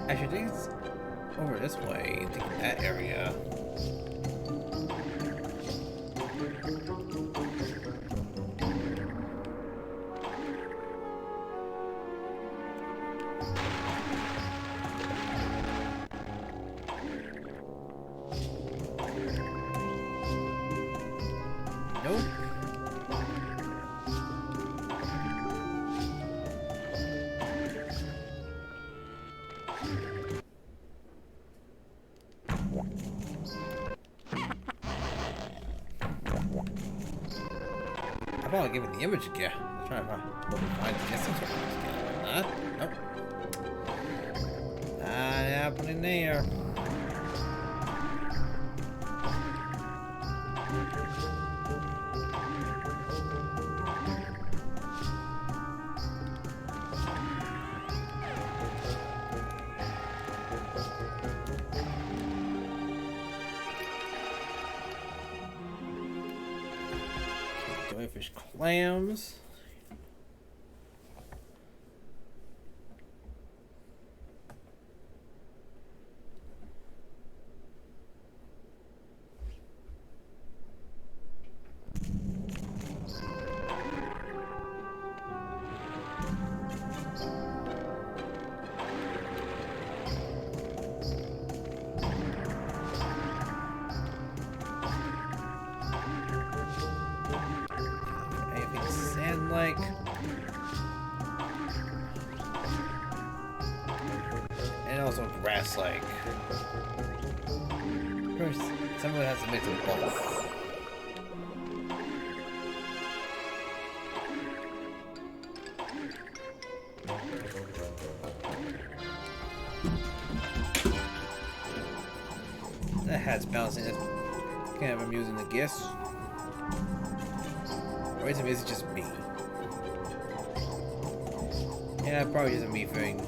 Actually, I think it's over this way, I think in that area. Nope. probably give me the image again. I'm trying to find the guess again. Nope. Not happening there. Fish clams. Like and also grass like. Of course, someone has to mix them both. That hat's bouncing. It's kind of amusing to guess. Or is it just me? Yeah, probably just a me thing.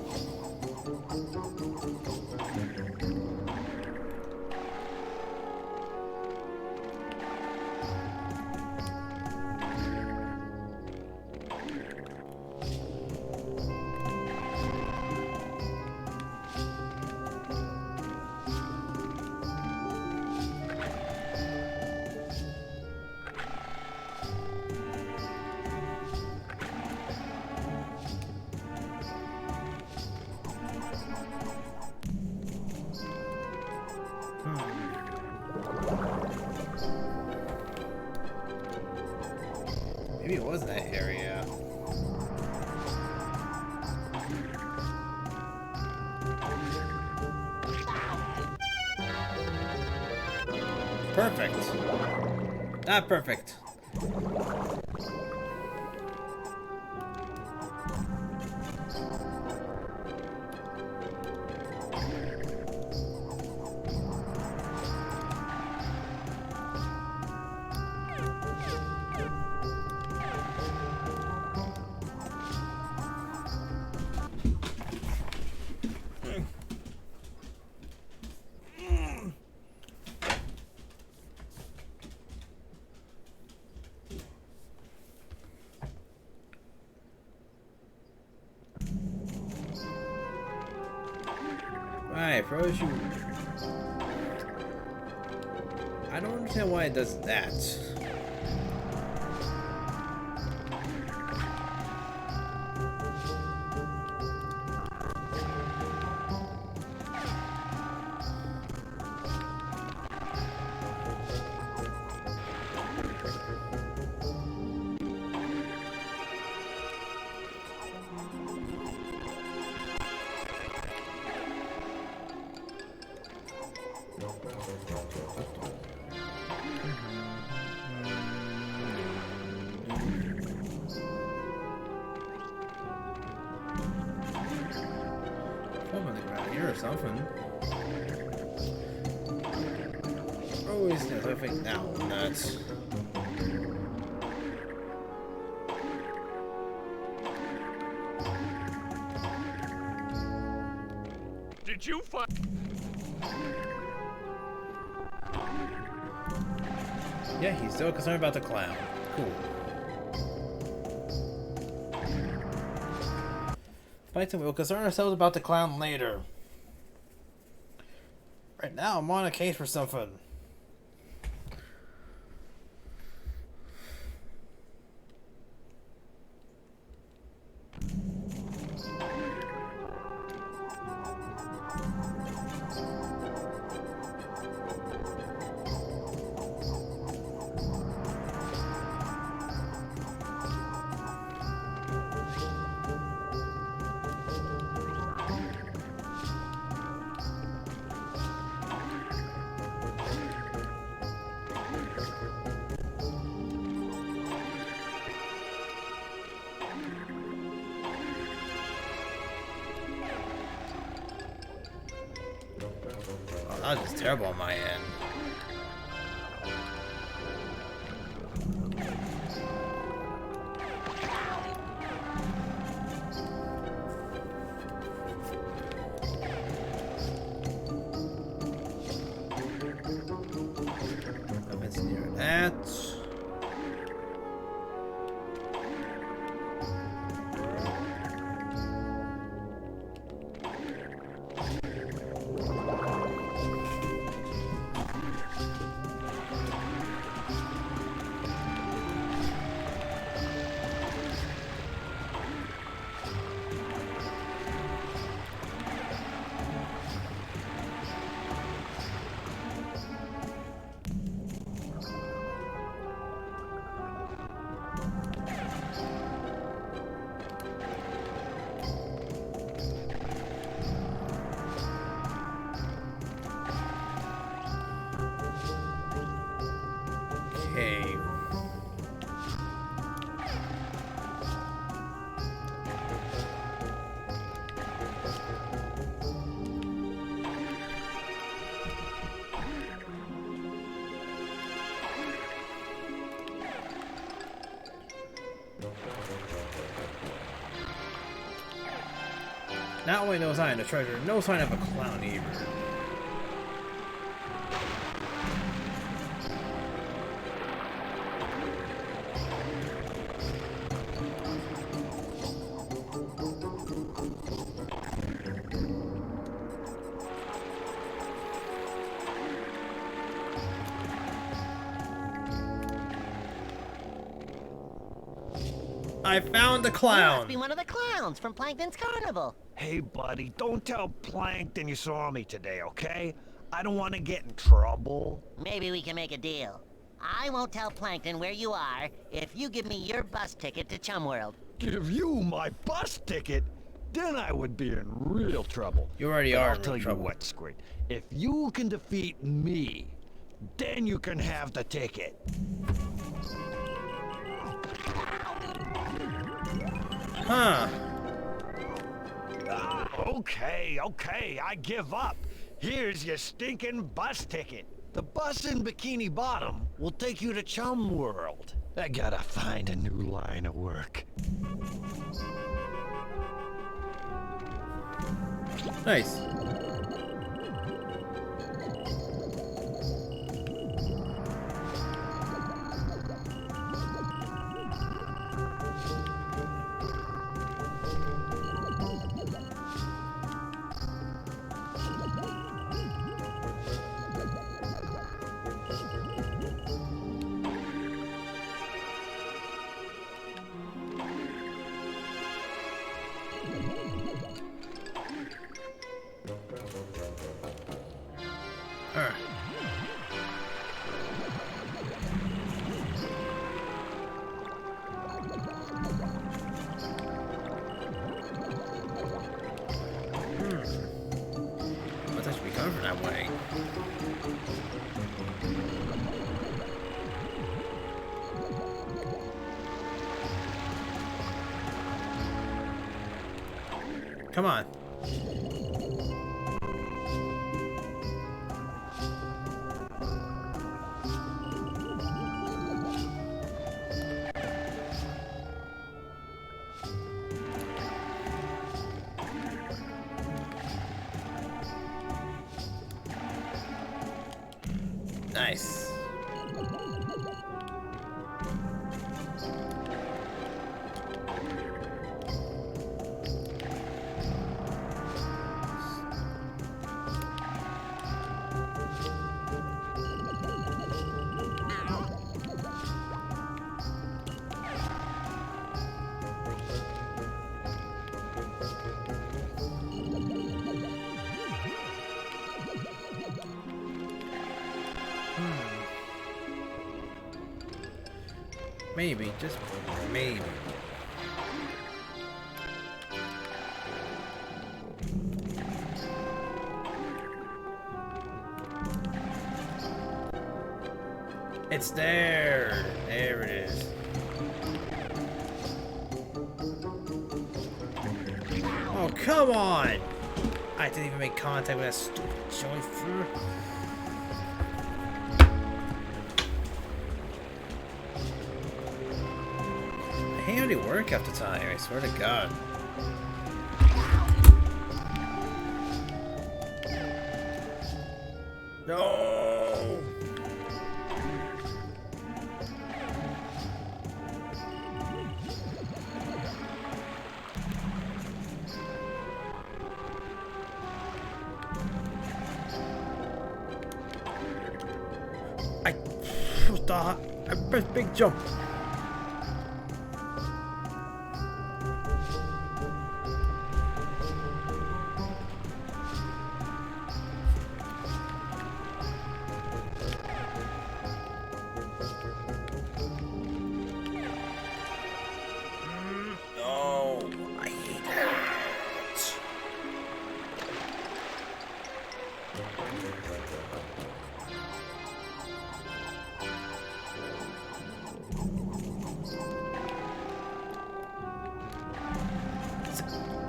Maybe it was in that area. Perfect. Not perfect. Right, froze you. I don't understand why it does that. Something around here or something. Always knows. I think now nuts. Did you find? Yeah, he's still concerned about the clown. Cool. We'll concern ourselves about the clown later. Right now, I'm on a case for something. massage is terrible on my end. Nothing's near that. Okay. Not only no sign of treasure, no sign of a clown either. I found the You must clown! be one of the clowns from Plankton's Carnival. Hey, buddy, don't tell Plankton you saw me today, okay? I don't want to get in trouble. Maybe we can make a deal. I won't tell Plankton where you are if you give me your bus ticket to Chum World. Give you my bus ticket? Then I would be in real trouble. You already But are I'll in tell real you trouble. what, Squid. If you can defeat me, then you can have the ticket. Huh. Okay, I give up. Here's your stinking bus ticket. The bus in Bikini Bottom will take you to Chum World. I gotta find a new line of work. Nice. Must actually be coming from that way. Come on. Nice. Maybe, just maybe. It's there. There it is. Oh, come on. I didn't even make contact with that stupid jellyfish. I hate how they work half the time, I swear to God. No! I pressed big jump. No, I hate that.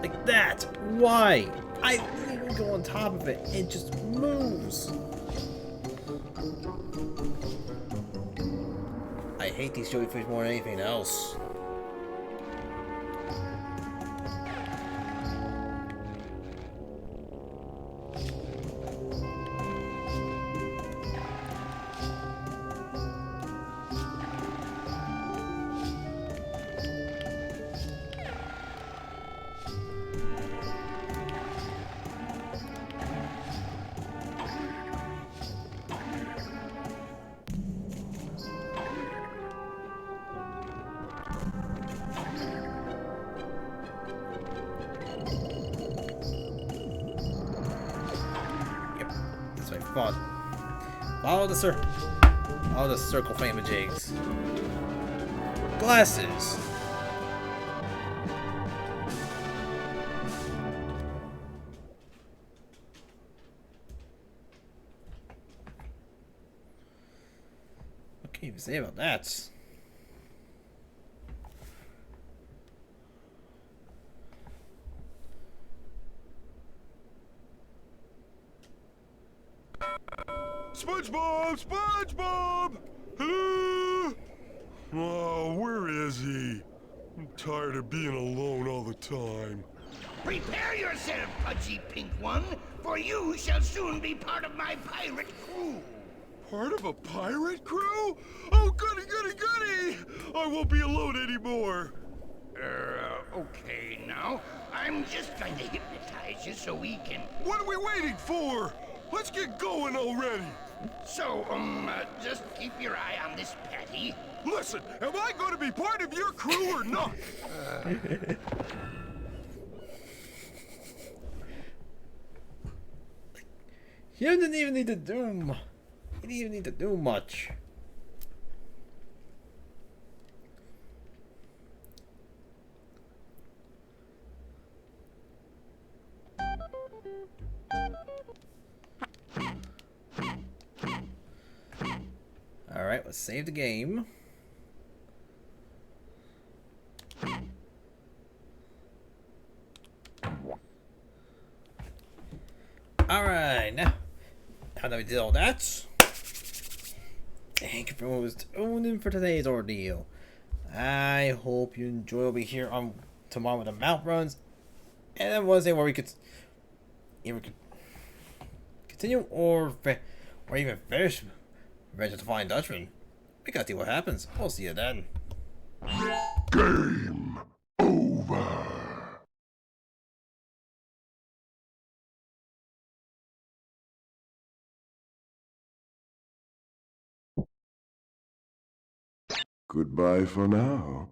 Like that. Why? I didn't even go on top of it. It just moves. I hate these jellyfish more than anything else. Follow the circle. Follow the circle jigs. Glasses. What can you say about that? SpongeBob! SpongeBob! Hello? Oh, where is he? I'm tired of being alone all the time. Prepare yourself, pudgy pink one, for you shall soon be part of my pirate crew. Part of a pirate crew? Oh, goody, goody, goody! I won't be alone anymore. Okay now. I'm just going to hypnotize you so we can... What are we waiting for? Let's get going already. So, just keep your eye on this Patty. Listen, am I going to be part of your crew or not? You didn't even need to do. You didn't even need to do much. Alright, let's save the game. Alright, now that we did all that, thank you for tuning in for today's ordeal. I hope you enjoy. We'll be here on tomorrow with the mount runs, and then Wednesday where we could either continue or even finish Revenge of the Flying Dutchman. We gotta see what happens. I'll see you then. Game over. Goodbye for now.